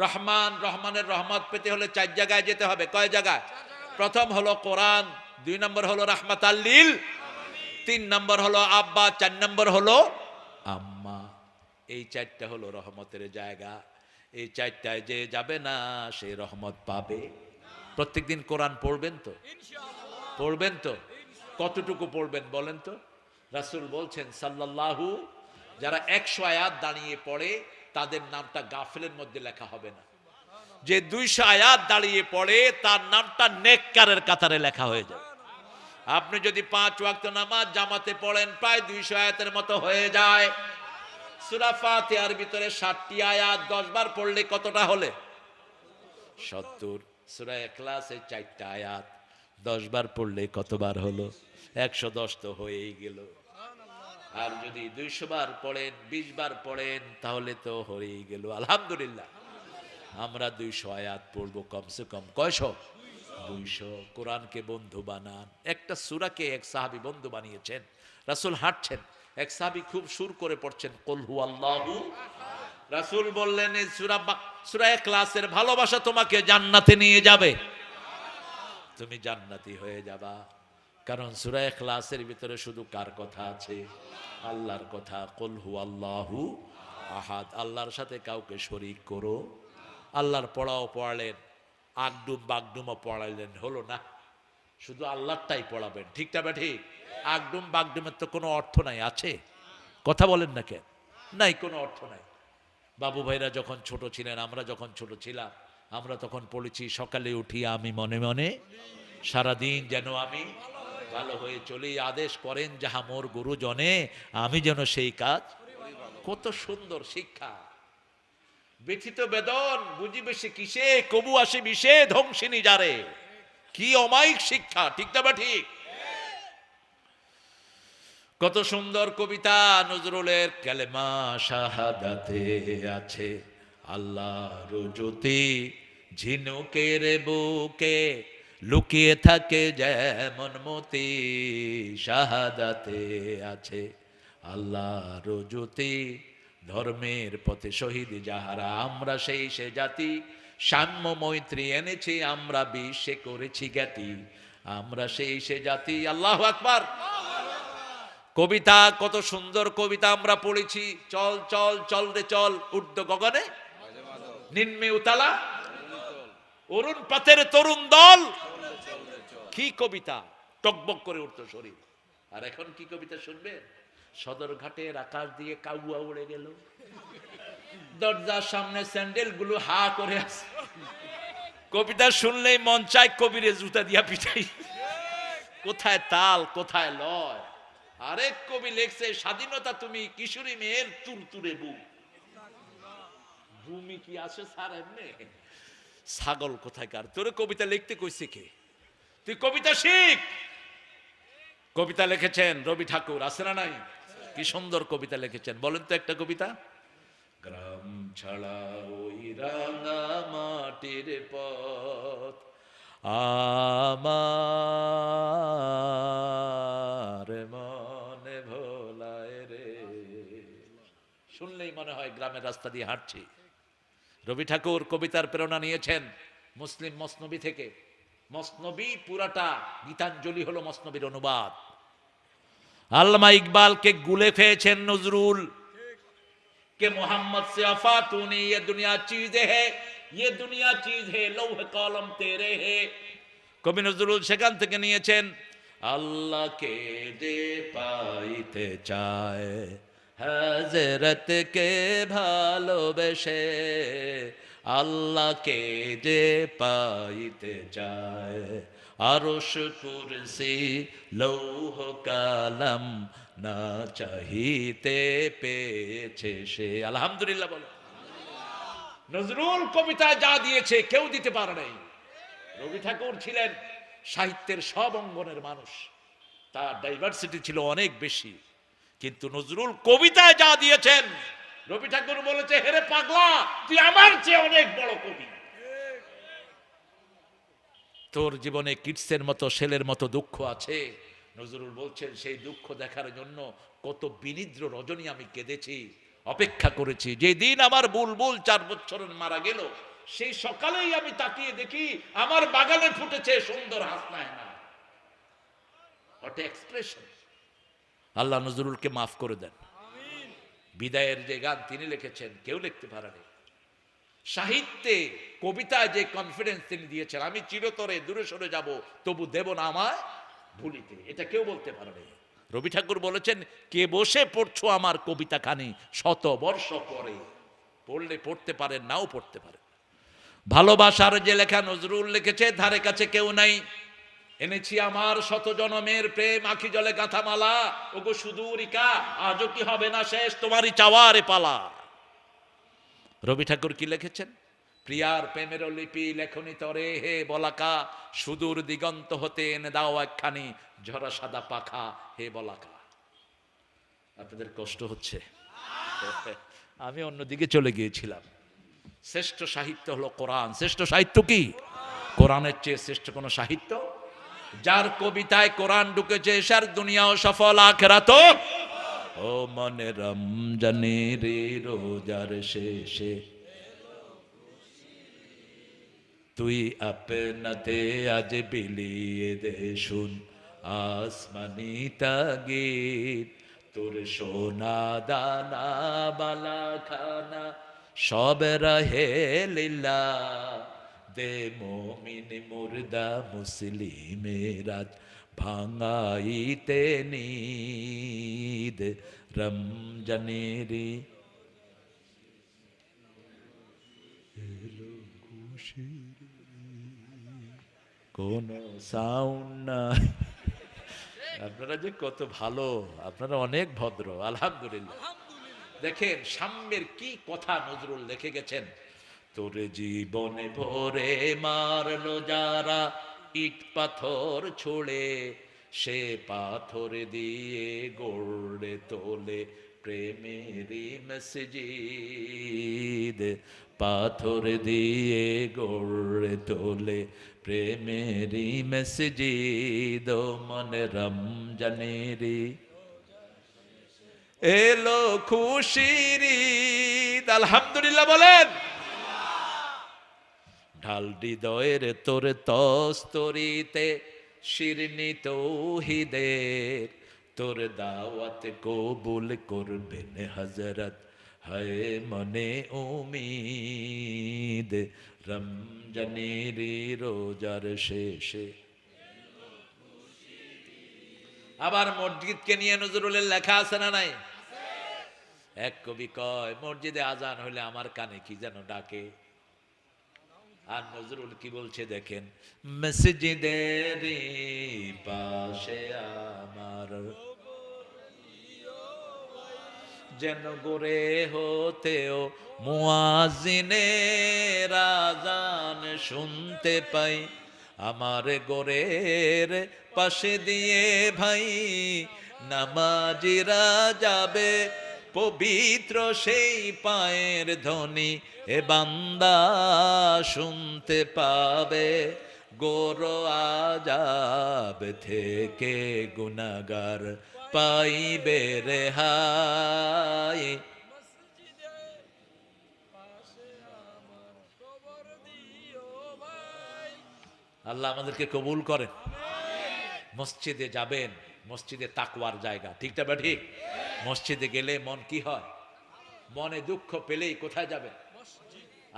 রহমান। রহমানের রহমত পেতে হলে 4 জায়গায় যেতে হবে। কয় জায়গায়? প্রথম হলো কোরআন, 2 নম্বর হলো রাহমাতাল লিল, 3 নম্বর হলো আব্বা, 4 নম্বর হলো আম্মা। এই 4টা হলো রহমতের জায়গা। এই 4টায় যে যাবে না সে রহমত পাবে। প্রত্যেকদিন কোরআন পড়বেন তো? পড়বেন তো? কতটুকু পড়বেন বলেন তো? রাসূল বলছেন সাল্লাল্লাহু, যারা 100 আয়াত দাঁড়িয়ে পড়ে তাদের নামটা গাফিলের মধ্যে লেখা হবে না। যে 200 আয়াত দাঁড়িয়ে পড়ে তার নামটা নেককারের কাতারে লেখা হয়ে যাবে। আপনি যদি 5 ওয়াক্ত নামাজ জামাতে পড়েন, প্রায় 200 আয়াতের মতো হয়ে যায়। সূরা ফাতিহার ভিতরে 60টি আয়াত 10 বার পড়লে কতটা হলে? 70। সূরা ইখলাসে 4টা আয়াত 10 বার পড়লে কতবার হলো? 110 তো হয়েই গেল। আর যদি 200 বার পড়েন, 20 বার পড়েন, তাহলে তো হয়েই গেল। আলহামদুলিল্লাহ আমরা 200 আয়াত পড়বো কমসে কম। কয়শো? 200। কোরআনকে বন্ধু বানান। একটা সূরাকে এক সাহাবী বন্ধু বানিয়েছেন। রাসূল হাঁটছেন, এক সাহাবী খুব সুর করে পড়ছেন কুল হুয়াল্লাহু। রাসূল বললেন এই সূরা ইখলাসের ভালোবাসা তোমাকে জান্নাতে নিয়ে যাবে। তুমি জান্নাতি হয়ে যাবা, কারণ সূরা ইখলাসের ভিতরে শুধু কার কথা আছে? আল্লাহর কথা। কুল হুয়াল্লাহু আহাদ। আল্লাহর সাথে কাউকে শরীক করো। আল্লাহর পড়াও পড়ালেন, আগডুম বাগডুমও পড়াইলেন, হলো না? শুধু আল্লাহটাই পড়াবেন, ঠিকটা বা ঠিক? আগডুম বাগডুমের তো কোনো অর্থ নাই, আছে? কথা বলেন না কেন? নাই, কোনো অর্থ নাই। বাবু ভাইরা যখন ছোট ছিলেন, আমরা যখন ছোট ছিলাম, আমরা তখন পড়েছি সকালে উঠি আমি মনে মনে সারাদিন যেন আমি ভালো হয়ে চলি, আদেশ করেন যাহা মোর গুরুজনে আমি যেন সেই কাজ। কত সুন্দর শিক্ষা। ব্যথিত বেদন বুঝিবে সে কিসে, কবু আসে বিষে ধ্বংসিনী যারে। কি অমায়িক শিক্ষা, ঠিক না বা ঠিক? কত সুন্দর কবিতা নজরুলের, কালেমা শাহাদাতে আছে আল্লাহর জ্যোতি, ঝিনুকের বুকে লুকিয়ে থাকে যেমন মতি, শাহাদাতে আছে আল্লাহর জ্যোতি, ধর্মের পথে শহীদ যাহারা আমরা সেই সে জাতি, সাম্য মৈত্রী এনেছি আমরা বিশ্বে করেছি জ্ঞাতি, আমরা সেই সে জাতি। আল্লাহু আকবার। কবিতা, কত সুন্দর কবিতা আমরা পড়েছি। চল চল চল রে চল, ঊর্ধ্ব গগনে নিম্নে উতালা, অরুণ পাতের তরুণ দল। কি কবিতা, টকবক করে উঠতো শরীর। আর এখন কি কবিতা শুনবে? সদরঘাটের আকাশ দিয়ে কাউয়া উড়ে গেল, দরজার সামনে স্যান্ডেল গুলো হা করে আছে। কবিতা শুনলেই মন চায় কবিরে জুতা দিয়া পিটাই। কোথায় তাল, কোথায় লয়। আরেক কবি লেখছে, স্বাধীনতা তুমি কিশোরী মেয়ের তুরতুরে বুক। ভূমি কি আছে স্যার এমনি? ছাগল কোথাকার, তোর কবিতা লিখতে কইছে কে? তুই কবিতা শিখ। কবিতা লিখেছেন রবি ঠাকুর, আছে না নাই? কি সুন্দর কবিতা লিখেছেন, বলেন তো একটা কবিতা। গ্রাম ছাড়া ওই রাঙা মাটির পথ আমার মনে ভোলায় রে। শুনলেই মনে হয় গ্রামের রাস্তা দিয়ে হাঁটছি। রবি ঠাকুর কবিতার প্রেরণা নিয়েছেন মুসলিম মসনবী থেকে। মসনবী পুরাটা গীতাঞ্জলি হলো মসনবীর অনুবাদ। আল্লামা ইকবালকে গুলে ফেয়েছেন নজরুল, कि मोहम्मद से अफा तूने ये दुनिया चीज है, ये दुनिया चीज है लौह कलम तेरे है। কবি নজরুল সেখান থেকে নিয়েছেন, আল্লাহকে যে পাইতে চায় হযরতকে ভালোবেসে, আল্লাহকে যে পাইতে চায় আরশ কুরসি লৌহ কালাম না চাহিতে পেয়েছে সে। আলহামদুলিল্লাহ বলো। নজরুল কবিতায় যা দিয়েছে কেউ দিতে পারে নাই। রবি ঠাকুর ছিলেন সাহিত্যের সব অঙ্গনের মানুষ, তার ডাইভার্সিটি ছিল অনেক বেশি, কিন্তু নজরুল কবিতায় যা দিয়েছেন, রবি ঠাকুর বলেছে, হেরে পাগলা তুই আমার চেয়ে অনেক বড় কবি। তোর জীবনে কিডসের মতো ছেলের মতো দুঃখ আছে, নজরুল বলছেন সেই দুঃখ দেখার জন্য কত বিনিদ্র রজনী আমি কেঁদেছি, অপেক্ষা করেছি। যেদিন আমার বুলবুল 4 বছরের মারা গেল, সেই সকালেই আমি তাকিয়ে দেখি আমার বাগানে ফুটেছে সুন্দর হাসনাহেনা। What expression. আল্লাহ নজরুলকে মাফ করে দেন। বিদায়ের যে গান তিনি লিখেছেন কেউ লিখতে পারেনি। সাহিত্যে কবিতায় যে কনফিডেন্স তিনি দিয়েছেন, আমি চিরতরে দূরে সরে যাব তবু দেব না আমায় ভুলিতে, এটা কেউ বলতে পারেনি। রবি ঠাকুর বলেছেন, কে বসে পড়ছো আমার কবিতা খানি 100 বর্ষ পরে, পড়লে পড়তে পারেন, নাও পড়তে পারেন। ভালোবাসার যে লেখা নজরুল লিখেছে, ধারে কাছে কেউ নাই, এনেছি আমার 100 জনমের প্রেম আখি জলে গাঁথা মালা, ওগো সুদূরিকা আজও কি হবে না শেষ তোমারই চাওয়ারে পালা। রবি ঠাকুর কি লিখেছেন, প্রিয়ার প্রেমের লিপি লেখনি তরে হে বলাকা, সুদূর দিগন্ত হতে এনে দাও একখানি ঝরা সাদা পাখা হে বলাকা। আপনাদের কষ্ট হচ্ছে? আমি অন্যদিকে চলে গিয়েছিলাম। শ্রেষ্ঠ সাহিত্য হলো কোরআন। শ্রেষ্ঠ সাহিত্য কি? কোরআনের চেয়ে শ্রেষ্ঠ কোন সাহিত্য? যার কবিতায় কোরআন ঢুকেছে সার দুনিয়াও সফল আখিরাতও। ও মনে রমজানের রোজার শেষে তুই আপনাতে আজ বিলিয়ে দে শুন আসমানি তাগিদ, তোর সোনা দানা বালা খানা সব রহে লীলা, দে মোমিন মুর্দা মুসলিমের আজ ভাঙাইতে নিদ রমজানেরি। কোন সাউন্ড নাই। আপনারা যে কত ভালো, আপনারা অনেক ভদ্র, আলহামদুলিল্লাহ। দেখেন সাম্যের কি কথা নজরুল লিখে গেছেন। তোরে জীবনে ভরে মারলো যারা ইট পাথর ছোড়ে, সে পাথর দিয়ে গড়ে তোলে প্রেমেরই মসজিদ, পাথর দিয়ে গড়ে তোলে প্রেমেরই মসজিদ, মনে রমজানেরই এলো খুশির ঈদ। আলহামদুলিল্লাহ বলেন। ঢাল হৃদয়ের তোর তস্তরিতে শিরনি তৌহিদের, তোর দাওয়াত কবুল করবেন হযরত, হায় মনে উম্মীদ। রমজানের রোজার শেষে আবার মসজিদকে নিয়ে নজরুলের লেখা আছে না নাই? এক কবি কয়, মসজিদে আজান হলে আমার কানে কি যেন ডাকে। আর নজরুল কি বলছে দেখেন, মসজিদের পাশে আমার যেন গোরে হতেও মুয়াজ্জিনের আযান শুনতে পাই, আমার গোরের পাশে দিয়ে ভাই নামাজিরা যাবে, পবিত্র সেই পায়ের ধ্বনি এ বান্দা শুনতে পাবে, গোর আযাব থেকে গুনাহগার পাইবে রেহাই। আল্লাহ আমাদেরকে কবুল করেন। মসজিদে যাবেন, মসজিদে তাকওয়ার জায়গা, ঠিকটা বা ঠিক? মসজিদে গেলে মন কি হয়? মনে দুঃখ পেলেই কোথায় যাবেন?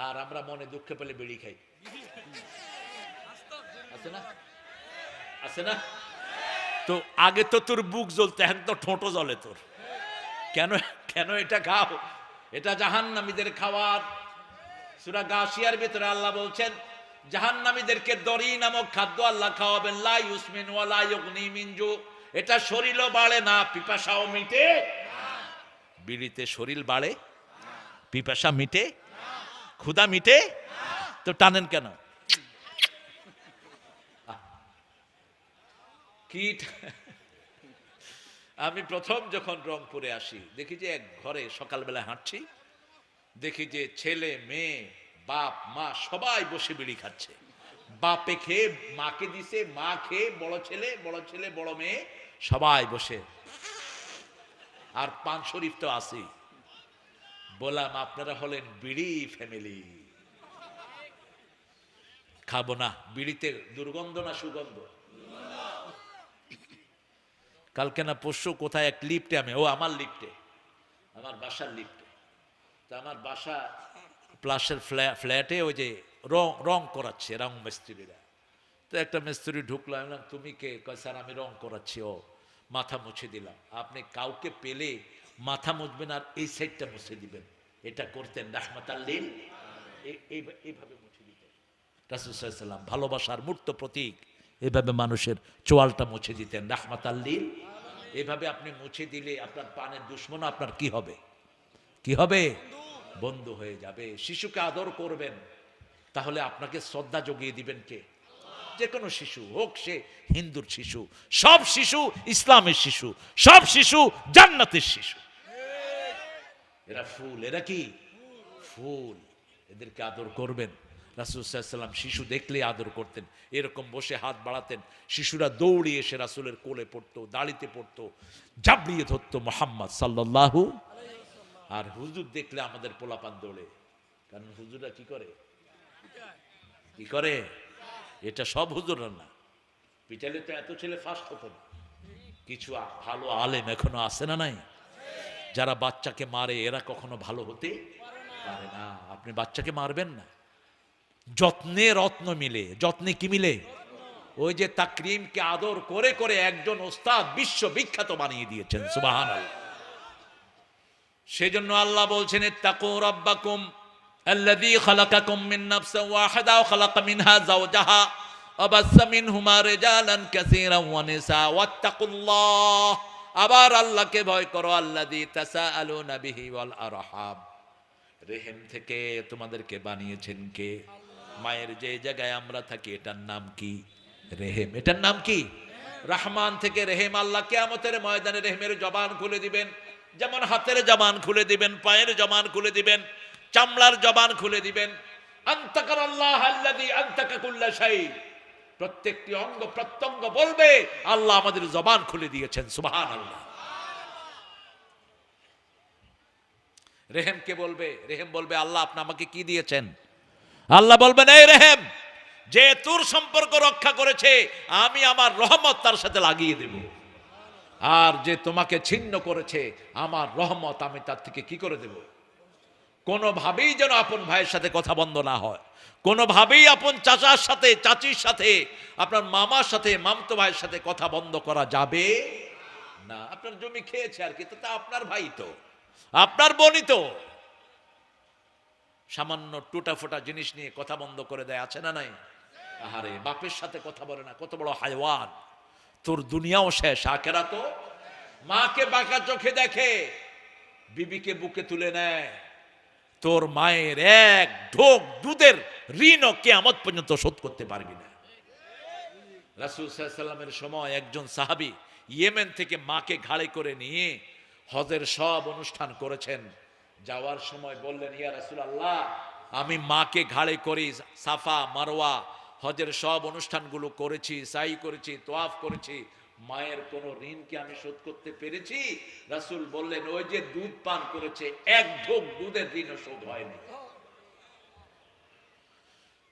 আর আমরা মনে দুঃখ পেলে বিড়ি খাই, আছে না? আছে না? তো আগে তো তোর বুক জ্বলতে, এখন তো ঠোঁটো জ্বলে তোর। কেন? কেন এটা খাও? এটা জাহান্নামীদের খাবার। সূরা গাশিয়ার ভিতরে আল্লাহ বলছেন, জাহান্নামীদেরকে দরি নামক খাদ্য আল্লাহ খাওয়াবেন, লা ইউসমিন ওয়া লা ইউগনি মিন জু। এটা শরীরও বাড়ে না, পিপাসাও মিটে। বিড়িতে শরীর বাড়ে, পিপাসা মিটে, ক্ষুধা মিটে, তো টানেন কেন? কি? আমি প্রথম যখন রংপুরে আসি, দেখি যে এক ঘরে সকালবেলা হাঁটছি, দেখি যে ছেলে মেয়ে বাপ মা সবাই বসে বিড়ি খাচ্ছে। বাপে খেয়ে মাকে দিছে, মা খেয়ে বড় ছেলে বড় মেয়ে সবাই বসে। আর পান শরীফ তো আছে। বললাম, আপনারা হলেন বিড়ি ফ্যামিলি, খাবো না। বিড়িতে দুর্গন্ধ না সুগন্ধ? কালকে না পরশু কোথায় এক লিফটে আমার লিফটে, আমার বাসার লিফটে, তা আমার বাসা প্লাসের ফ্ল্যাটে ওই যে রং করাচ্ছে রং মিস্ত্রিরা। তো একটা মিস্ত্রি ঢুকলো, আমি বললাম তুমি কে? কয় স্যার আমি রং করাচ্ছি। ও, মাথা মুছে দিলাম। আপনি কাউকে পেলে মাথা মুছবেন আর এই সাইডটা মুছে দিবেন, এটা করতেন রাহমাতাল লিল, এইভাবে মুছে দিতেন রাসূল সাল্লাল্লাহু আলাইহি ওয়াসাল্লাম। ভালোবাসার মূর্ত প্রতীক, এভাবে মানুষের চোয়ালটা মুছে দিতেন রাহমাতাল লিল। এভাবে আপনি মুছে দিলে আপনার পানের দুশমন আপনার কি হবে? কি হবে? বন্ধু হয়ে যাবে। শিশুকে আদর করবেন, তাহলে আপনাকে শ্রদ্ধা জগিয়ে দিবেন কে? যে কোনো শিশু হোক, সে হিন্দুর শিশু, সব শিশু ইসলামের শিশু, সব শিশু জান্নাতের শিশু। এরা ফুল, এরা কি ফুল, এদেরকে আদর করবেন। রাসূল সাল্লাল্লাহু আলাইহি ওয়াসাল্লাম শিশু দেখলে আদর করতেন, এরকম বসে হাত বাড়াতেন, শিশুরা দৌড়িয়ে এসে রাসূলের কোলে পড়তো, দাড়িতে পড়তো, জাবড়িয়ে ধরতো মুহাম্মদ সাল্লাল্লাহু। আর হুজুর দেখলে আমাদের পোলাপান দৌড়ে, কারণ হুজুররা কি করে? কি করে? এটা সব হুজুররা না, পিটালে তো এত ছেলে ফার্স্ট হতো না। কিছু ভালো আলেম এখনো আছে না নাই? যারা বাচ্চাকে মারে এরা কখনো ভালো হতে পারে না। আপনি বাচ্চাকে মারবেন না। যত্নে রত্ন মিলে, যত্নে কি মিলে? ওই যে তাকরিমকে আদর করে করে একজন ওস্তাদ বিশ্ববিখ্যাত বানিয়ে দিয়েছেন, সুবহানাল্লাহ। সেজন্য আল্লাহ বলছেন, ইত্তাকু রাব্বাকুম আল্লাযী খালাকাকুম মিন নাফসিন ওয়াহিদা ওয়া খালাকা মিনহা যাওজাহা ওয়া বাসসা মিনহুমা রিজালান কাসীরান ওয়া নিসা ওয়াত্তাকুল্লাহ। আবার আল্লাহকে ভয় করো, আল্লাযী তাসাআলুনা বিহি ওয়াল আরহাম। রেহেম থেকে তোমাদেরকে বানিয়েছেন কে? মায়ের যে জায়গায় আমরা থাকি এটার নাম কি? রেহেম। এটার নাম কি? রহমান থেকে রেহেম, আল্লাহ কিয়ামতের ময়দানে রেহেমের জবান খুলে দিবেন। যেমন হাতের জবান খুলে দিবেন, পায়ের জবান খুলে দিবেন, চামড়ার জবান খুলে দিবেন। আনতাকার আল্লাহ আল্লাযী আনতাকা কুল্লা শাই, প্রত্যেকটি অঙ্গ প্রত্যঙ্গ বলবে আল্লাহ আমাদের জবান খুলে দিয়েছেন। সুবহানাল্লাহ। রেহেম কে বলবে? রেহেম বলবে আল্লাহ আপনি আমাকে কি দিয়েছেন? আল্লাহ বলবেন এই রেহেম, যে তোর সম্পর্ক রক্ষা করেছে আমি আমার রহমত তার সাথে লাগিয়ে দেব, আর যে তোমাকে ছিন্ন করেছে আমার রহমত আমি তার থেকে কি করে দেব? কোনোভাবেই যেন আপন ভাইয়ের সাথে কথা বন্ধ না হয়, কোনোভাবেই আপন চাচার সাথে, চাচির সাথে, আপনার মামার সাথে, মামতো ভাইয়ের সাথে কথা বন্ধ করা যাবে না। আপনার জমি খেয়েছে আর কি, তো তা আপনার ভাই, তো আপনার বোনই তো। সামান্য টুটা ফোটা জিনিস নিয়ে কথা বন্ধ করে দেয়, আছে না নাই? আহারে, বাপের সাথে কথা বলে না, কত বড় হায়ওয়ান। তোর দুনিয়াও শেষ, আখেরাত তো। মাকে বাঁকা চোখে দেখে, বিবিকে বুকে তুলে নেয়, তোর মায়ের এক ঢোক দুধের ঋণও কিয়ামত পর্যন্ত শোধ করতে পারবি না। রাসূল সাল্লাল্লাহু আলাইহি ওয়াসাল্লামের সময় একজন সাহাবী ইয়েমেন থেকে মাকে ঘাড়ে করে নিয়ে হজের সব অনুষ্ঠান করেছেন। যাওয়ার সময় বললেন, ইয়া রাসূলুল্লাহ, আমি মাকে ঘাড়ে করে সাফা মারওয়া হজের সব অনুষ্ঠানগুলো করেছি, সাই করেছি, তোয়াফ করেছি, মায়ের কোন ঋণ কি আমি শোধ করতে পেরেছি? রাসূল বললেন, ওই যে দুধ পান করেছে এক ঢোক দুধের ঋণও শোধ হয়নি।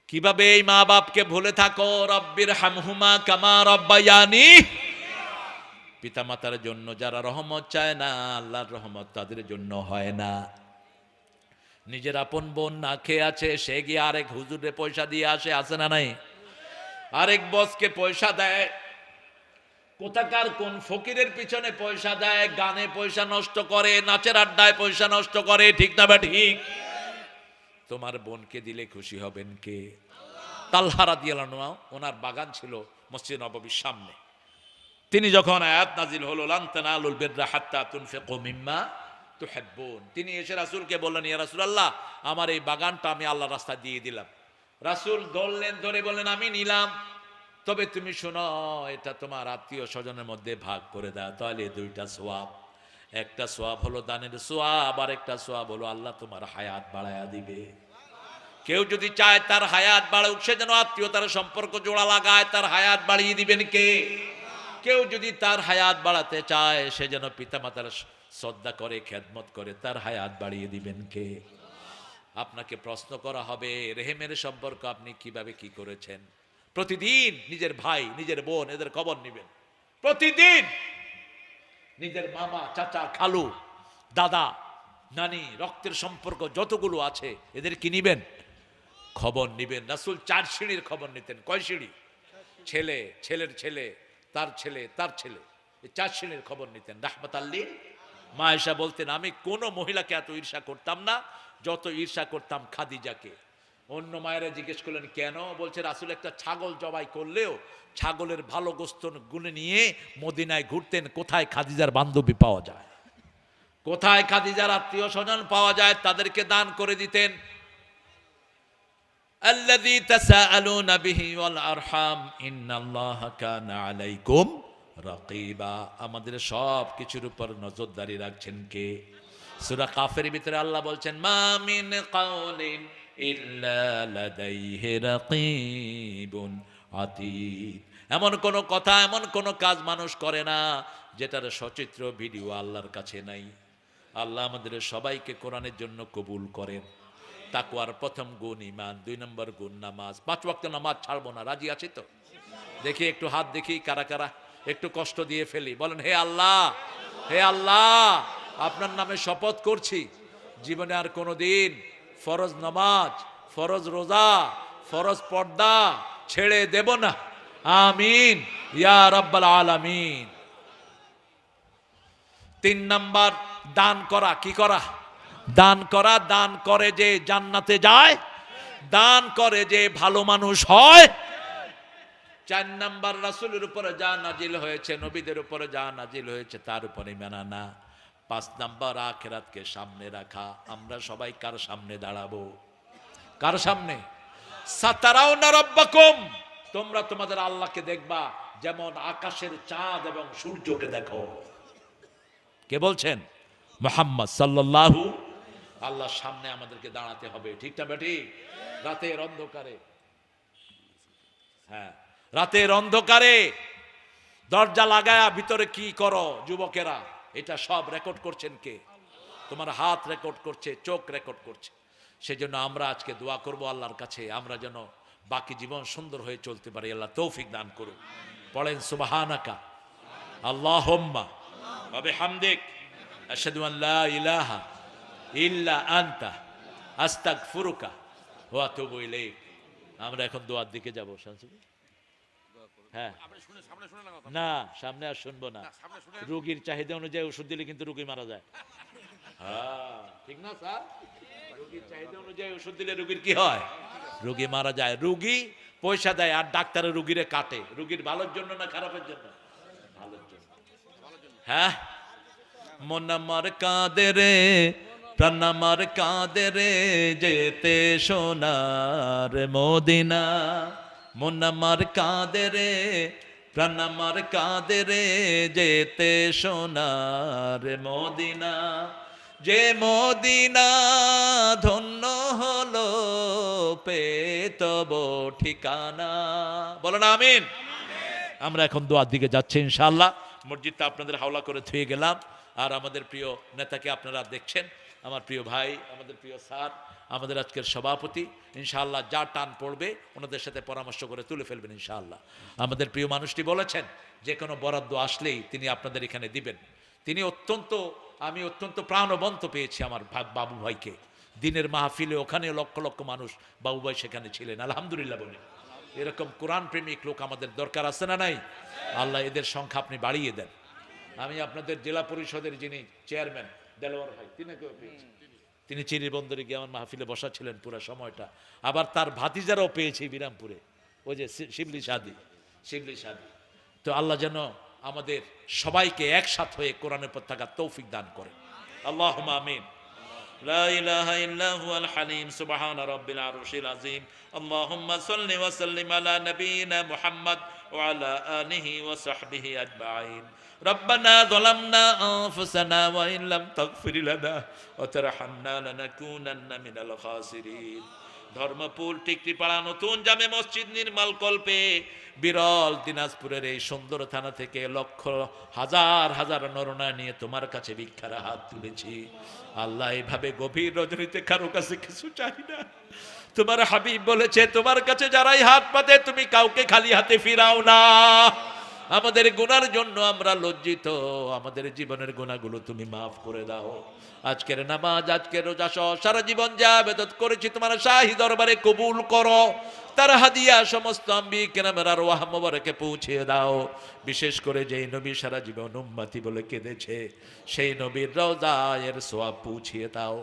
কিভাবে এই মা বাপকে ভুলে থাকো? রব্বির হামহুমা কামা রব্বায়ানি। পিতা মাতার জন্য যারা রহমত চায় না, আল্লাহর রহমত তাদের জন্য হয় না। নিজের আপন বোন না খেয়ে আছে, সে গিয়ে আরেক হুজুরে পয়সা দিয়ে আসে, আছে না নাই? আরেক বসকে পয়সা দেয়, কোথাকার কোন ফকিরের পিছনে পয়সা দেয়, গানে পয়সা নষ্ট করে, নাচের আড্ডায় পয়সা নষ্ট করে, ঠিক না বা ঠিক? তোমার বোনকে দিলে খুশি হবেন কে? তালহা রাদিয়াল্লাহু আনহু, ওনার বাগান ছিল মসজিদ নববীর সামনে। তিনি যখন আয়াত নাজিল হলো লান তানালুল বিররা হাত্তা তুনফিকু মিম্মা তুহিব্বুন, তিনি এসে রাসূলকে বললেন, ইয়া রাসূলুল্লাহ, আমার এই বাগানটা আমি আল্লাহর রাস্তায় দিয়ে দিলাম। রাসূল ধরলেন, ধরে বললেন, আমি নিলাম, তবে তুমি শোনো, এটা তোমার আত্মীয় স্বজনের মধ্যে ভাগ করে দাও, তাহলে দুইটা সওয়াব। একটা সওয়াব হলো দানের সওয়াব, আর একটা সওয়াব হলো আল্লাহ তোমার হায়াত বাড়ায়া দিবে। কেউ যদি চায় তার হায়াত বাড়ুক, সে যেন আত্মীয়তার সম্পর্ক জোড়া লাগায়, তার হায়াত বাড়িয়ে দিবেন কে? কেউ যদি তার হায়াত বাড়াতে চায়, সে যেন পিতামাতার শ্রদ্ধা করে, খেদমত করে, তার হায়াত বাড়িয়ে দিবেন কে? আপনাকে প্রশ্ন করা হবে, রেহেমের সম্পর্ক আপনি কিভাবে কি করেছেন? প্রতিদিন নিজের ভাই, নিজের বোন, এদের খবর নেবেন। প্রতিদিন নিজের মামা, চাচা, খালু, দাদা, নানি, রক্তের সম্পর্ক যতগুলো আছে এদের কি নিবেন? খবর নিবেন। রাসূল 4 শ্রেণীর খবর নিতেন। কয় শ্রেণী? ছেলে, ছেলের ছেলে, তার ছেলে, তার ছেলে, এই 4 শ্রেণীর খবর নিতেন। রাহমাতাল লিল। মা আয়েশা বলতেন, আমি কোনো মহিলাকে এত ঈর্ষা করতাম না যত ঈর্ষা করতাম খাদিজাকে। অন্য মায়েরা জিজ্ঞেস করলেন কেন? বলছে রাসূল একটা ছাগল জবাই করলেও ছাগলের ভালো গোস্ত গুনে নিয়ে মদিনায় ঘুরতেন, কোথায় খাদিজার বান্ধবী পাওয়া যায়, কোথায় খাদিজার আত্মীয় স্বজন পাওয়া যায়, তাদেরকে দান করে দিতেন। আল্লাযী তাসাআলুনা বিহি ওয়াল আরহাম ইন্নাল্লাহা কানা আলাইকুম রাকিবা, আমাদের সব কিছুর উপর নজরদারি রাখছেন কে? সূরা কাফের ভিতরে আল্লাহ বলছেন, মা মিন কাউলিন ইল্লা লাদাইহি রাকিবুন আতীদ। এমন কোন কথা, এমন কোন কাজ মানুষ করে না যেটার সচিত্র ভিডিও আল্লাহর কাছে নাই। আল্লাহ আমাদের সবাইকে কোরআনের জন্য কবুল করেন। তাকওয়ার প্রথম গুণ ঈমান, 2 নম্বর গুণ নামাজ। 5 ওয়াক্ত নামাজ ছাড়বো না, রাজি আছি তো? দেখি একটু হাত, দেখি কারা কারা। একটু কষ্ট দিয়ে ফেলি, বলেন হে আল্লাহ, হে আল্লাহ, আপনার নামে শপথ করছি জীবনে আর কোনোদিন ফরজ নামাজ, ফরজ রোজা, ফরজ পর্দা ছেড়ে দেব না। আমিন ইয়া রাব্বাল আলামিন। 3 নাম্বার দান করা। কি করা? দান করা। দান করে যে জান্নাতে যায়, দান করে যে ভালো মানুষ হয়। 4 নাম্বার রাসূলের উপরে যা নাজিল হয়েছে, নবীদের উপরে যা নাজিল হয়েছে তার উপরে মানা না। 5 নাম্বার আখিরাতকে সামনে রাখা। আমরা সবাই কার সামনে দাঁড়াবো? কার সামনে? সাতারাউনা রাব্বাকুম, তোমরা তোমাদের আল্লাহকে দেখবা যেমন আকাশের চাঁদ এবং সূর্যকে দেখো। কে বলছেন? মুহাম্মদ সাল্লাল্লাহু। আল্লাহর সামনে আমাদেরকে দাঁড়াতে হবে, ঠিক না বেটি? রাতের অন্ধকারে, হ্যাঁ রাতের অন্ধকারে দরজা লাগায়া ভিতরে কি করো যুবকেরা, এটা সব রেকর্ড করছেন কে? তোমার হাত রেকর্ড করছে, চোখ রেকর্ড করছে। সেজন্য আমরা আজকে দোয়া করব আল্লাহর কাছে, আমরা যেন বাকি জীবন সুন্দর হয়ে চলতে পারি। আল্লাহ তৌফিক দান করুন। পড়েন সুবহানাকা আল্লাহুম্মা ওয়া বিহামদিক আশহাদু আন লা ইলাহা ইল্লা আনতা আস্তাগফিরুকা ওয়া আতুবু ইলাইক। আমরা এখন দোয়ার দিকে যাব। হ্যাঁ না, সামনে আর শুনবো না, রোগীর চাহিদা অনুযায়ী ওষুধ দিলে কিন্তু রোগী মারা যায়। হ্যাঁ ঠিক না স্যার? রোগীর চাহিদা অনুযায়ী ওষুধ দিলে রোগীর কি হয়? রোগী মারা যায়। রোগী পয়সা দেয় আর ডাক্তারের রোগীরে কাটে। রোগীর ভালোর জন্য না খারাপের জন্য? ভালোর জন্য। হ্যাঁ, মন আমার কাঁদে রে, প্রাণ আমার কাঁদে রে, যেতে সোনার মদিনা। মন আমার কাঁদে রে, প্রাণ আমার কাঁদে রে, যেতে সোনার মদিনা। যে মদিনা ধন্য হলো পেয়ে তব ঠিকানা। বলো না আমিন। আমরা এখন দোয়ার দিকে যাচ্ছি ইনশাআল্লাহ। মসজিদটা আপনাদের হাওলা করে থুয়ে গেলাম। আর আমাদের প্রিয় নেতাকে আপনারা দেখছেন, আমার প্রিয় ভাই, আমাদের প্রিয় স্যার, আমাদের আজকের সভাপতি, ইনশাআল্লাহ যা টান পড়বে ওনাদের সাথে পরামর্শ করে তুলে ফেলবেন ইনশাআল্লাহ। আমাদের প্রিয় মানুষটি বলেছেন যে কোনো বরাদ্দ আসলেই তিনি আপনাদের এখানে দিবেন। তিনি আমি অত্যন্ত প্রাণবন্ত পেয়েছি আমার বাবু ভাইকে। দিনের মাহফিলে ওখানে লক্ষ লক্ষ মানুষ, বাবু ভাই সেখানে ছিলেন, আলহামদুলিল্লাহ বলে। এরকম কোরআন প্রেমিক লোক আমাদের দরকার আছে না নাই? আল্লাহ এদের সংখ্যা আপনি বাড়িয়ে দেন। আমি আপনাদের জেলা পরিষদের যিনি চেয়ারম্যান দেলোয়ার ভাই, তিনি চিরিবন্দরে গিয়ে আমার মাহফিলে বসা ছিলেন পুরো সময়টা। আবার তার ভাতিজারাও পেয়েছি বিরামপুরে, ওই যে শিবলি সাদি। তো আল্লাহ যেন আমাদের সবাইকে একসাথ হয়ে কোরআনের পথে থাকার তৌফিক দান করে। আল্লাহুম্মা আমিন। লা ইলাহা ইল্লা হুয়াল হালিম সুবহান রাব্বিল আরশিল আযীম। আল্লাহুম্মা সাল্লি ওয়া সাল্লিম আলা নাবিয়িনা মুহাম্মদ ওয়া আলা আলিহি ওয়া সাহবিহি আজমাইন। রব্বানা যালামনা আনফুসানা ওয়া ইন লাম তাগফির লানা ওয়া তারহামনা লানাকুনান্না মিনাল খাসিরিন। ধর্মপুর টিকরিপাড়া নতুন জামে মসজিদ নির্মাণ কল্পে বিরল দিনাজপুরের এই সুন্দর থানা থেকে লক্ষ হাজার হাজার নরনা নিয়ে তোমার কাছে ভিক্ষার হাত তুলেছি। আল্লাহ, এইভাবে গভীর রজনীতে কারো কাছে কিছু চাই না। তোমার হাবিব বলেছে, তোমার কাছে যারাই হাত পাতে তুমি কাউকে খালি হাতে ফিরাও না। আমাদের গুনার জন্য আমরা লজ্জিত, আমাদের জীবনের গুনাহগুলো তুমি মাফ করে দাও। আজকের নামাজ, আজকের রোজা সহ সারা জীবন যা ইবাদত করেছি তোমার শাহী দরবারে কবুল করো। তার হাদিয়া সমস্ত আম্বিয়া কেরামের আরওয়াহ মোবারকে পৌঁছে দাও। বিশেষ করে যেই নবী সারা জীবন উম্মতি বলে কেঁদেছে, সেই নবীর রওজায়ের সওয়াব পৌঁছিয়ে দাও।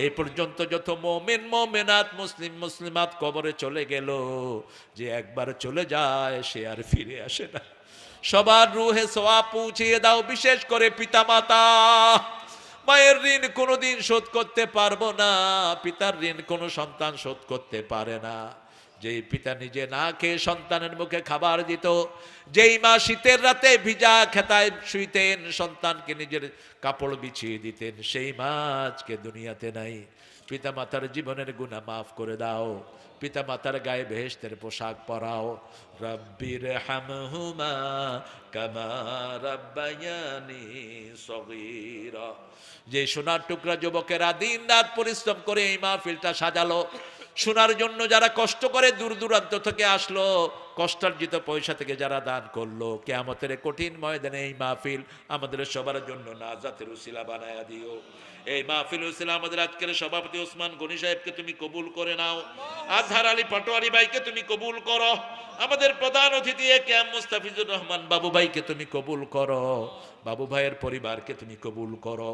এই পর্যন্ত যত মুমিন মুমিনাত, মুসলিম মুসলিমাত কবরে চলে গেল, যে একবার চলে যায় সে আর ফিরে আসে না, সবার রুহে সওয়াব পৌঁছিয়ে দাও। বিশেষ করে পিতামাতা, মায়ের ঋণ কোনোদিন শোধ করতে পারবো না, পিতার ঋণ কোনো সন্তান শোধ করতে পারে না। যেই পিতা নিজে না খেয়ে সন্তানের মুখে খাবার দিত, যেই মা শীতের রাতে ভিজা খেতায় শুইতেন, সন্তানকে নিজের কাপড় বিছিয়ে দিতেন, সেই মা আজকে দুনিয়াতে নাই। পিতা মাতার জীবনের গুনাহ মাফ করে দাও। পিতা মাতার গায়ে বেহেশতের পোশাক পরাও। রব্বির হামহুমা কামা রাব্বায়ানি সগীরা। যে সোনার টুকরা যুবকেরা দিন রাত পরিশ্রম করে এই মাহফিলটা সাজালো, শোনার জন্য যারা কষ্ট করে দূর দূরান্ত থেকে আসলো, কষ্টার্জিত পয়সা থেকে যারা দান করলো, কিয়ামতের কঠিন ময়দানে এই মাহফিল আমাদের সবার জন্য নাজাতের উসিলা বানায়া দিও। এই মাহফিল উসিলা আমাদের আজকের সভাপতি ওসমান গনি সাহেবকে তুমি কবুল করে নাও। আজহার আলী পাটোয়ারি ভাইকে তুমি কবুল করো। আমাদের প্রধান অতিথি কেএম মুস্তাফিজুর রহমান বাবু ভাইকে তুমি কবুল করো। বাবু ভাইয়ের পরিবারকে তুমি কবুল করো।